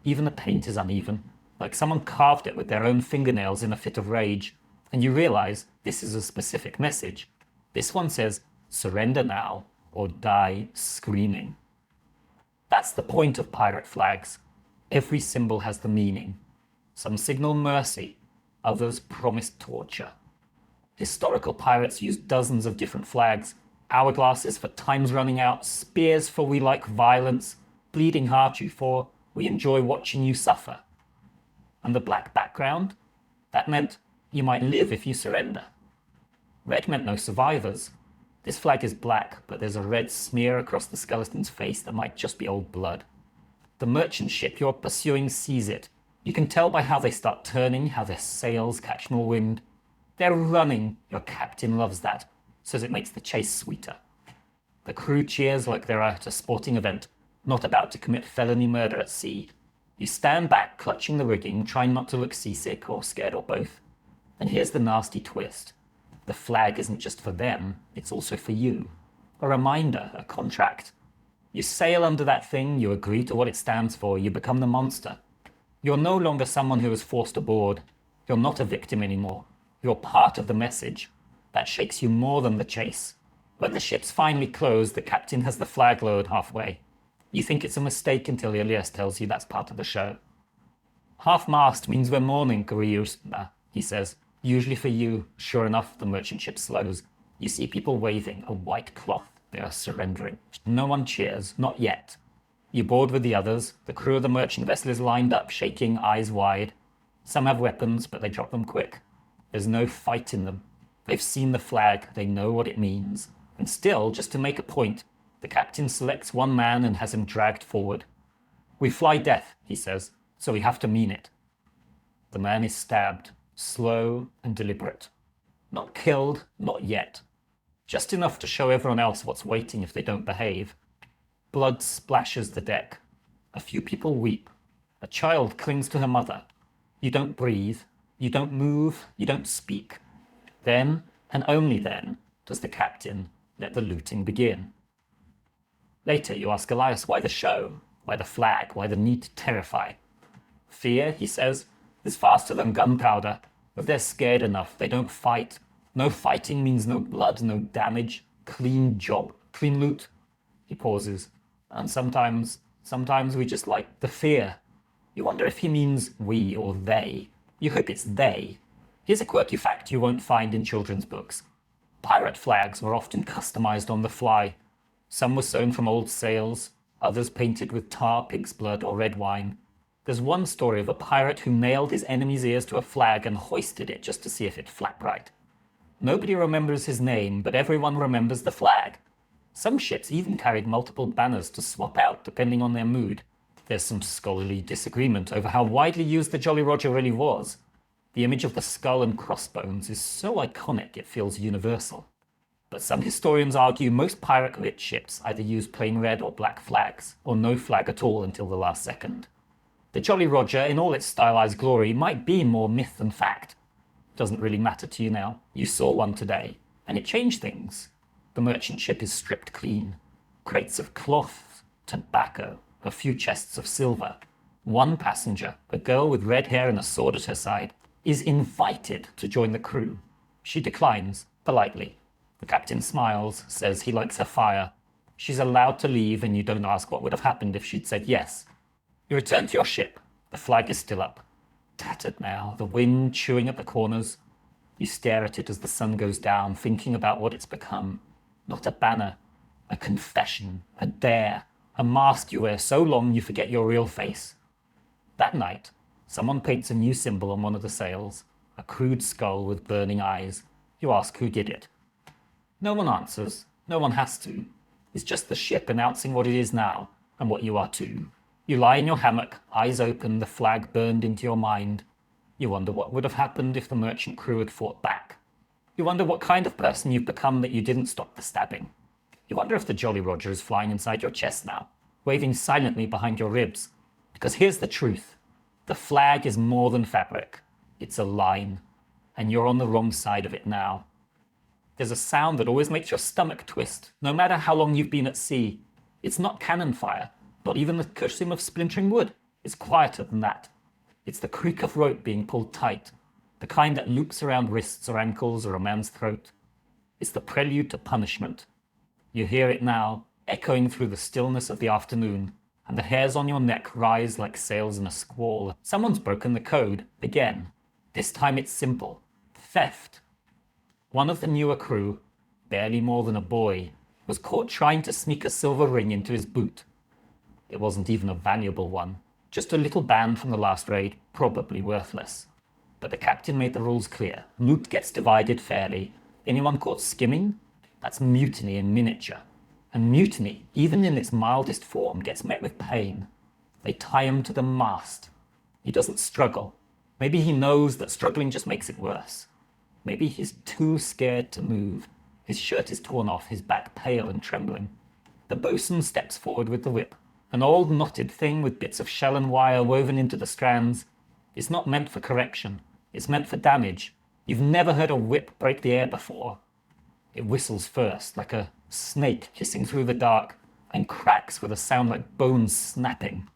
Even the paint is uneven, like someone carved it with their own fingernails in a fit of rage. And you realize this is a specific message. This one says, surrender now, or die screaming. That's the point of pirate flags. Every symbol has the meaning. Some signal mercy, others promise torture. Historical pirates used dozens of different flags. Hourglasses for time's running out, spears for we like violence, bleeding heart you for we enjoy watching you suffer. And the black background? That meant you might live if you surrender. Red meant no survivors. This flag is black, but there's a red smear across the skeleton's face that might just be old blood. The merchant ship you're pursuing sees it. You can tell by how they start turning, how their sails catch more wind. They're running. Your captain loves that, says it makes the chase sweeter. The crew cheers like they're at a sporting event, not about to commit felony murder at sea. You stand back, clutching the rigging, trying not to look seasick or scared or both. And here's the nasty twist. The flag isn't just for them, it's also for you. A reminder, a contract. You sail under that thing, you agree to what it stands for, you become the monster. You're no longer someone who was forced aboard. You're not a victim anymore. You're part of the message. That shakes you more than the chase. When the ship's finally closed, the captain has the flag lowered halfway. You think it's a mistake until Elias tells you that's part of the show. Half-mast means we're mourning, gruesome, he says. Usually for you, sure enough, the merchant ship slows. You see people waving a white cloth. They are surrendering. No one cheers, not yet. You board with the others. The crew of the merchant vessel is lined up, shaking, eyes wide. Some have weapons, but they drop them quick. There's no fight in them. They've seen the flag, they know what it means. And still, just to make a point, the captain selects one man and has him dragged forward. We fly death, he says, so we have to mean it. The man is stabbed, slow and deliberate. Not killed, not yet. Just enough to show everyone else what's waiting if they don't behave. Blood splashes the deck. A few people weep. A child clings to her mother. You don't breathe. You don't move, you don't speak. Then, and only then, does the captain let the looting begin. Later, you ask Elias why the show, why the flag, why the need to terrify. Fear, he says, is faster than gunpowder. If they're scared enough, they don't fight. No fighting means no blood, no damage. Clean job, clean loot. He pauses. And sometimes we just like the fear. You wonder if he means we or they. You hope it's they. Here's a quirky fact you won't find in children's books. Pirate flags were often customized on the fly. Some were sewn from old sails, others painted with tar, pig's blood, or red wine. There's one story of a pirate who nailed his enemy's ears to a flag and hoisted it just to see if it flapped right. Nobody remembers his name, but everyone remembers the flag. Some ships even carried multiple banners to swap out depending on their mood. There's some scholarly disagreement over how widely used the Jolly Roger really was. The image of the skull and crossbones is so iconic it feels universal. But some historians argue most pirate-lit ships either use plain red or black flags, or no flag at all until the last second. The Jolly Roger, in all its stylized glory, might be more myth than fact. Doesn't really matter to you now. You saw one today, and it changed things. The merchant ship is stripped clean. Crates of cloth, tobacco, a few chests of silver. One passenger, a girl with red hair and a sword at her side, is invited to join the crew. She declines, politely. The captain smiles, says he likes her fire. She's allowed to leave, and you don't ask what would have happened if she'd said yes. You return to your ship. The flag is still up. Tattered now, the wind chewing at the corners. You stare at it as the sun goes down, thinking about what it's become. Not a banner, a confession, a dare, a mask you wear so long you forget your real face. That night, someone paints a new symbol on one of the sails, a crude skull with burning eyes. You ask who did it. No one answers. No one has to. It's just the ship announcing what it is now, and what you are too. You lie in your hammock, eyes open, the flag burned into your mind. You wonder what would have happened if the merchant crew had fought back. You wonder what kind of person you've become that you didn't stop the stabbing. You wonder if the Jolly Roger is flying inside your chest now, waving silently behind your ribs. Because here's the truth. The flag is more than fabric. It's a line. And you're on the wrong side of it now. There's a sound that always makes your stomach twist, no matter how long you've been at sea. It's not cannon fire, not even the cursing of splintering wood. It's quieter than that. It's the creak of rope being pulled tight, the kind that loops around wrists or ankles or a man's throat. It's the prelude to punishment. You hear it now, echoing through the stillness of the afternoon, and the hairs on your neck rise like sails in a squall. Someone's broken the code, again. This time it's simple. Theft. One of the newer crew, barely more than a boy, was caught trying to sneak a silver ring into his boot. It wasn't even a valuable one, just a little band from the last raid, probably worthless. But the captain made the rules clear. Loot gets divided fairly. Anyone caught skimming? That's mutiny in miniature. And mutiny, even in its mildest form, gets met with pain. They tie him to the mast. He doesn't struggle. Maybe he knows that struggling just makes it worse. Maybe he's too scared to move. His shirt is torn off, his back pale and trembling. The bosun steps forward with the whip, an old knotted thing with bits of shell and wire woven into the strands. It's not meant for correction. It's meant for damage. You've never heard a whip break the air before. It whistles first, like a snake hissing through the dark, and cracks with a sound like bones snapping.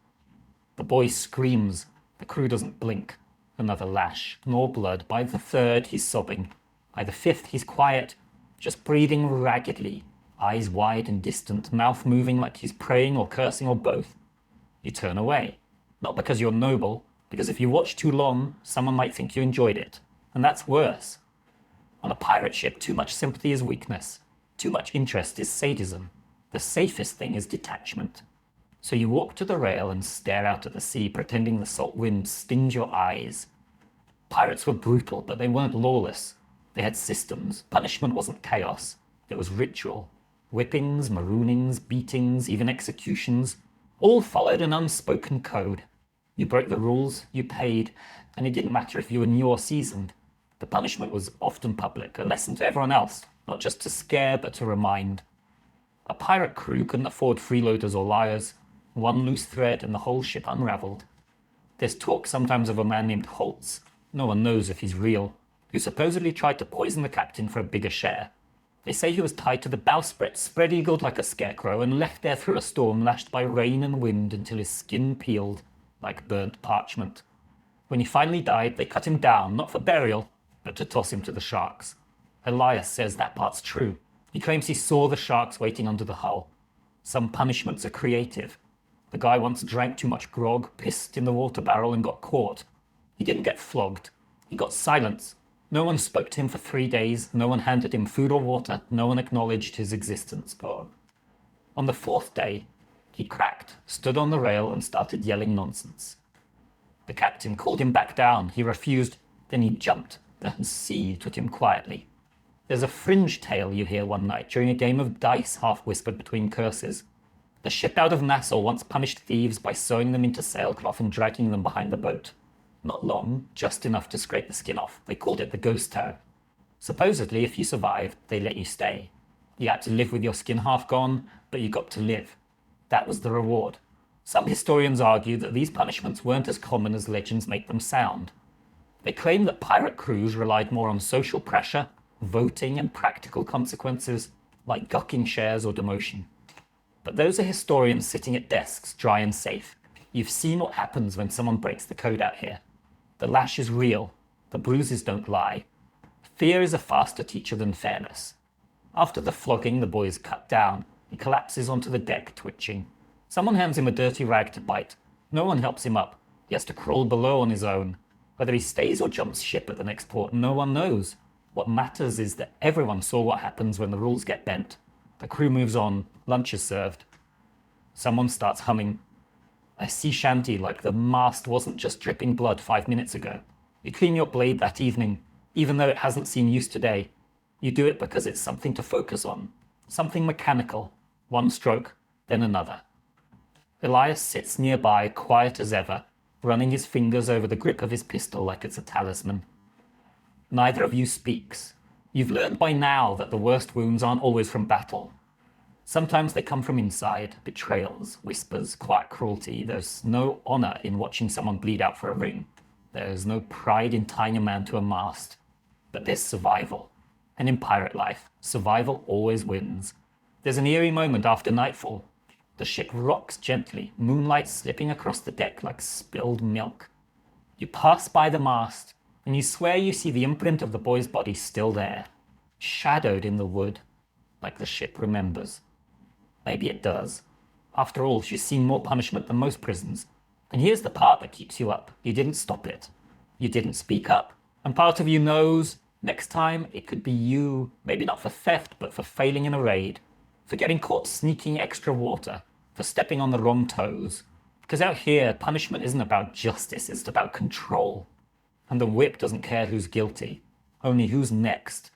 The boy screams. The crew doesn't blink. Another lash. More blood. By the third, he's sobbing. By the fifth, he's quiet, just breathing raggedly, eyes wide and distant, mouth moving like he's praying or cursing or both. You turn away. Not because you're noble, because if you watch too long, someone might think you enjoyed it. And that's worse. On a pirate ship, too much sympathy is weakness. Too much interest is sadism. The safest thing is detachment. So you walk to the rail and stare out at the sea, pretending the salt wind stings your eyes. Pirates were brutal, but they weren't lawless. They had systems. Punishment wasn't chaos. It was ritual. Whippings, maroonings, beatings, even executions, all followed an unspoken code. You broke the rules, you paid, and it didn't matter if you were new or seasoned. The punishment was often public, a lesson to everyone else, not just to scare, but to remind. A pirate crew couldn't afford freeloaders or liars. One loose thread and the whole ship unraveled. There's talk sometimes of a man named Holtz, no one knows if he's real, who supposedly tried to poison the captain for a bigger share. They say he was tied to the bowsprit, spread-eagled like a scarecrow, and left there through a storm lashed by rain and wind until his skin peeled. like burnt parchment. When he finally died, they cut him down, not for burial, but to toss him to the sharks. Elias says that part's true. He claims he saw the sharks waiting under the hull. Some punishments are creative. The guy once drank too much grog, pissed in the water barrel, and got caught. He didn't get flogged. He got silence. No one spoke to him for 3 days. No one handed him food or water. No one acknowledged his existence. But on the 4th day, he cracked, stood on the rail, and started yelling nonsense. The captain called him back down. He refused. Then he jumped. The sea took him quietly. There's a fringe tale you hear one night during a game of dice, half-whispered between curses. The ship out of Nassau once punished thieves by sewing them into sailcloth and dragging them behind the boat. Not long, just enough to scrape the skin off. They called it the ghost tow. Supposedly, if you survived, they let you stay. You had to live with your skin half gone, but you got to live. That was the reward. Some historians argue that these punishments weren't as common as legends make them sound. They claim that pirate crews relied more on social pressure, voting, and practical consequences, like gucking shares or demotion. But those are historians sitting at desks, dry and safe. You've seen what happens when someone breaks the code out here. The lash is real. The bruises don't lie. Fear is a faster teacher than fairness. After the flogging, the boy is cut down. He collapses onto the deck, twitching. Someone hands him a dirty rag to bite. No one helps him up. He has to crawl below on his own. Whether he stays or jumps ship at the next port, no one knows. What matters is that everyone saw what happens when the rules get bent. The crew moves on. Lunch is served. Someone starts humming a sea shanty like the mast wasn't just dripping blood 5 minutes ago. You clean your blade that evening, even though it hasn't seen use today. You do it because it's something to focus on. Something mechanical. One stroke, then another. Elias sits nearby, quiet as ever, running his fingers over the grip of his pistol like it's a talisman. Neither of you speaks. You've learned by now that the worst wounds aren't always from battle. Sometimes they come from inside, betrayals, whispers, quiet cruelty. There's no honor in watching someone bleed out for a ring. There's no pride in tying a man to a mast. But there's survival. And in pirate life, survival always wins. There's an eerie moment after nightfall. The ship rocks gently, moonlight slipping across the deck like spilled milk. You pass by the mast, and you swear you see the imprint of the boy's body still there, shadowed in the wood, like the ship remembers. Maybe it does. After all, she's seen more punishment than most prisons. And here's the part that keeps you up. You didn't stop it. You didn't speak up. And part of you knows, next time, it could be you, maybe not for theft, but for failing in a raid, for getting caught sneaking extra water, for stepping on the wrong toes. Because out here, punishment isn't about justice, it's about control. And the whip doesn't care who's guilty, only who's next.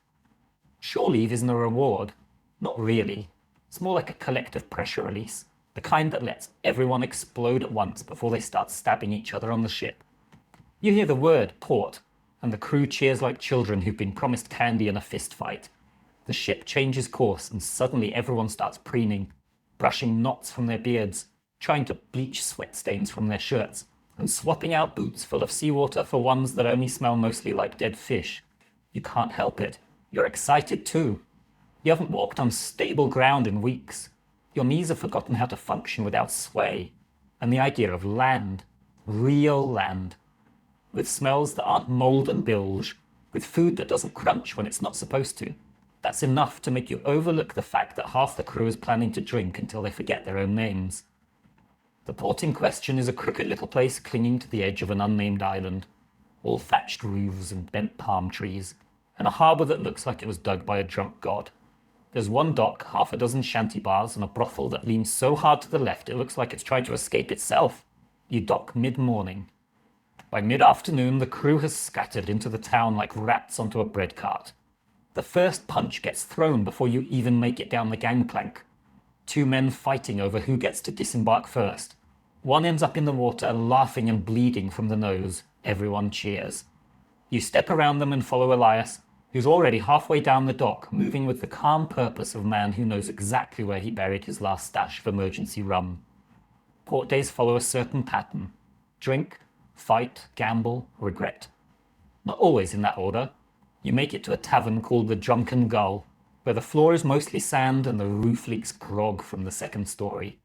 Shore leave isn't a reward. Not really. It's more like a collective pressure release, the kind that lets everyone explode at once before they start stabbing each other on the ship. You hear the word, port, and the crew cheers like children who've been promised candy in a fist fight. The ship changes course, and suddenly everyone starts preening, brushing knots from their beards, trying to bleach sweat stains from their shirts, and swapping out boots full of seawater for ones that only smell mostly like dead fish. You can't help it. You're excited too. You haven't walked on stable ground in weeks. Your knees have forgotten how to function without sway. And the idea of land, real land, with smells that aren't mold and bilge, with food that doesn't crunch when it's not supposed to, that's enough to make you overlook the fact that half the crew is planning to drink until they forget their own names. The port in question is a crooked little place clinging to the edge of an unnamed island, all thatched roofs and bent palm trees, and a harbour that looks like it was dug by a drunk god. There's one dock, half a dozen shanty bars, and a brothel that leans so hard to the left it looks like it's trying to escape itself. You dock mid-morning. By mid-afternoon, the crew has scattered into the town like rats onto a bread cart. The first punch gets thrown before you even make it down the gangplank. 2 men fighting over who gets to disembark first. One ends up in the water, laughing and bleeding from the nose. Everyone cheers. You step around them and follow Elias, who's already halfway down the dock, moving with the calm purpose of a man who knows exactly where he buried his last stash of emergency rum. Port days follow a certain pattern. Drink, fight, gamble, regret. Not always in that order. You make it to a tavern called the Drunken Gull, where the floor is mostly sand and the roof leaks grog from the second story.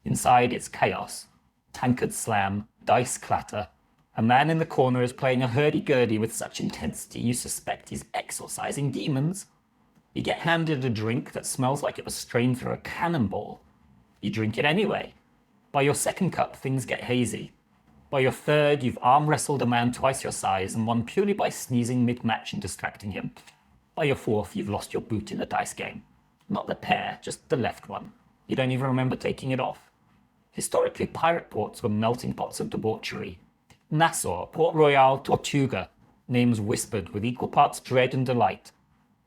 Inside, it's chaos. Tankards slam, Dice clatter. A man in the corner is playing a hurdy-gurdy with such intensity you suspect he's exorcising demons. You get handed a drink that smells like it was strained through a cannonball. You drink it anyway. By your second cup, things get hazy. By your third, you've arm-wrestled a man twice your size and won purely by sneezing mid-match and distracting him. By your fourth, you've lost your boot in a dice game. Not the pair, just the left one. You don't even remember taking it off. Historically, pirate ports were melting pots of debauchery. Nassau, Port Royal, Tortuga, names whispered with equal parts dread and delight.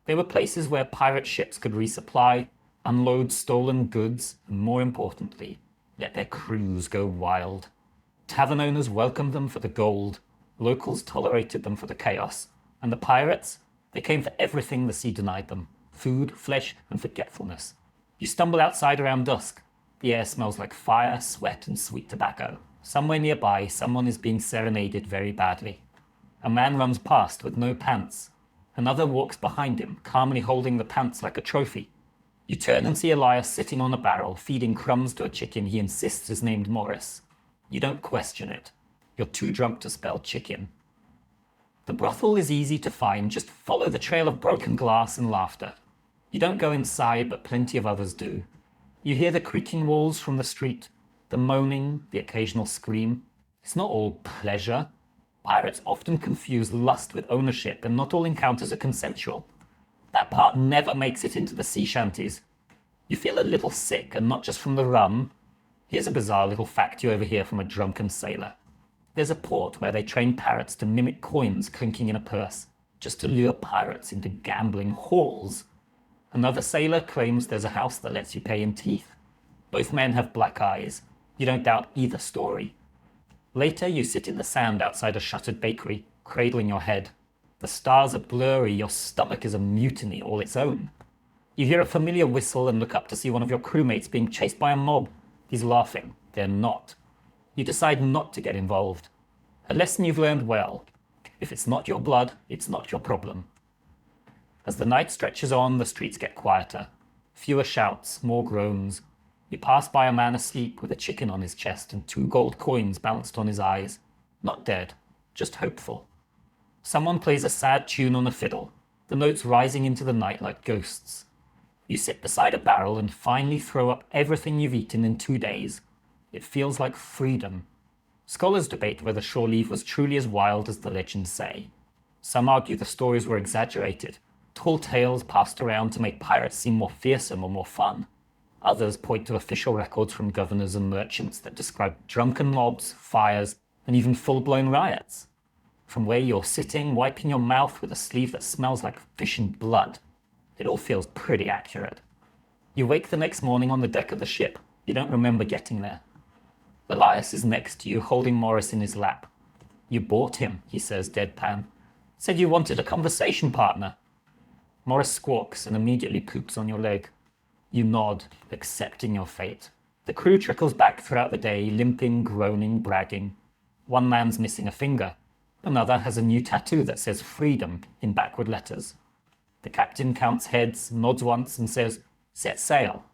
They were places where pirate ships could resupply, unload stolen goods, and more importantly, let their crews go wild. Tavern owners welcomed them for the gold, locals tolerated them for the chaos, and the pirates, they came for everything the sea denied them: food, flesh, and forgetfulness. You stumble outside around dusk. The air smells like fire, sweat, and sweet tobacco. Somewhere nearby, someone is being serenaded very badly. A man runs past with no pants. Another walks behind him, calmly holding the pants like a trophy. You turn and see Elias sitting on a barrel, feeding crumbs to a chicken he insists is named Morris. You don't question it. You're too drunk to spell chicken. The brothel is easy to find. Just follow the trail of broken glass and laughter. You don't go inside, but plenty of others do. You hear the creaking walls from the street, the moaning, the occasional scream. It's not all pleasure. Pirates often confuse lust with ownership, and not all encounters are consensual. That part never makes it into the sea shanties. You feel a little sick, and not just from the rum. Here's a bizarre little fact you overhear from a drunken sailor. There's a port where they train parrots to mimic coins clinking in a purse, just to lure pirates into gambling halls. Another sailor claims there's a house that lets you pay in teeth. Both men have black eyes. You don't doubt either story. Later, you sit in the sand outside a shuttered bakery, cradling your head. The stars are blurry, your stomach is a mutiny all its own. You hear a familiar whistle and look up to see one of your crewmates being chased by a mob. He's laughing. They're not. You decide not to get involved. A lesson you've learned well. If it's not your blood, it's not your problem. As the night stretches on, the streets get quieter. Fewer shouts, more groans. You pass by a man asleep with a chicken on his chest and 2 gold coins balanced on his eyes. Not dead, just hopeful. Someone plays a sad tune on a fiddle, the notes rising into the night like ghosts. You sit beside a barrel and finally throw up everything you've eaten in 2 days. It feels like freedom. Scholars debate whether shore leave was truly as wild as the legends say. Some argue the stories were exaggerated, tall tales passed around to make pirates seem more fearsome or more fun. Others point to official records from governors and merchants that describe drunken mobs, fires, and even full-blown riots. From where you're sitting, wiping your mouth with a sleeve that smells like fish and blood, it all feels pretty accurate. You wake the next morning on the deck of the ship. You don't remember getting there. Elias is next to you, holding Morris in his lap. You bought him, he says deadpan. Said you wanted a conversation partner. Morris squawks and immediately poops on your leg. You nod, accepting your fate. The crew trickles back throughout the day, limping, groaning, bragging. One man's missing a finger. Another has a new tattoo that says freedom in backward letters. The captain counts heads, nods once, and says, "Set sail."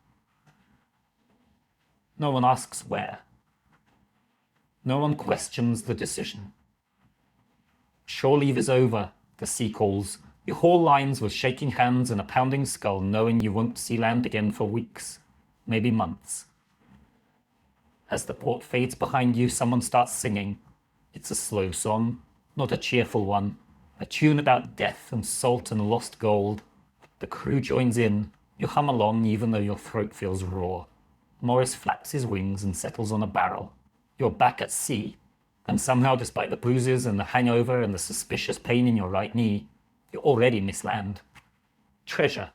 No one asks where. No one questions the decision. Shore leave is over, the sea calls. You haul lines with shaking hands and a pounding skull, knowing you won't see land again for weeks, maybe months. As the port fades behind you, someone starts singing. It's a slow song, not a cheerful one. A tune about death and salt and lost gold. The crew joins in. You hum along even though your throat feels raw. Morris flaps his wings and settles on a barrel. You're back at sea, and somehow, despite the bruises and the hangover and the suspicious pain in your right knee, you already miss land. Treasure.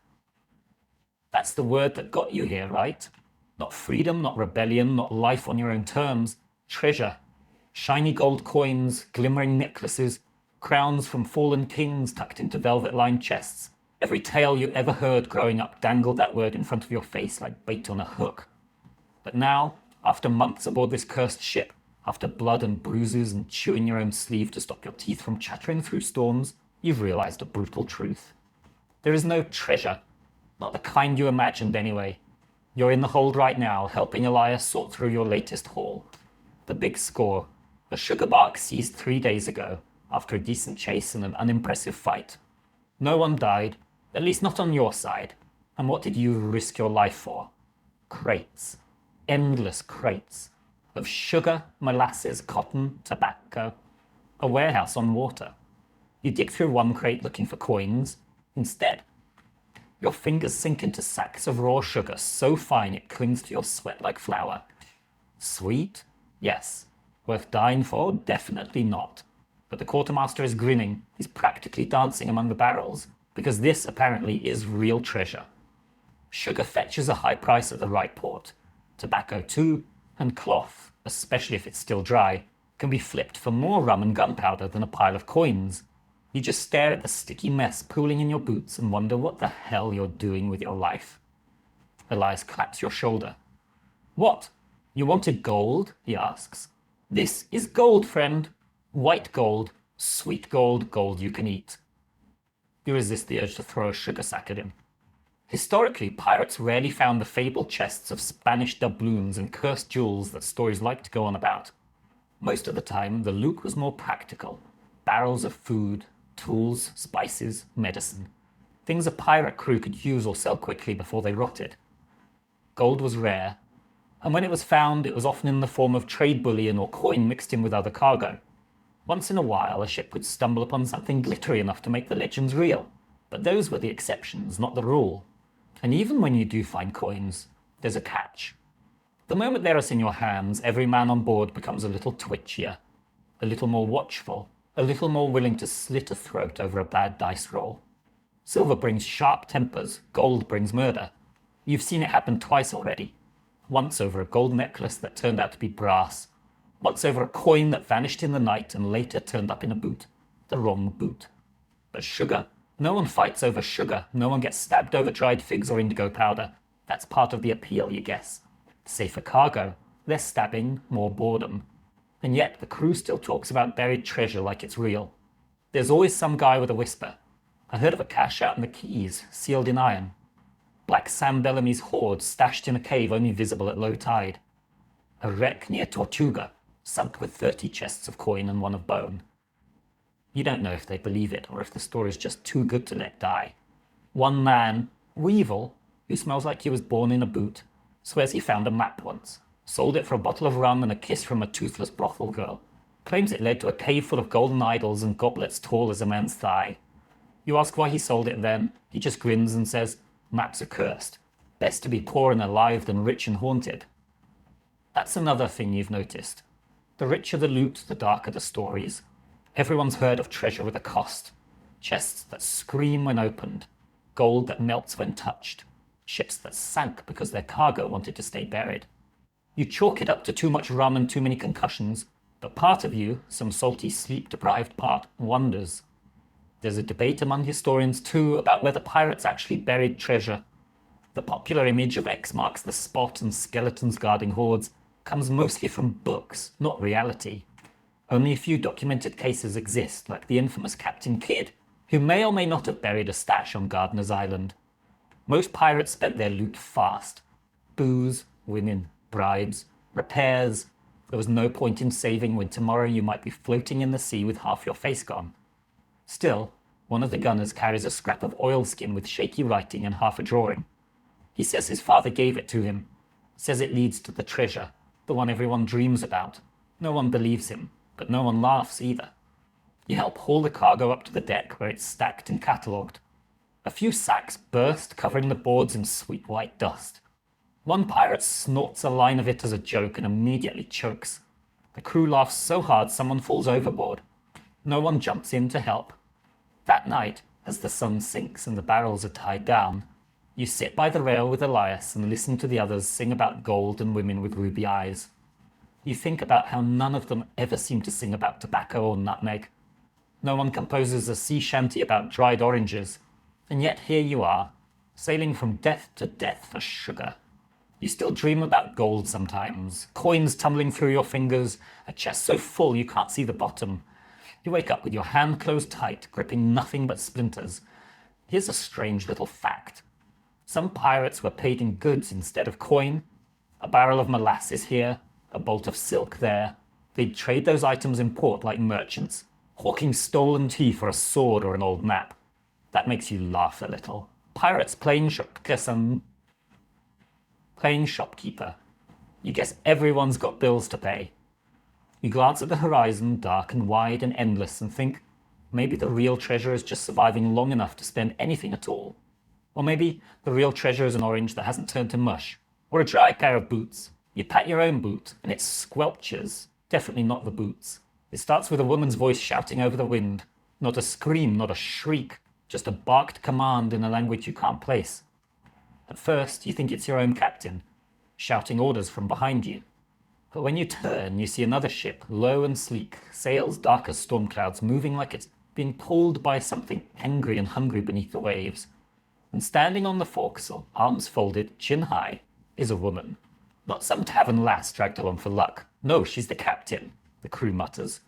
That's the word that got you here, right? Not freedom, not rebellion, not life on your own terms. Treasure. Shiny gold coins, glimmering necklaces, crowns from fallen kings tucked into velvet-lined chests. Every tale you ever heard growing up dangled that word in front of your face like bait on a hook. But now, after months aboard this cursed ship, after blood and bruises and chewing your own sleeve to stop your teeth from chattering through storms, you've realized a brutal truth. There is no treasure. Not the kind you imagined anyway. You're in the hold right now, helping Elias sort through your latest haul. The big score. A sugar bark seized 3 days ago, after a decent chase and an unimpressive fight. No one died, at least not on your side. And what did you risk your life for? Crates. Endless crates. Of sugar, molasses, cotton, tobacco. A warehouse on water. You dig through one crate looking for coins. Instead, your fingers sink into sacks of raw sugar so fine it clings to your sweat like flour. Sweet? Yes. Worth dying for? Definitely not. But the quartermaster is grinning. He's practically dancing among the barrels, because this apparently is real treasure. Sugar fetches a high price at the right port. Tobacco too, and cloth, especially if it's still dry, can be flipped for more rum and gunpowder than a pile of coins. You just stare at the sticky mess pooling in your boots and wonder what the hell you're doing with your life. Elias claps your shoulder. What? You wanted gold? He asks. This is gold, friend. White gold, sweet gold, gold you can eat. You resist the urge to throw a sugar sack at him. Historically, pirates rarely found the fabled chests of Spanish doubloons and cursed jewels that stories like to go on about. Most of the time, the loot was more practical. Barrels of food, tools, spices, medicine. Things a pirate crew could use or sell quickly before they rotted. Gold was rare, and when it was found, it was often in the form of trade bullion or coin mixed in with other cargo. Once in a while, a ship would stumble upon something glittery enough to make the legends real, but those were the exceptions, not the rule. And even when you do find coins, there's a catch. The moment they're in your hands, every man on board becomes a little twitchier, a little more watchful, a little more willing to slit a throat over a bad dice roll. Silver brings sharp tempers, gold brings murder. You've seen it happen twice already. Once over a gold necklace that turned out to be brass. Once over a coin that vanished in the night and later turned up in a boot. The wrong boot. But sugar? No one fights over sugar. No one gets stabbed over dried figs or indigo powder. That's part of the appeal, you guess. Safer cargo. Less stabbing, more boredom. And yet the crew still talks about buried treasure like it's real. There's always some guy with a whisper. I heard of a cache out in the Keys, sealed in iron. Black Sam Bellamy's hoard stashed in a cave only visible at low tide. A wreck near Tortuga, sunk with 30 chests of coin and one of bone. You don't know if they believe it or if the story's just too good to let die. One man, Weevil, who smells like he was born in a boot, swears he found a map once, sold it for a bottle of rum and a kiss from a toothless brothel girl, claims it led to a cave full of golden idols and goblets tall as a man's thigh. You ask why he sold it then, he just grins and says, maps are cursed. Best to be poor and alive than rich and haunted. That's another thing you've noticed. The richer the loot, the darker the stories. Everyone's heard of treasure with a cost. Chests that scream when opened. Gold that melts when touched. Ships that sank because their cargo wanted to stay buried. You chalk it up to too much rum and too many concussions, but part of you, some salty sleep-deprived part, wonders. There's a debate among historians too about whether pirates actually buried treasure. The popular image of X marks the spot and skeletons guarding hoards comes mostly from books, not reality. Only a few documented cases exist, like the infamous Captain Kidd, who may or may not have buried a stash on Gardiner's Island. Most pirates spent their loot fast. Booze, women, bribes, repairs. There was no point in saving when tomorrow you might be floating in the sea with half your face gone. Still, one of the gunners carries a scrap of oilskin with shaky writing and half a drawing. He says his father gave it to him. Says it leads to the treasure, the one everyone dreams about. No one believes him, but no one laughs either. You help haul the cargo up to the deck where it's stacked and catalogued. A few sacks burst, covering the boards in sweet white dust. One pirate snorts a line of it as a joke and immediately chokes. The crew laughs so hard someone falls overboard. No one jumps in to help. That night, as the sun sinks and the barrels are tied down, you sit by the rail with Elias and listen to the others sing about gold and women with ruby eyes. You think about how none of them ever seem to sing about tobacco or nutmeg. No one composes a sea shanty about dried oranges. And yet here you are, sailing from death to death for sugar. You still dream about gold sometimes, coins tumbling through your fingers, a chest so full you can't see the bottom. You wake up with your hand closed tight, gripping nothing but splinters. Here's a strange little fact. Some pirates were paid in goods instead of coin. A barrel of molasses here, a bolt of silk there. They'd trade those items in port like merchants, hawking stolen tea for a sword or an old map. That makes you laugh a little. Pirates, plain shopkeeper. You guess everyone's got bills to pay. You glance at the horizon, dark and wide and endless, and think, maybe the real treasure is just surviving long enough to spend anything at all. Or maybe the real treasure is an orange that hasn't turned to mush, or a dry pair of boots. You pat your own boot, and it squelches. Definitely not the boots. It starts with a woman's voice shouting over the wind. Not a scream, not a shriek, just a barked command in a language you can't place. At first, you think it's your own captain, shouting orders from behind you. But when you turn, you see another ship, low and sleek, sails dark as storm clouds, moving like it's being pulled by something angry and hungry beneath the waves. And standing on the forecastle, arms folded, chin high, is a woman. Not some tavern lass dragged along for luck. No, she's the captain, the crew mutters.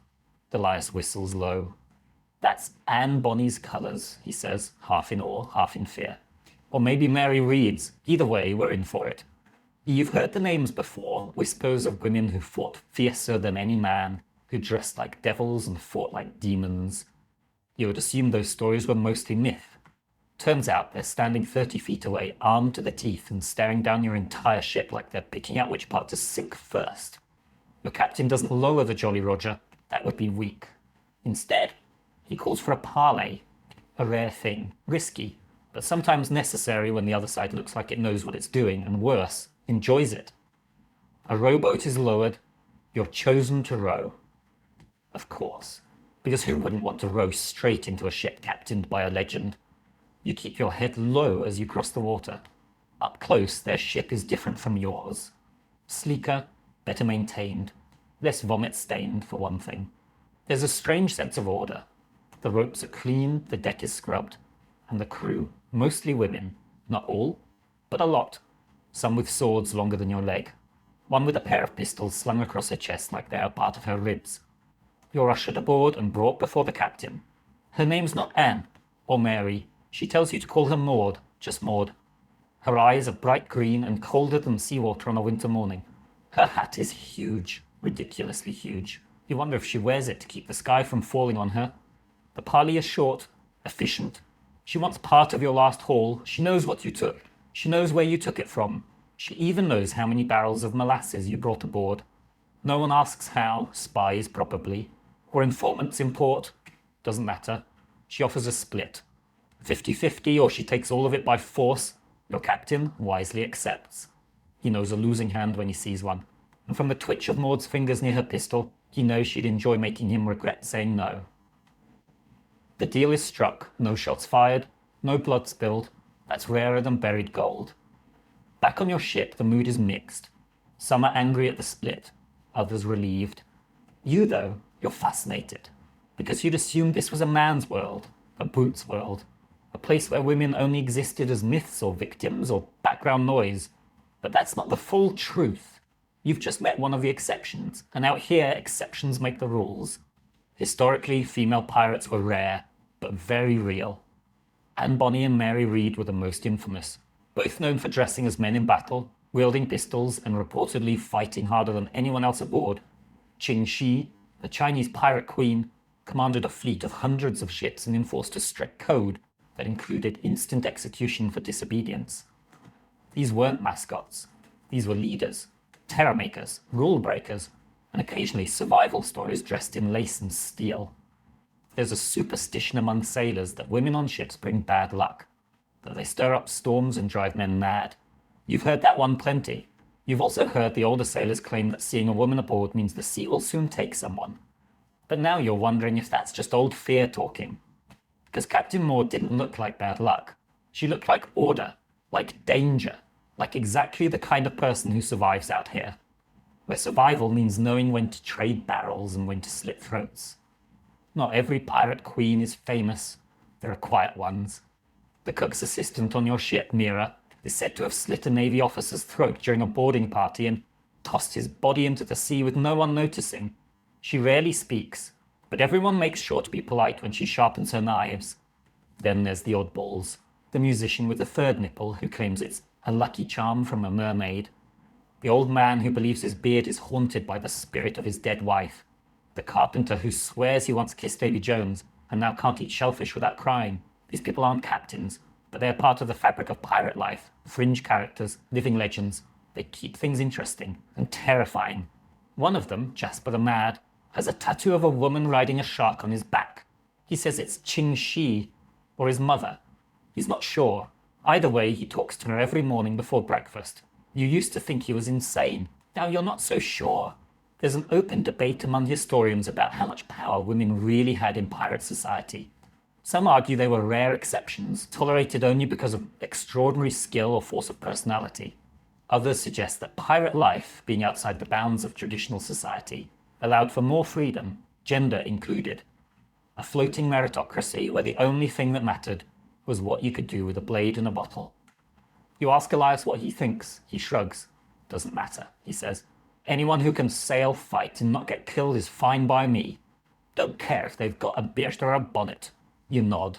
Delias whistles low. That's Anne Bonny's colours, he says, half in awe, half in fear. Or maybe Mary Reed's. Either way, we're in for it. You've heard the names before, whispers of women who fought fiercer than any man, who dressed like devils and fought like demons. You would assume those stories were mostly myth. Turns out they're standing 30 feet away, armed to the teeth and staring down your entire ship like they're picking out which part to sink first. Your captain doesn't lower the Jolly Roger. That would be weak. Instead, he calls for a parley. A rare thing. Risky, but sometimes necessary when the other side looks like it knows what it's doing, and worse, enjoys it. A rowboat is lowered. You're chosen to row. Of course, because who wouldn't want to row straight into a ship captained by a legend? You keep your head low as you cross the water. Up close, their ship is different from yours. Sleeker, better maintained, less vomit-stained, for one thing. There's a strange sense of order. The ropes are clean, the deck is scrubbed, and the crew, mostly women, not all, but a lot, some with swords longer than your leg, one with a pair of pistols slung across her chest like they are part of her ribs. You're ushered aboard and brought before the captain. Her name's not Anne, or Mary. She tells you to call her Maud, just Maud. Her eyes are bright green and colder than seawater on a winter morning. Her hat is huge, ridiculously huge. You wonder if she wears it to keep the sky from falling on her. The parley is short, efficient. She wants part of your last haul. She knows what you took. She knows where you took it from. She even knows how many barrels of molasses you brought aboard. No one asks how, spies probably, or informants in port. Doesn't matter. She offers a split. 50-50, or she takes all of it by force. Your captain wisely accepts. He knows a losing hand when he sees one. And from the twitch of Maud's fingers near her pistol, he knows she'd enjoy making him regret saying no. The deal is struck. No shots fired. No blood spilled. That's rarer than buried gold. Back on your ship, the mood is mixed. Some are angry at the split. Others relieved. You, though, you're fascinated. Because you'd assumed this was a man's world. A brute's world. A place where women only existed as myths or victims or background noise. But that's not the full truth. You've just met one of the exceptions, and out here, exceptions make the rules. Historically, female pirates were rare, but very real. Anne Bonny and Mary Reed were the most infamous, both known for dressing as men in battle, wielding pistols, and reportedly fighting harder than anyone else aboard. Qing Shi, the Chinese pirate queen, commanded a fleet of hundreds of ships and enforced a strict code that included instant execution for disobedience. These weren't mascots. These were leaders, terror makers, rule breakers, and occasionally survival stories dressed in lace and steel. There's a superstition among sailors that women on ships bring bad luck, that they stir up storms and drive men mad. You've heard that one plenty. You've also heard the older sailors claim that seeing a woman aboard means the sea will soon take someone. But now you're wondering if that's just old fear talking. Because Captain Maud didn't look like bad luck. She looked like order, like danger, like exactly the kind of person who survives out here. Where survival means knowing when to trade barrels and when to slit throats. Not every pirate queen is famous. There are quiet ones. The cook's assistant on your ship, Mira, is said to have slit a Navy officer's throat during a boarding party and tossed his body into the sea with no one noticing. She rarely speaks, but everyone makes sure to be polite when she sharpens her knives. Then there's the oddballs, the musician with the third nipple who claims it's a lucky charm from a mermaid. The old man who believes his beard is haunted by the spirit of his dead wife. The carpenter who swears he once kissed Davy Jones and now can't eat shellfish without crying. These people aren't captains, but they're part of the fabric of pirate life, fringe characters, living legends. They keep things interesting and terrifying. One of them, Jasper the Mad, has a tattoo of a woman riding a shark on his back. He says it's Ching Shi, or his mother. He's not sure. Either way, he talks to her every morning before breakfast. You used to think he was insane. Now you're not so sure. There's an open debate among historians about how much power women really had in pirate society. Some argue they were rare exceptions, tolerated only because of extraordinary skill or force of personality. Others suggest that pirate life, being outside the bounds of traditional society, allowed for more freedom, gender included. A floating meritocracy where the only thing that mattered was what you could do with a blade and a bottle. You ask Elias what he thinks. He shrugs. Doesn't matter, he says. Anyone who can sail, fight, and not get killed is fine by me. Don't care if they've got a beard or a bonnet. You nod.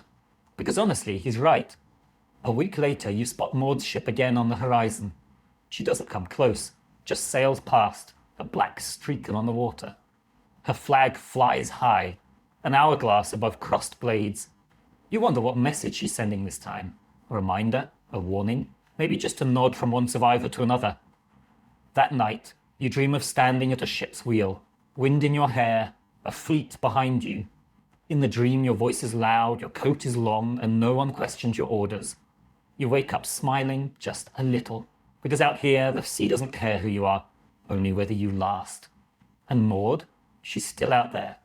Because honestly, he's right. A week later, you spot Maud's ship again on the horizon. She doesn't come close, just sails past, a black streak on the water. Her flag flies high, an hourglass above crossed blades. You wonder what message she's sending this time. A reminder? A warning? Maybe just a nod from one survivor to another. That night, you dream of standing at a ship's wheel, wind in your hair, a fleet behind you. In the dream, your voice is loud, your coat is long, and no one questions your orders. You wake up smiling just a little, because out here, the sea doesn't care who you are, only whether you last. And Maud? She's still out there.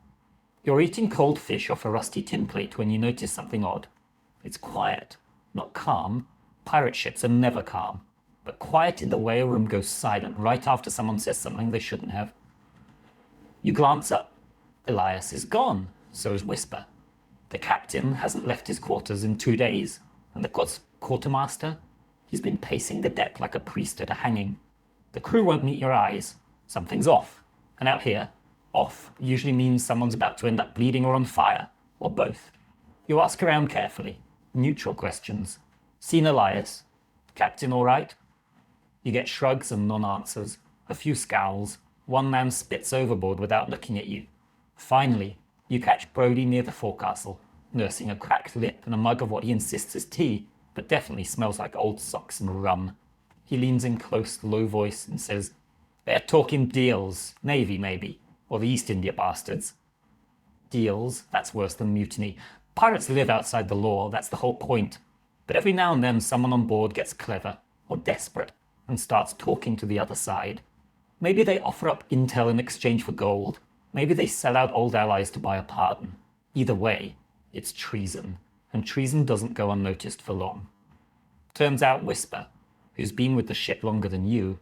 You're eating cold fish off a rusty tin plate when you notice something odd. It's quiet, not calm. Pirate ships are never calm, but quiet in the way a room goes silent right after someone says something they shouldn't have. You glance up. Elias is gone, so is Whisper. The captain hasn't left his quarters in 2 days, and the quartermaster? He's been pacing the deck like a priest at a hanging. The crew won't meet your eyes. Something's off. And out here, off usually means someone's about to end up bleeding or on fire, or both. You ask around carefully. Neutral questions. Seen Elias? Captain all right? You get shrugs and non-answers, a few scowls. One man spits overboard without looking at you. Finally, you catch Brody near the forecastle, nursing a cracked lip and a mug of what he insists is tea, but definitely smells like old socks and rum. He leans in close, low voice and says, "They're talking deals, Navy maybe, or the East India bastards." Deals? That's worse than mutiny. Pirates live outside the law, that's the whole point. But every now and then someone on board gets clever, or desperate, and starts talking to the other side. Maybe they offer up intel in exchange for gold. Maybe they sell out old allies to buy a pardon. Either way, it's treason, and treason doesn't go unnoticed for long. Turns out Whisper, who's been with the ship longer than you,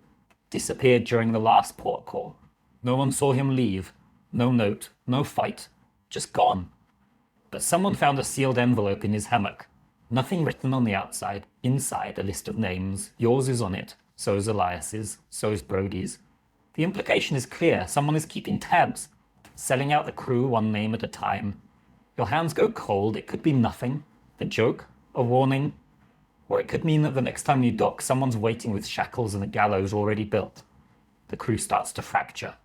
disappeared during the last port call. No one saw him leave. No note, no fight, just gone. But someone found a sealed envelope in his hammock. Nothing written on the outside. Inside, a list of names. Yours is on it. So is Elias's. So is Brody's. The implication is clear. Someone is keeping tabs. Selling out the crew one name at a time. Your hands go cold. It could be nothing. A joke. A warning. Or it could mean that the next time you dock, someone's waiting with shackles and a gallows already built. The crew starts to fracture.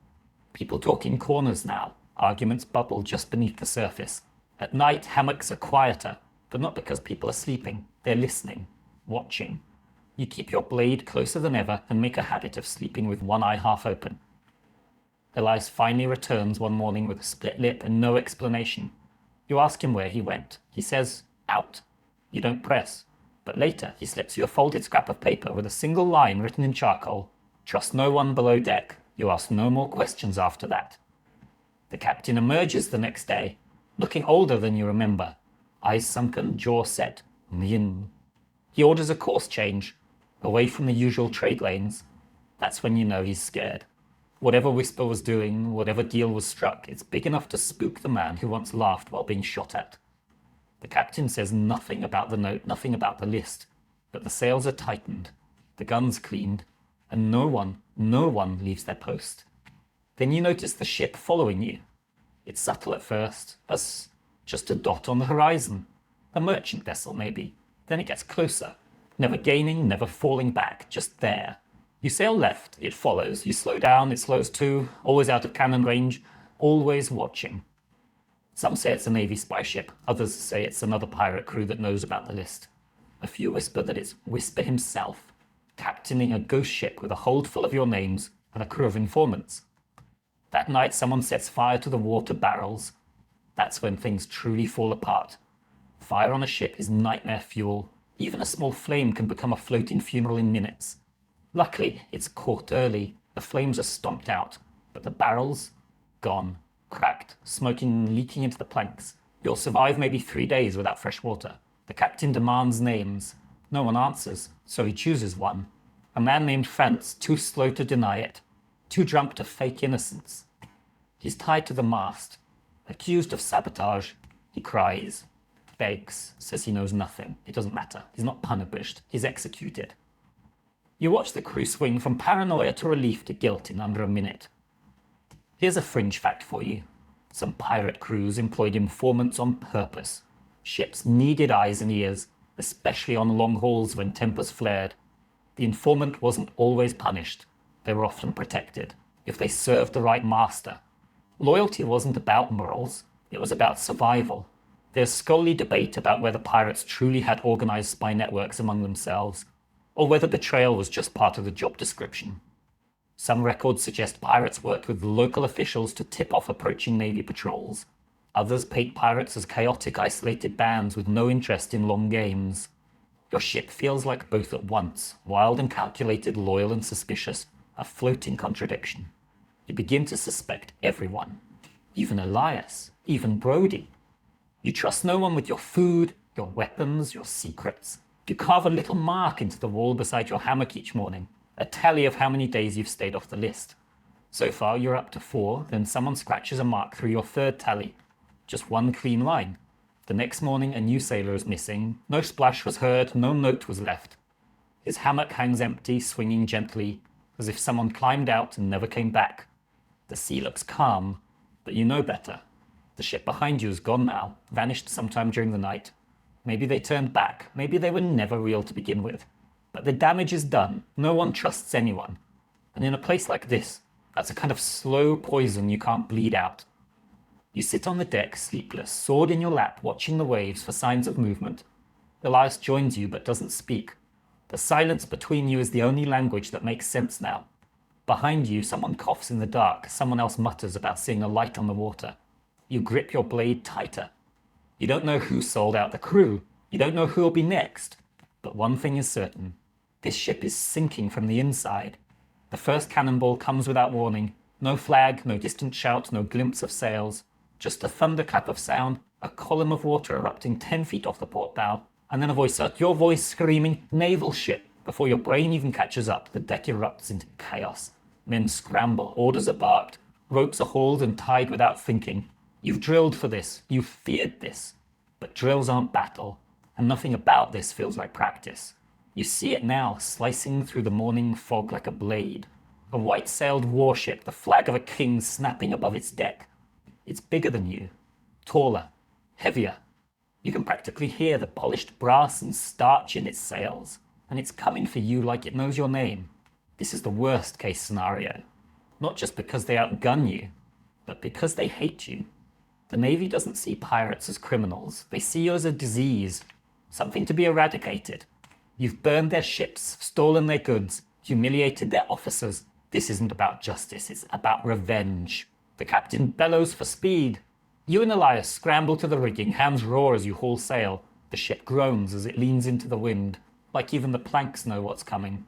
People talk in corners now. Arguments bubble just beneath the surface. At night, hammocks are quieter. But not because people are sleeping. They're listening, watching. You keep your blade closer than ever and make a habit of sleeping with one eye half open. Elias finally returns one morning with a split lip and no explanation. You ask him where he went. He says, out. You don't press. But later, he slips you a folded scrap of paper with a single line written in charcoal. Trust no one below deck. You ask no more questions after that. The captain emerges the next day, looking older than you remember. Eyes sunken, jaw set. Yin. He orders a course change, away from the usual trade lanes. That's when you know he's scared. Whatever Whisper was doing, whatever deal was struck, it's big enough to spook the man who once laughed while being shot at. The captain says nothing about the note, nothing about the list, but the sails are tightened, the guns cleaned, and no one leaves their post. Then you notice the ship following you. It's subtle at first, as just a dot on the horizon. A merchant vessel, maybe. Then it gets closer. Never gaining, never falling back, just there. You sail left, it follows. You slow down, it slows too, always out of cannon range, always watching. Some say it's a Navy spy ship, others say it's another pirate crew that knows about the list. A few whisper that it's Whisper himself, captaining a ghost ship with a hold full of your names and a crew of informants. That night someone sets fire to the water barrels. That's when things truly fall apart. Fire on a ship is nightmare fuel. Even a small flame can become a floating funeral in minutes. Luckily, it's caught early. The flames are stomped out, but the barrels, gone, cracked, smoking and leaking into the planks. You'll survive maybe 3 days without fresh water. The captain demands names. No one answers, so he chooses one. A man named Franz, too slow to deny it, too drunk to fake innocence. He's tied to the mast, accused of sabotage. He cries, begs, says he knows nothing. It doesn't matter. He's not punished. He's executed. You watch the crew swing from paranoia to relief to guilt in under a minute. Here's a fringe fact for you. Some pirate crews employed informants on purpose. Ships needed eyes and ears, especially on long hauls when tempers flared. The informant wasn't always punished. They were often protected, if they served the right master. Loyalty wasn't about morals. It was about survival. There's scholarly debate about whether pirates truly had organized spy networks among themselves, or whether betrayal was just part of the job description. Some records suggest pirates worked with local officials to tip off approaching Navy patrols. Others paint pirates as chaotic, isolated bands with no interest in long games. Your ship feels like both at once, wild and calculated, loyal and suspicious, a floating contradiction. You begin to suspect everyone, even Elias, even Brody. You trust no one with your food, your weapons, your secrets. You carve a little mark into the wall beside your hammock each morning, a tally of how many days you've stayed off the list. So far, you're up to 4, then someone scratches a mark through your 3rd tally. Just one clean line. The next morning, a new sailor is missing. No splash was heard, no note was left. His hammock hangs empty, swinging gently, as if someone climbed out and never came back. The sea looks calm, but you know better. The ship behind you is gone now, vanished sometime during the night. Maybe they turned back, maybe they were never real to begin with. But the damage is done, no one trusts anyone. And in a place like this, that's a kind of slow poison you can't bleed out. You sit on the deck, sleepless, sword in your lap, watching the waves for signs of movement. Elias joins you but doesn't speak. The silence between you is the only language that makes sense now. Behind you, someone coughs in the dark, someone else mutters about seeing a light on the water. You grip your blade tighter. You don't know who sold out the crew. You don't know who'll be next. But one thing is certain. This ship is sinking from the inside. The first cannonball comes without warning. No flag, no distant shout, no glimpse of sails. Just a thunderclap of sound, a column of water erupting 10 feet off the port bow, and then a voice, your voice screaming, naval ship. Before your brain even catches up, the deck erupts into chaos. Men scramble, orders are barked, ropes are hauled and tied without thinking. You've drilled for this, you've feared this. But drills aren't battle, and nothing about this feels like practice. You see it now, slicing through the morning fog like a blade. A white-sailed warship, the flag of a king snapping above its deck. It's bigger than you, taller, heavier. You can practically hear the polished brass and starch in its sails, and it's coming for you like it knows your name. This is the worst case scenario. Not just because they outgun you, but because they hate you. The Navy doesn't see pirates as criminals. They see you as a disease, something to be eradicated. You've burned their ships, stolen their goods, humiliated their officers. This isn't about justice, it's about revenge. The captain bellows for speed. You and Elias scramble to the rigging, hands roar as you haul sail. The ship groans as it leans into the wind, like even the planks know what's coming.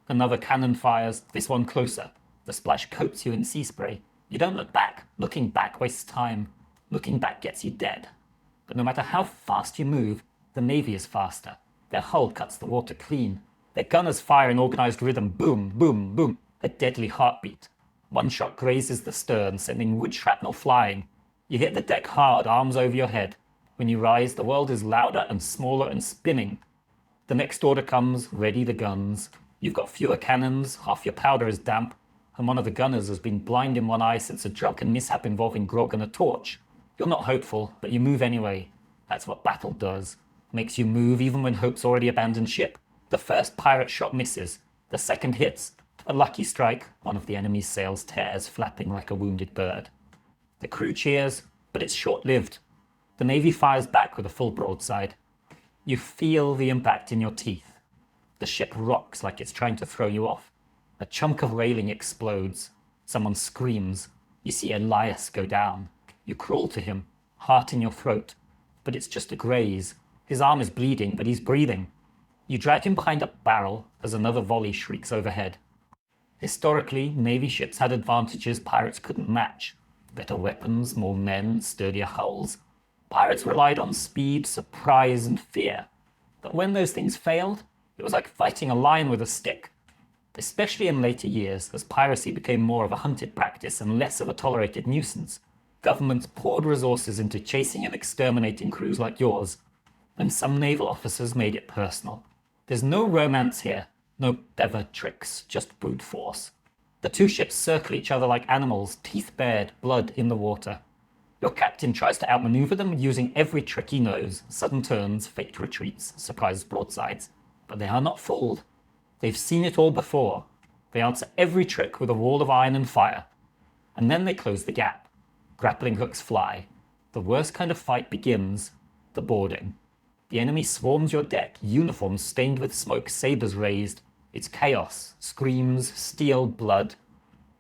Another cannon fires, this one closer. The splash coats you in sea spray. You don't look back. Looking back wastes time. Looking back gets you dead. But no matter how fast you move, the Navy is faster. Their hull cuts the water clean. Their gunners fire in organized rhythm, boom, boom, boom, a deadly heartbeat. One shot grazes the stern, sending wood shrapnel flying. You hit the deck hard, arms over your head. When you rise, the world is louder and smaller and spinning. The next order comes, ready the guns. You've got fewer cannons, half your powder is damp, and one of the gunners has been blind in one eye since a drunken mishap involving grog and a torch. You're not hopeful, but you move anyway. That's what battle does. Makes you move even when hope's already abandoned ship. The first pirate shot misses. The second hits. A lucky strike, one of the enemy's sails tears, flapping like a wounded bird. The crew cheers, but it's short-lived. The Navy fires back with a full broadside. You feel the impact in your teeth. The ship rocks like it's trying to throw you off. A chunk of railing explodes. Someone screams. You see Elias go down. You crawl to him, heart in your throat. But it's just a graze. His arm is bleeding, but he's breathing. You drag him behind a barrel as another volley shrieks overhead. Historically, Navy ships had advantages pirates couldn't match. Better weapons, more men, sturdier hulls. Pirates relied on speed, surprise, and fear. But when those things failed, it was like fighting a lion with a stick. Especially in later years, as piracy became more of a hunted practice and less of a tolerated nuisance, governments poured resources into chasing and exterminating crews like yours, and some naval officers made it personal. There's no romance here, no clever tricks, just brute force. The two ships circle each other like animals, teeth bared, blood in the water. Your captain tries to outmaneuver them using every trick he knows, sudden turns, faked retreats, surprise broadsides. But they are not fooled. They've seen it all before. They answer every trick with a wall of iron and fire. And then they close the gap. Grappling hooks fly. The worst kind of fight begins, the boarding. The enemy swarms your deck, uniforms stained with smoke, sabers raised. It's chaos, screams, steel, blood.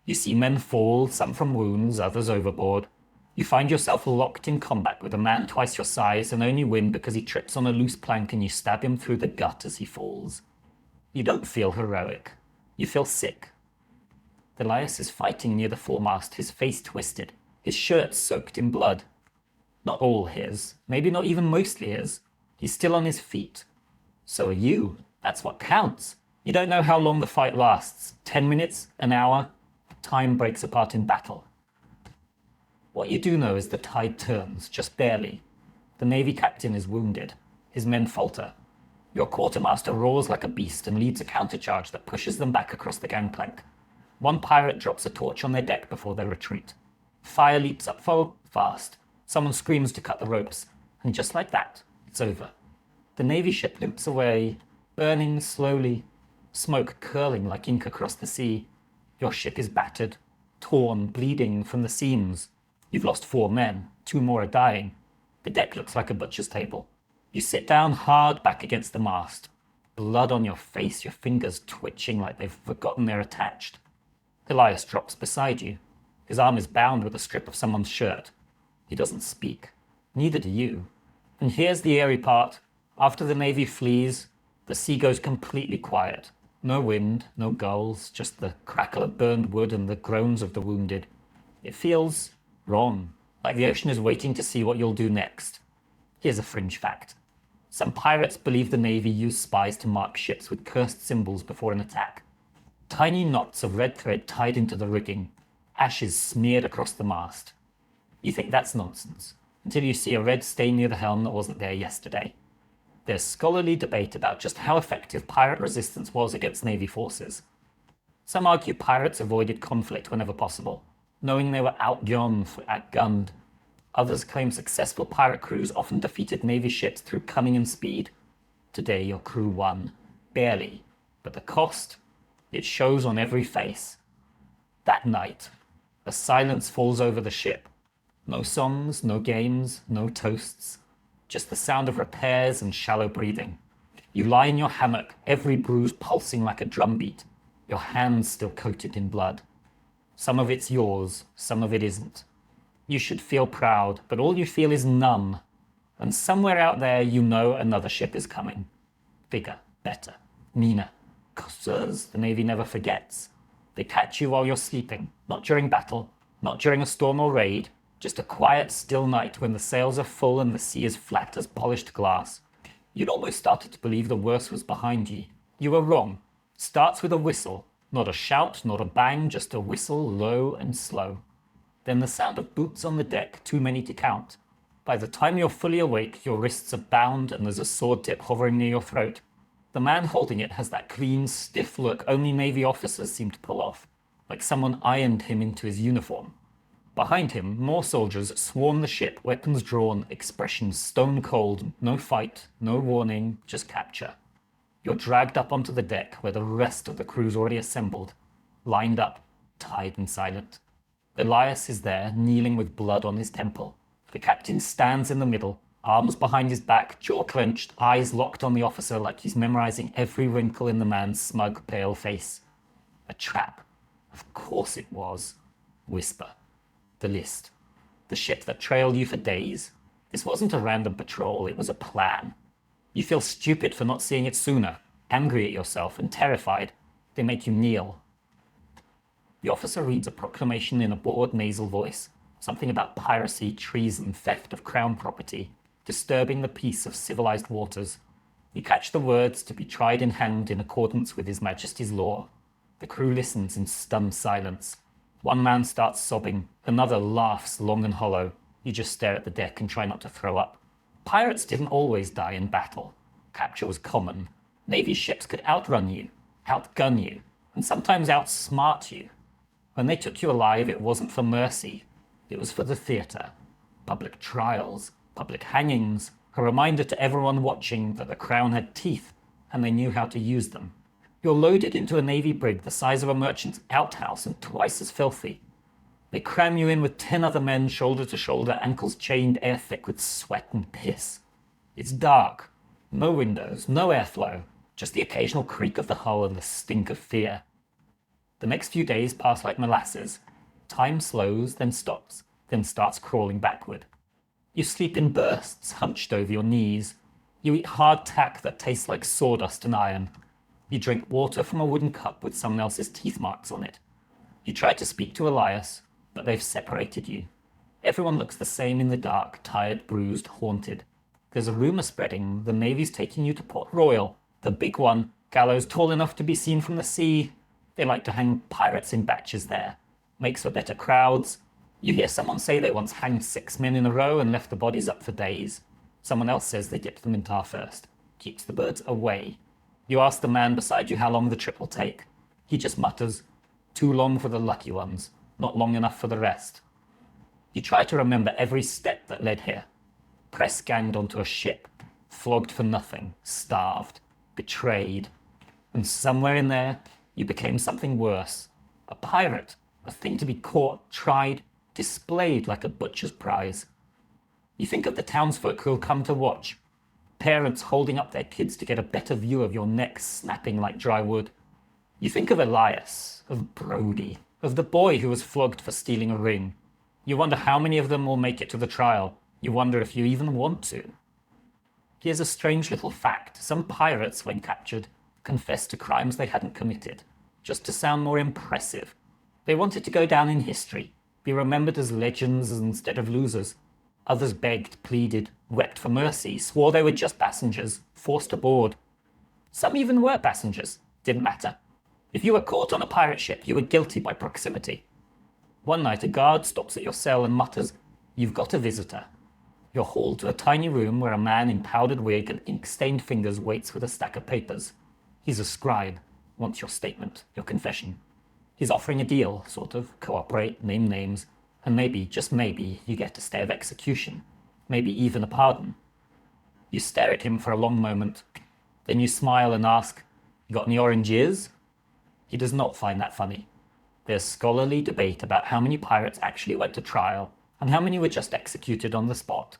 You see men fall, some from wounds, others overboard. You find yourself locked in combat with a man twice your size and only win because he trips on a loose plank and you stab him through the gut as he falls. You don't feel heroic. You feel sick. Elias is fighting near the foremast, his face twisted, his shirt soaked in blood. Not all his, maybe not even mostly his. He's still on his feet. So are you. That's what counts. You don't know how long the fight lasts. 10 minutes? An hour? Time breaks apart in battle. What you do know is the tide turns, just barely. The Navy captain is wounded. His men falter. Your quartermaster roars like a beast and leads a countercharge that pushes them back across the gangplank. One pirate drops a torch on their deck before they retreat. Fire leaps up fast. Someone screams to cut the ropes. And just like that, it's over. The Navy ship limps away, burning slowly, smoke curling like ink across the sea. Your ship is battered, torn, bleeding from the seams. You've lost 4 men, 2 more are dying. The deck looks like a butcher's table. You sit down hard back against the mast. Blood on your face, your fingers twitching like they've forgotten they're attached. Elias drops beside you. His arm is bound with a strip of someone's shirt. He doesn't speak. Neither do you. And here's the eerie part. After the Navy flees, the sea goes completely quiet. No wind, no gulls, just the crackle of burned wood and the groans of the wounded. It feels wrong, like the ocean is waiting to see what you'll do next. Here's a fringe fact. Some pirates believe the Navy used spies to mark ships with cursed symbols before an attack. Tiny knots of red thread tied into the rigging, ashes smeared across the mast. You think that's nonsense, until you see a red stain near the helm that wasn't there yesterday. There's scholarly debate about just how effective pirate resistance was against Navy forces. Some argue pirates avoided conflict whenever possible, knowing they were outgunned. Others claim successful pirate crews often defeated Navy ships through cunning and speed. Today your crew won, barely, but the cost, it shows on every face. That night, a silence falls over the ship. No songs, no games, no toasts, just the sound of repairs and shallow breathing. You lie in your hammock, every bruise pulsing like a drumbeat, your hands still coated in blood. Some of it's yours, some of it isn't. You should feel proud, but all you feel is numb. And somewhere out there you know another ship is coming. Bigger, better, meaner. 'Cause the Navy never forgets. They catch you while you're sleeping, not during battle, not during a storm or raid, just a quiet, still night when the sails are full and the sea is flat as polished glass. You'd almost started to believe the worst was behind you. You were wrong. Starts with a whistle. Not a shout, not a bang, just a whistle, low and slow. Then the sound of boots on the deck, too many to count. By the time you're fully awake, your wrists are bound and there's a sword tip hovering near your throat. The man holding it has that clean, stiff look only Navy officers seem to pull off, like someone ironed him into his uniform. Behind him, more soldiers swarm the ship, weapons drawn, expressions stone cold, no fight, no warning, just capture. You're dragged up onto the deck where the rest of the crew's already assembled. lined up, tied and silent. Elias is there, kneeling with blood on his temple. The captain stands in the middle, arms behind his back, jaw clenched, eyes locked on the officer like he's memorizing every wrinkle in the man's smug, pale face. A trap. Of course it was. Whisper. The list. The shit that trailed you for days. This wasn't a random patrol, it was a plan. You feel stupid for not seeing it sooner, angry at yourself and terrified. They make you kneel. The officer reads a proclamation in a bored nasal voice, something about piracy, treason, theft of crown property, disturbing the peace of civilized waters. You catch the words to be tried and hanged in accordance with His Majesty's law. The crew listens in stunned silence. One man starts sobbing, another laughs long and hollow. You just stare at the deck and try not to throw up. Pirates didn't always die in battle. Capture was common. Navy ships could outrun you, outgun you, and sometimes outsmart you. When they took you alive, it wasn't for mercy. It was for the theatre. Public trials, public hangings, a reminder to everyone watching that the crown had teeth and they knew how to use them. You're loaded into a navy brig the size of a merchant's outhouse and twice as filthy. They cram you in with 10 other men shoulder to shoulder, ankles chained air thick with sweat and piss. It's dark. No windows, no airflow, just the occasional creak of the hull and the stink of fear. The next few days pass like molasses. Time slows, then stops, then starts crawling backward. You sleep in bursts, hunched over your knees. You eat hard tack that tastes like sawdust and iron. You drink water from a wooden cup with someone else's teeth marks on it. You try to speak to Elias, but they've separated you. Everyone looks the same in the dark, tired, bruised, haunted. There's a rumour spreading the Navy's taking you to Port Royal, the big one, gallows tall enough to be seen from the sea. They like to hang pirates in batches there. Makes for better crowds. You hear someone say they once hanged 6 men in a row and left the bodies up for days. Someone else says they dipped them in tar first. Keeps the birds away. You ask the man beside you how long the trip will take. He just mutters, too long for the lucky ones, not long enough for the rest. You try to remember every step that led here. Press ganged onto a ship, flogged for nothing, starved, betrayed. And somewhere in there, you became something worse. A pirate, a thing to be caught, tried, displayed like a butcher's prize. You think of the townsfolk who'll come to watch. Parents holding up their kids to get a better view of your neck snapping like dry wood. You think of Elias, of Brody, of the boy who was flogged for stealing a ring. You wonder how many of them will make it to the trial. You wonder if you even want to. Here's a strange little fact. Some pirates, when captured, confessed to crimes they hadn't committed, just to sound more impressive. They wanted to go down in history, be remembered as legends instead of losers. Others begged, pleaded, wept for mercy, swore they were just passengers, forced aboard. Some even were passengers. Didn't matter. If you were caught on a pirate ship, you were guilty by proximity. One night a guard stops at your cell and mutters, "You've got a visitor." You're hauled to a tiny room where a man in powdered wig and ink-stained fingers waits with a stack of papers. He's a scribe, wants your statement, your confession. He's offering a deal, sort of, cooperate, name names, and maybe, just maybe, you get a stay of execution. Maybe even a pardon. You stare at him for a long moment. Then you smile and ask, "You got any oranges?" He does not find that funny. There's scholarly debate about how many pirates actually went to trial and how many were just executed on the spot.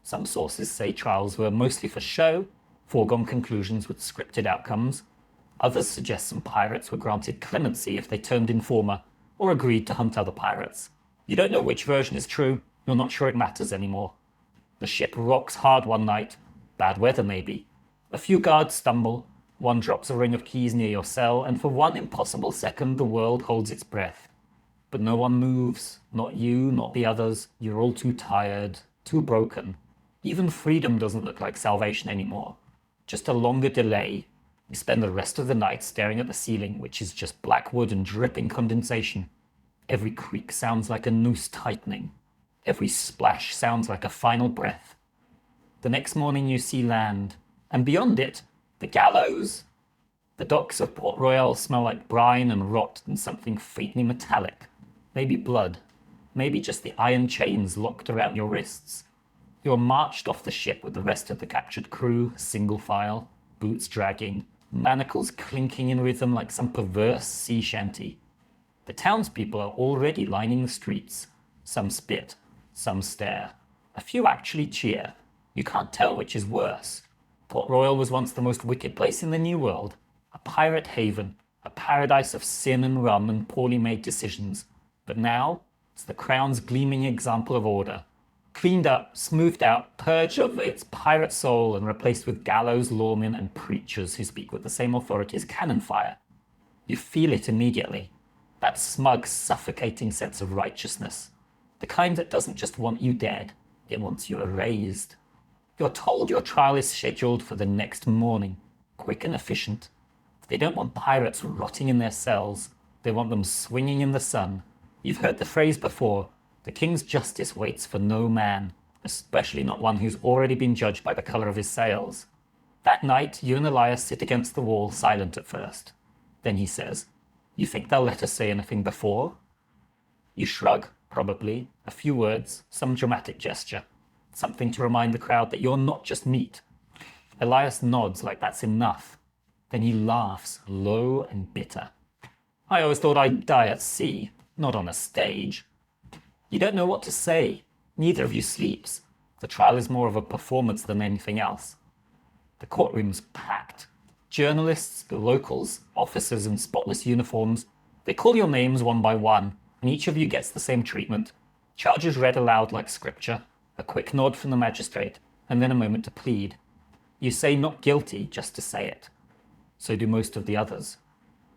Some sources say trials were mostly for show, foregone conclusions with scripted outcomes. Others suggest some pirates were granted clemency if they turned informer or agreed to hunt other pirates. You don't know which version is true, you're not sure it matters anymore. The ship rocks hard one night, bad weather maybe. A few guards stumble, one drops a ring of keys near your cell, and for one impossible second the world holds its breath. But no one moves, not you, not the others. You're all too tired, too broken. Even freedom doesn't look like salvation anymore. Just a longer delay. You spend the rest of the night staring at the ceiling, which is just black wood and dripping condensation. Every creak sounds like a noose tightening. Every splash sounds like a final breath. The next morning you see land, and beyond it, the gallows. The docks of Port Royal smell like brine and rot and something faintly metallic. Maybe blood. Maybe just the iron chains locked around your wrists. You're marched off the ship with the rest of the captured crew, single file, boots dragging, manacles clinking in rhythm like some perverse sea shanty. The townspeople are already lining the streets. Some spit, some stare. A few actually cheer. You can't tell which is worse. Port Royal was once the most wicked place in the New World. A pirate haven, a paradise of sin and rum and poorly made decisions. But now, it's the Crown's gleaming example of order. Cleaned up, smoothed out, purged of its pirate soul and replaced with gallows, lawmen and preachers who speak with the same authority as cannon fire. You feel it immediately. That smug, suffocating sense of righteousness. The kind that doesn't just want you dead, it wants you erased. You're told your trial is scheduled for the next morning, quick and efficient. They don't want pirates rotting in their cells. They want them swinging in the sun. You've heard the phrase before, the king's justice waits for no man, especially not one who's already been judged by the colour of his sails. That night, you and Elias sit against the wall, silent at first. Then he says, "You think they'll let us say anything before?" You shrug, probably, a few words, some dramatic gesture, something to remind the crowd that you're not just meat. Elias nods like that's enough. Then he laughs, low and bitter. "I always thought I'd die at sea, not on a stage." You don't know what to say. Neither of you sleeps. The trial is more of a performance than anything else. The courtroom's packed. Journalists, the locals, officers in spotless uniforms, they call your names one by one, and each of you gets the same treatment. Charges read aloud like scripture, a quick nod from the magistrate, and then a moment to plead. You say not guilty just to say it. So do most of the others.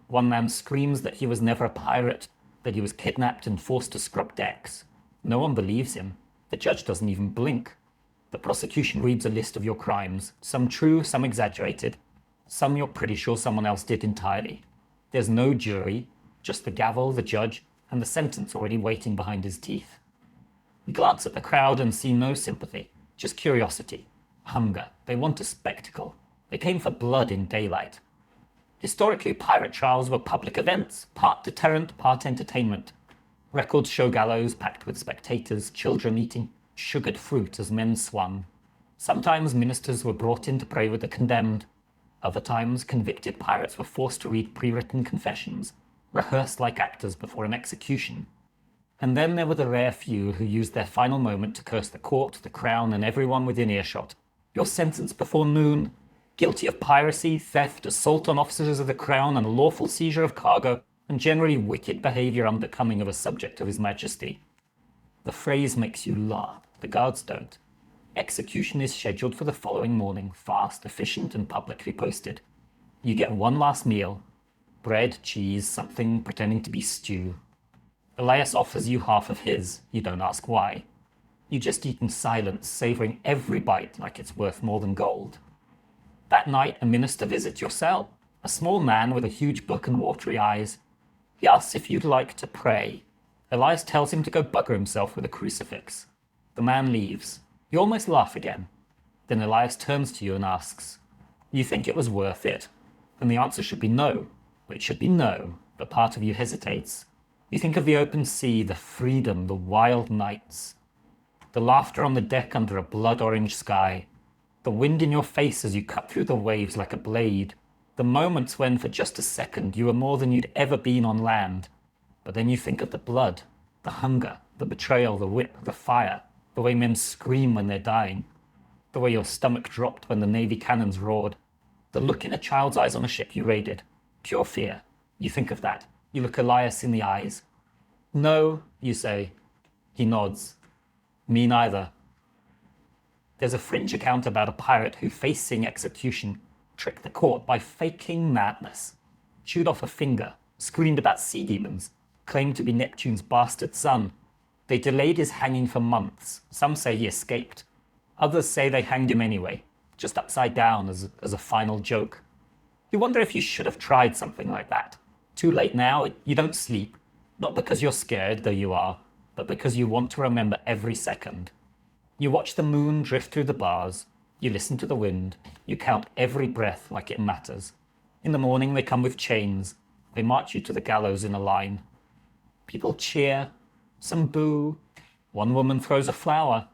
One man screams that he was never a pirate, that he was kidnapped and forced to scrub decks. No one believes him. The judge doesn't even blink. The prosecution reads a list of your crimes, some true, some exaggerated, some you're pretty sure someone else did entirely. There's no jury, just the gavel, the judge, and the sentence already waiting behind his teeth. You glance at the crowd and see no sympathy, just curiosity, hunger. They want a spectacle. They came for blood in daylight. Historically, pirate trials were public events, part deterrent, part entertainment. Records show gallows packed with spectators, children eating sugared fruit as men swung. Sometimes ministers were brought in to pray with the condemned. Other times, convicted pirates were forced to read pre-written confessions, rehearsed like actors before an execution. And then there were the rare few who used their final moment to curse the court, the crown, and everyone within earshot. You're sentenced before noon, guilty of piracy, theft, assault on officers of the crown, and lawful seizure of cargo, and generally wicked behaviour unbecoming of a subject of His Majesty. The phrase makes you laugh. The guards don't. Execution is scheduled for the following morning, fast, efficient, and publicly posted. You get one last meal. Bread, cheese, something pretending to be stew. Elias offers you half of his. You don't ask why. You just eat in silence, savouring every bite like it's worth more than gold. That night, a minister visits your cell, a small man with a huge book and watery eyes. He asks if you'd like to pray. Elias tells him to go bugger himself with a crucifix. The man leaves. You almost laugh again. Then Elias turns to you and asks, "You think it was worth it?" And the answer should be no. It should be no, but part of you hesitates. You think of the open sea, the freedom, the wild nights. The laughter on the deck under a blood-orange sky. The wind in your face as you cut through the waves like a blade. The moments when, for just a second, you were more than you'd ever been on land. But then you think of the blood, the hunger, the betrayal, the whip, the fire, the way men scream when they're dying, the way your stomach dropped when the Navy cannons roared, the look in a child's eyes on a ship you raided. Pure fear. You think of that. You look Elias in the eyes. "No," you say. He nods. "Me neither." There's a fringe account about a pirate who, facing execution, tricked the court by faking madness, chewed off a finger, screamed about sea demons, claimed to be Neptune's bastard son. They delayed his hanging for months. Some say he escaped. Others say they hanged him anyway, just upside down as a final joke. You wonder if you should have tried something like that. Too late now, you don't sleep. Not because you're scared, though you are, but because you want to remember every second. You watch the moon drift through the bars. You listen to the wind. You count every breath like it matters. In the morning, they come with chains. They march you to the gallows in a line. People cheer. Some boo. One woman throws a flower.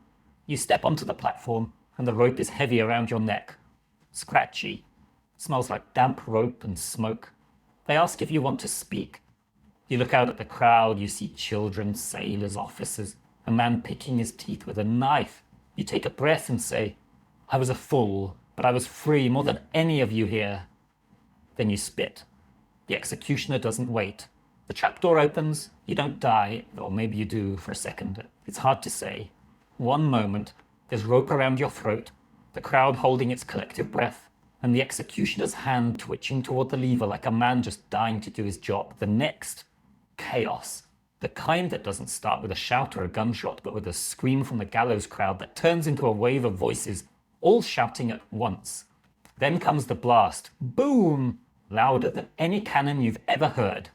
You step onto the platform, and the rope is heavy around your neck. Scratchy. Smells like damp rope and smoke. They ask if you want to speak. You look out at the crowd, you see children, sailors, officers, a man picking his teeth with a knife. You take a breath and say, I was a fool, but I was free more than any of you here. Then you spit. The executioner doesn't wait. The trapdoor opens, you don't die, or maybe you do for a second. It's hard to say. One moment, there's rope around your throat, the crowd holding its collective breath, and the executioner's hand twitching toward the lever like a man just dying to do his job. The next, chaos. The kind that doesn't start with a shout or a gunshot, but with a scream from the gallows crowd that turns into a wave of voices, all shouting at once. Then comes the blast. Boom! Louder than any cannon you've ever heard.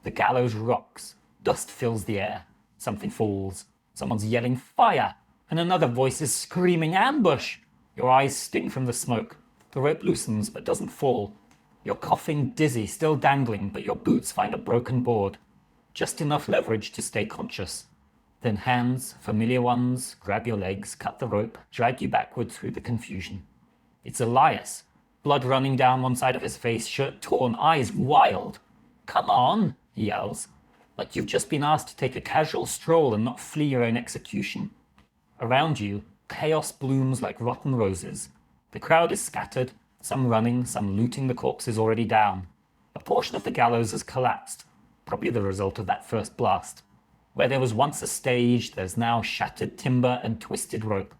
The gallows rocks. Dust fills the air. Something falls. Someone's yelling fire, and another voice is screaming ambush. Your eyes sting from the smoke. The rope loosens but doesn't fall. You're coughing dizzy, still dangling, but your boots find a broken board. Just enough leverage to stay conscious. Then hands, familiar ones, grab your legs, cut the rope, drag you backward through the confusion. It's Elias, blood running down one side of his face, shirt torn, eyes wild. Come on, he yells, like you've just been asked to take a casual stroll and not flee your own execution. Around you, chaos blooms like rotten roses. The crowd is scattered, some running, some looting the corpses already down. A portion of the gallows has collapsed, probably the result of that first blast. Where there was once a stage, there's now shattered timber and twisted rope.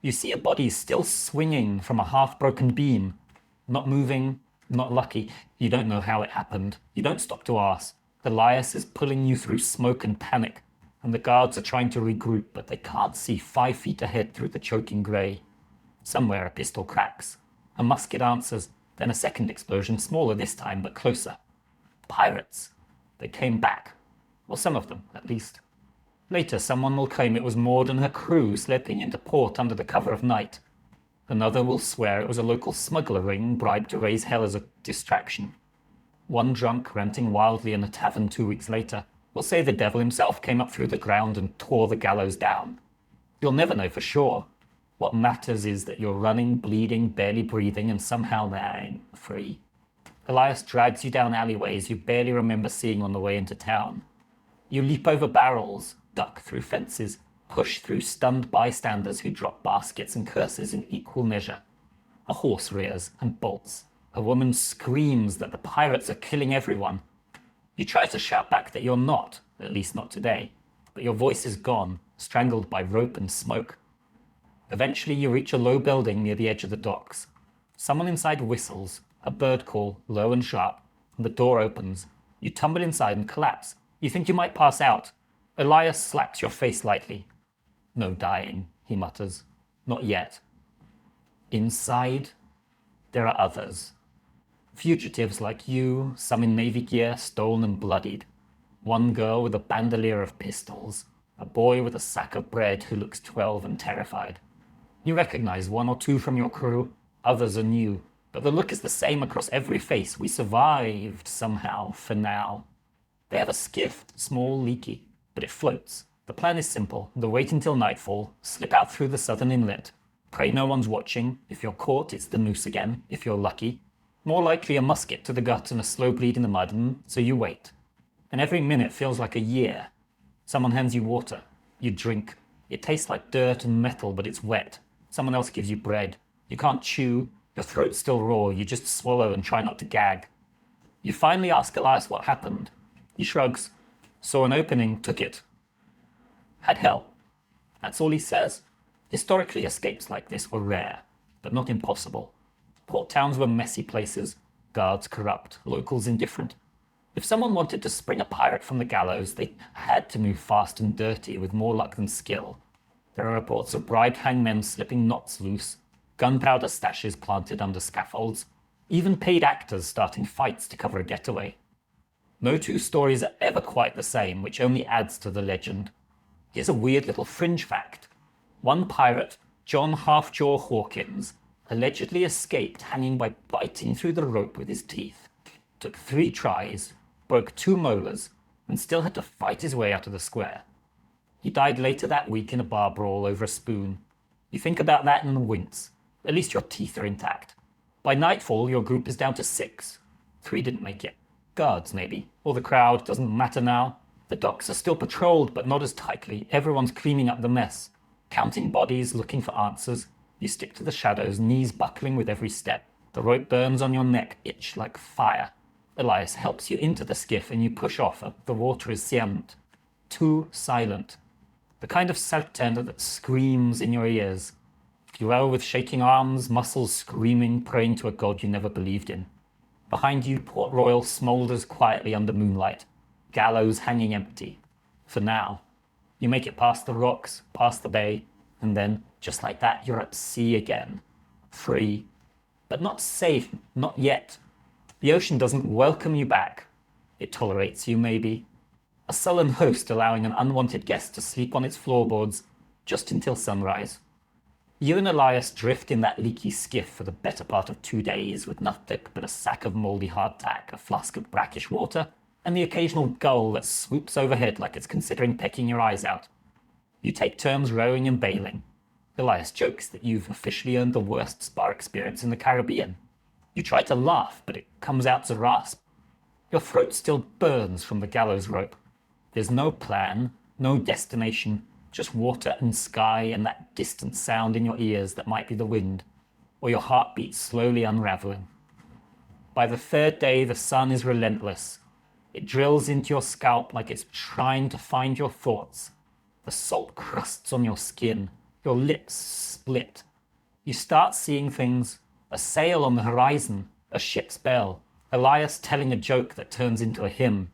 You see a body still swinging from a half-broken beam. Not moving, not lucky. You don't know how it happened. You don't stop to ask. Elias is pulling you through smoke and panic, and the guards are trying to regroup, but they can't see 5 feet ahead through the choking grey. Somewhere a pistol cracks. A musket answers, then a second explosion, smaller this time, but closer. Pirates. They came back. Well, some of them, at least. Later, someone will claim it was Maud and her crew slipping into port under the cover of night. Another will swear it was a local smuggler ring bribed to raise hell as a distraction. One drunk, ranting wildly in a tavern 2 weeks later, will say the devil himself came up through the ground and tore the gallows down. You'll never know for sure. What matters is that you're running, bleeding, barely breathing, and somehow they're free. Elias drags you down alleyways you barely remember seeing on the way into town. You leap over barrels, duck through fences, push through stunned bystanders who drop baskets and curses in equal measure. A horse rears and bolts. A woman screams that the pirates are killing everyone. You try to shout back that you're not, at least not today, but your voice is gone, strangled by rope and smoke. Eventually you reach a low building near the edge of the docks. Someone inside whistles, a bird call, low and sharp, and the door opens. You tumble inside and collapse. You think you might pass out. Elias slaps your face lightly. No dying, he mutters. Not yet. Inside, there are others. Fugitives like you, some in navy gear, stolen and bloodied. One girl with a bandolier of pistols. A boy with a sack of bread who looks 12 and terrified. You recognize 1 or 2 from your crew. Others are new. But the look is the same across every face. We survived somehow, for now. They have a skiff, small, leaky, but it floats. The plan is simple. They'll wait until nightfall, slip out through the southern inlet. Pray no one's watching. If you're caught, it's the noose again, if you're lucky. More likely a musket to the gut and a slow bleed in the mud, and so you wait. And every minute feels like a year. Someone hands you water. You drink. It tastes like dirt and metal, but it's wet. Someone else gives you bread. You can't chew. Your throat's still raw. You just swallow and try not to gag. You finally ask Elias what happened. He shrugs. Saw an opening, took it. Had hell. That's all he says. Historically, escapes like this were rare, but not impossible. Port towns were messy places, guards corrupt, locals indifferent. If someone wanted to spring a pirate from the gallows, they had to move fast and dirty with more luck than skill. There are reports of bribed hangmen slipping knots loose, gunpowder stashes planted under scaffolds, even paid actors starting fights to cover a getaway. No 2 stories are ever quite the same, which only adds to the legend. Here's a weird little fringe fact. One pirate, John Halfjaw Hawkins, allegedly escaped hanging by biting through the rope with his teeth. Took 3 tries, broke 2 molars, and still had to fight his way out of the square. He died later that week in a bar brawl over a spoon. You think about that and wince. At least your teeth are intact. By nightfall, your group is down to 6. 3 didn't make it. Guards, maybe. Or the crowd, doesn't matter now. The docks are still patrolled, but not as tightly. Everyone's cleaning up the mess. Counting bodies, looking for answers. You stick to the shadows, knees buckling with every step. The rope burns on your neck, itch like fire. Elias helps you into the skiff and you push off. The water is silent. Too silent. The kind of silent that screams in your ears. You row with shaking arms, muscles screaming, praying to a god you never believed in. Behind you, Port Royal smoulders quietly under moonlight. Gallows hanging empty. For now. You make it past the rocks, past the bay, and then, just like that, you're at sea again. Free. But not safe, not yet. The ocean doesn't welcome you back. It tolerates you, maybe. A sullen host allowing an unwanted guest to sleep on its floorboards just until sunrise. You and Elias drift in that leaky skiff for the better part of 2 days with nothing but a sack of mouldy hardtack, a flask of brackish water, and the occasional gull that swoops overhead like it's considering pecking your eyes out. You take turns rowing and bailing. Elias jokes that you've officially earned the worst spa experience in the Caribbean. You try to laugh, but it comes out as a rasp. Your throat still burns from the gallows rope. There's no plan, no destination, just water and sky and that distant sound in your ears that might be the wind, or your heartbeat slowly unraveling. By the third day, the sun is relentless. It drills into your scalp like it's trying to find your thoughts. The salt crusts on your skin. Your lips split. You start seeing things. A sail on the horizon. A ship's bell. Elias telling a joke that turns into a hymn.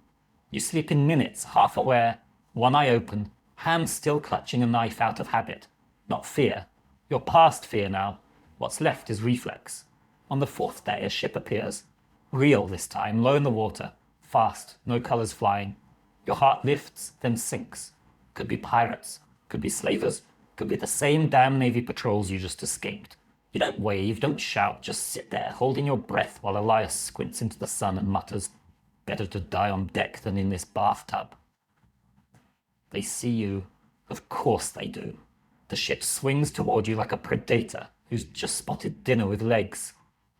You sleep in minutes, half aware, one eye open, hand still clutching a knife out of habit. Not fear. You're past fear now. What's left is reflex. On the fourth day, a ship appears. Real this time, low in the water. Fast, no colours flying. Your heart lifts, then sinks. Could be pirates. Could be slavers. Could be the same damn Navy patrols you just escaped. You don't wave, don't shout, just sit there, holding your breath while Elias squints into the sun and mutters, "Better to die on deck than in this bathtub." They see you. Of course they do. The ship swings toward you like a predator who's just spotted dinner with legs.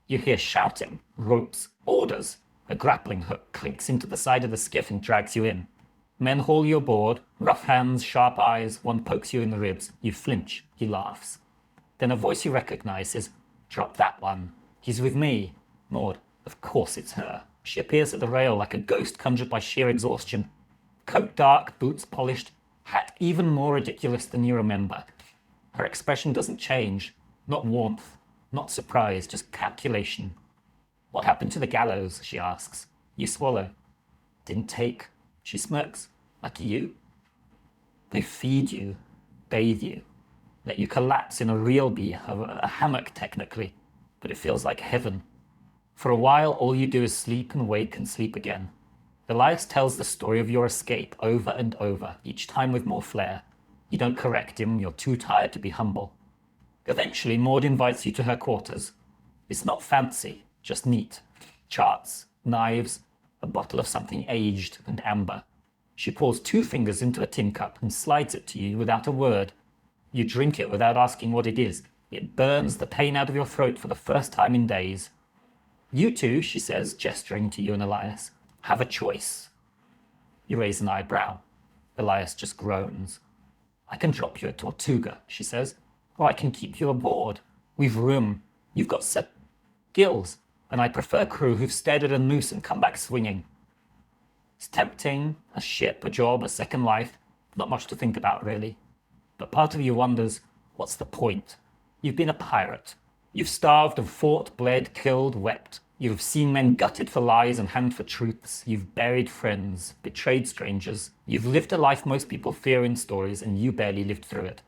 You hear shouting, ropes, orders. A grappling hook clinks into the side of the skiff and drags you in. Men haul you aboard, rough hands, sharp eyes, one pokes you in the ribs. You flinch, he laughs. Then a voice you recognize says, "Drop that one. He's with me." Maud, of course it's her. She appears at the rail like a ghost conjured by sheer exhaustion. Coat dark, boots polished, hat even more ridiculous than you remember. Her expression doesn't change. Not warmth, not surprise, just calculation. "What happened to the gallows?" she asks. You swallow. "Didn't take." She smirks. "Like you?" They feed you, bathe you, let you collapse in a real a hammock technically, but it feels like heaven. For a while, all you do is sleep and wake and sleep again. Elias tells the story of your escape over and over, each time with more flair. You don't correct him, you're too tired to be humble. Eventually, Maud invites you to her quarters. It's not fancy, just neat. Charts, knives, a bottle of something aged and amber. She pours 2 fingers into a tin cup and slides it to you without a word. You drink it without asking what it is. It burns the pain out of your throat for the first time in days. "You two," she says, gesturing to you and Elias, "have a choice." You raise an eyebrow. Elias just groans. "I can drop you at Tortuga," she says, "or I can keep you aboard. We've room. You've got gills, and I prefer crew who've stared at a noose and come back swinging." It's tempting, a ship, a job, a second life. Not much to think about, really. But part of you wonders, what's the point? You've been a pirate. You've starved and fought, bled, killed, wept. You've seen men gutted for lies and hanged for truths. You've buried friends, betrayed strangers. You've lived a life most people fear in stories, and you barely lived through it.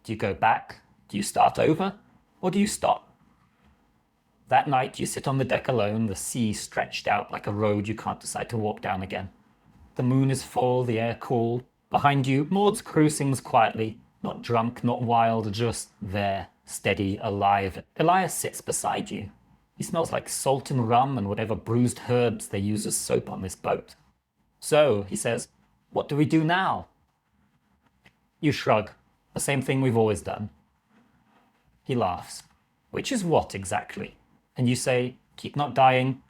Do you go back? Do you start over? Or do you stop? That night, you sit on the deck alone, the sea stretched out like a road you can't decide to walk down again. The moon is full, the air cool. Behind you, Maud's crew sings quietly, not drunk, not wild, just there, steady, alive. Elias sits beside you. He smells like salt and rum and whatever bruised herbs they use as soap on this boat. "So," he says, "what do we do now?" You shrug. The same thing we've always done. He laughs. "Which is what exactly?" And you say, "Keep not dying."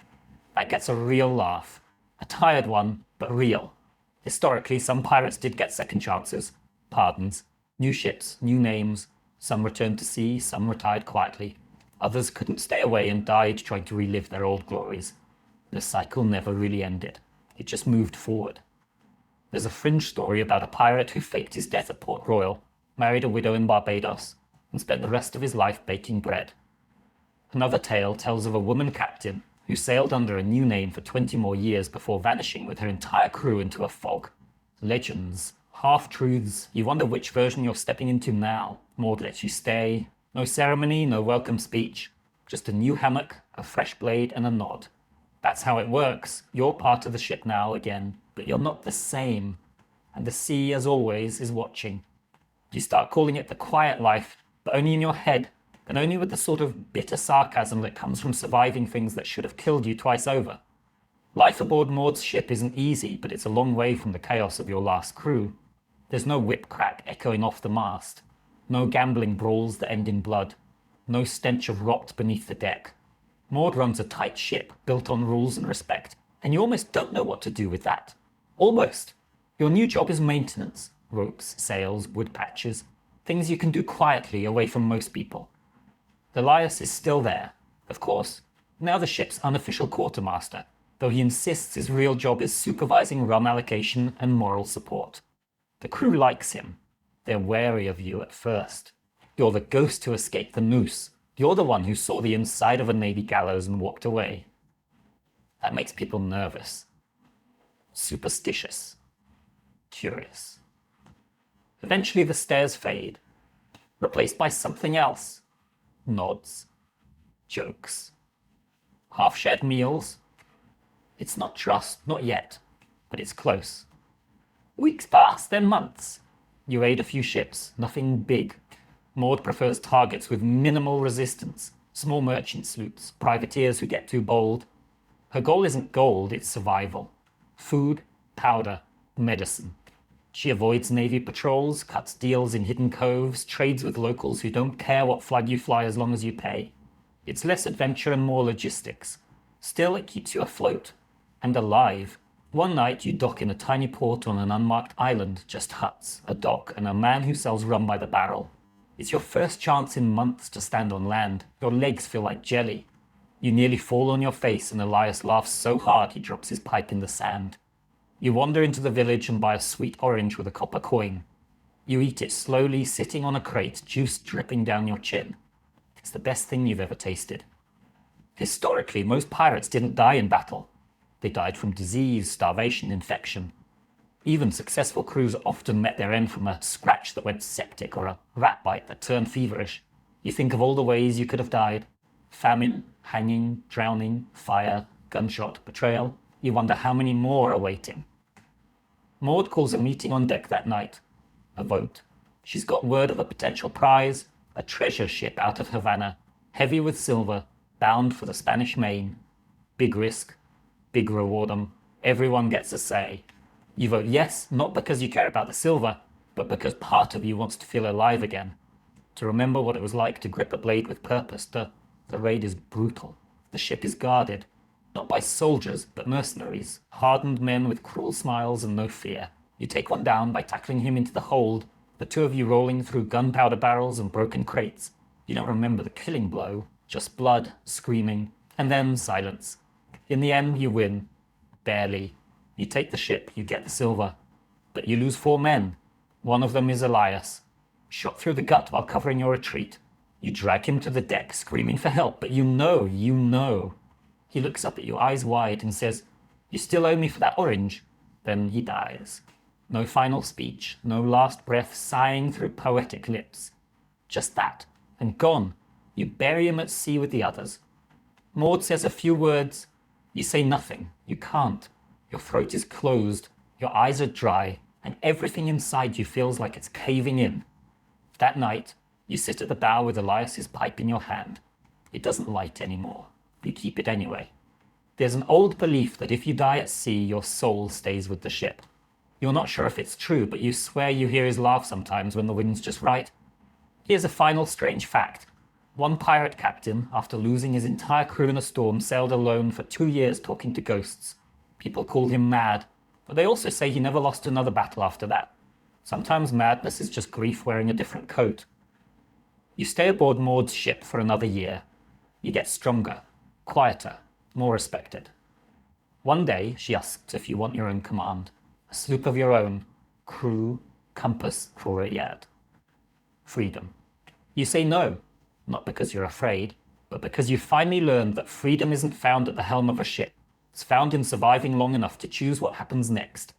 That gets a real laugh. A tired one, but real. Historically, some pirates did get second chances, pardons, new ships, new names. Some returned to sea, some retired quietly. Others couldn't stay away and died trying to relive their old glories. The cycle never really ended. It just moved forward. There's a fringe story about a pirate who faked his death at Port Royal, married a widow in Barbados, and spent the rest of his life baking bread. Another tale tells of a woman captain who sailed under a new name for 20 more years before vanishing with her entire crew into a fog. Legends, half-truths, you wonder which version you're stepping into now. Maud lets you stay. No ceremony, no welcome speech. Just a new hammock, a fresh blade, and a nod. That's how it works. You're part of the ship now again, but you're not the same. And the sea, as always, is watching. You start calling it the quiet life, but only in your head, and only with the sort of bitter sarcasm that comes from surviving things that should have killed you twice over. Life aboard Maud's ship isn't easy, but it's a long way from the chaos of your last crew. There's no whip crack echoing off the mast. No gambling brawls that end in blood. No stench of rot beneath the deck. Maud runs a tight ship built on rules and respect, and you almost don't know what to do with that. Almost. Your new job is maintenance. Ropes, sails, wood patches. Things you can do quietly away from most people. Elias is still there, of course, now the ship's unofficial quartermaster, though he insists his real job is supervising rum allocation and moral support. The crew likes him. They're wary of you at first. You're the ghost who escaped the noose. You're the one who saw the inside of a Navy gallows and walked away. That makes people nervous. Superstitious. Curious. Eventually the stares fade, replaced by something else. Nods. Jokes. Half-shared meals. It's not trust, not yet, but it's close. Weeks pass, then months. You aid a few ships, nothing big. Maud prefers targets with minimal resistance, small merchant sloops, privateers who get too bold. Her goal isn't gold, it's survival. Food, powder, medicine. She avoids Navy patrols, cuts deals in hidden coves, trades with locals who don't care what flag you fly as long as you pay. It's less adventure and more logistics. Still, it keeps you afloat. And alive. One night you dock in a tiny port on an unmarked island, just huts, a dock, and a man who sells rum by the barrel. It's your first chance in months to stand on land. Your legs feel like jelly. You nearly fall on your face and Elias laughs so hard he drops his pipe in the sand. You wander into the village and buy a sweet orange with a copper coin. You eat it slowly, sitting on a crate, juice dripping down your chin. It's the best thing you've ever tasted. Historically, most pirates didn't die in battle. They died from disease, starvation, infection. Even successful crews often met their end from a scratch that went septic or a rat bite that turned feverish. You think of all the ways you could have died. Famine, hanging, drowning, fire, gunshot, betrayal. You wonder how many more are waiting. Maud calls a meeting on deck that night. A vote. She's got word of a potential prize, a treasure ship out of Havana, heavy with silver, bound for the Spanish Main. Big risk, big reward. Everyone gets a say. You vote yes, not because you care about the silver, but because part of you wants to feel alive again. To remember what it was like to grip a blade with purpose. The raid is brutal. The ship is guarded. Not by soldiers, but mercenaries, hardened men with cruel smiles and no fear. You take one down by tackling him into the hold, the two of you rolling through gunpowder barrels and broken crates. You don't remember the killing blow, just blood, screaming, and then silence. In the end, you win. Barely. You take the ship, you get the silver. But you lose 4 men. One of them is Elias, shot through the gut while covering your retreat. You drag him to the deck, screaming for help, but you know. He looks up at you, eyes wide, and says, "You still owe me for that orange." Then he dies. No final speech, no last breath sighing through poetic lips. Just that, and gone. You bury him at sea with the others. Maud says a few words. You say nothing. You can't. Your throat is closed, your eyes are dry, and everything inside you feels like it's caving in. That night, you sit at the bow with Elias's pipe in your hand. It doesn't light anymore. You keep it anyway. There's an old belief that if you die at sea, your soul stays with the ship. You're not sure if it's true, but you swear you hear his laugh sometimes when the wind's just right. Here's a final strange fact. One pirate captain, after losing his entire crew in a storm, sailed alone for 2 years talking to ghosts. People call him mad, but they also say he never lost another battle after that. Sometimes madness is just grief wearing a different coat. You stay aboard Maud's ship for another year. You get stronger, quieter, more respected. One day, she asks if you want your own command, a sloop of your own, crew, compass, for a yard. Freedom. You say no, not because you're afraid, but because you finally learned that freedom isn't found at the helm of a ship. It's found in surviving long enough to choose what happens next.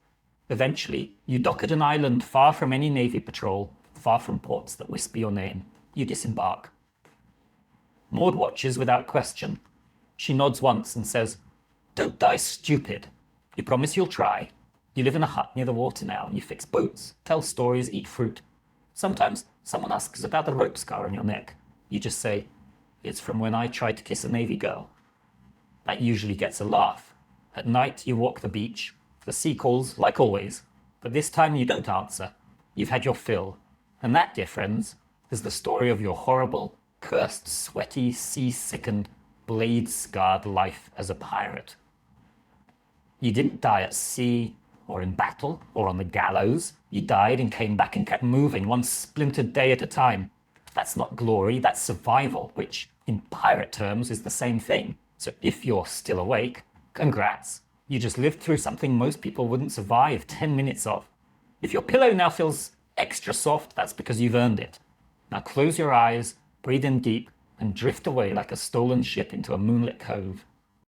Eventually, you dock at an island far from any Navy patrol, far from ports that whisper your name. You disembark. Maud watches without question. She nods once and says, "Don't die stupid. You promise you'll try. You live in a hut near the water now. You fix boats, tell stories, eat fruit. Sometimes someone asks about the rope scar on your neck. You just say, 'It's from when I tried to kiss a Navy girl.' That usually gets a laugh. At night, you walk the beach. The sea calls, like always. But this time you don't answer. You've had your fill. And that, dear friends, is the story of your horrible, cursed, sweaty, sea-sickened, blade-scarred life as a pirate. You didn't die at sea, or in battle, or on the gallows. You died and came back and kept moving, one splintered day at a time. That's not glory, that's survival, which, in pirate terms, is the same thing. So if you're still awake, congrats. You just lived through something most people wouldn't survive 10 minutes of. If your pillow now feels extra soft, that's because you've earned it. Now close your eyes, breathe in deep, and drift away like a stolen ship into a moonlit cove.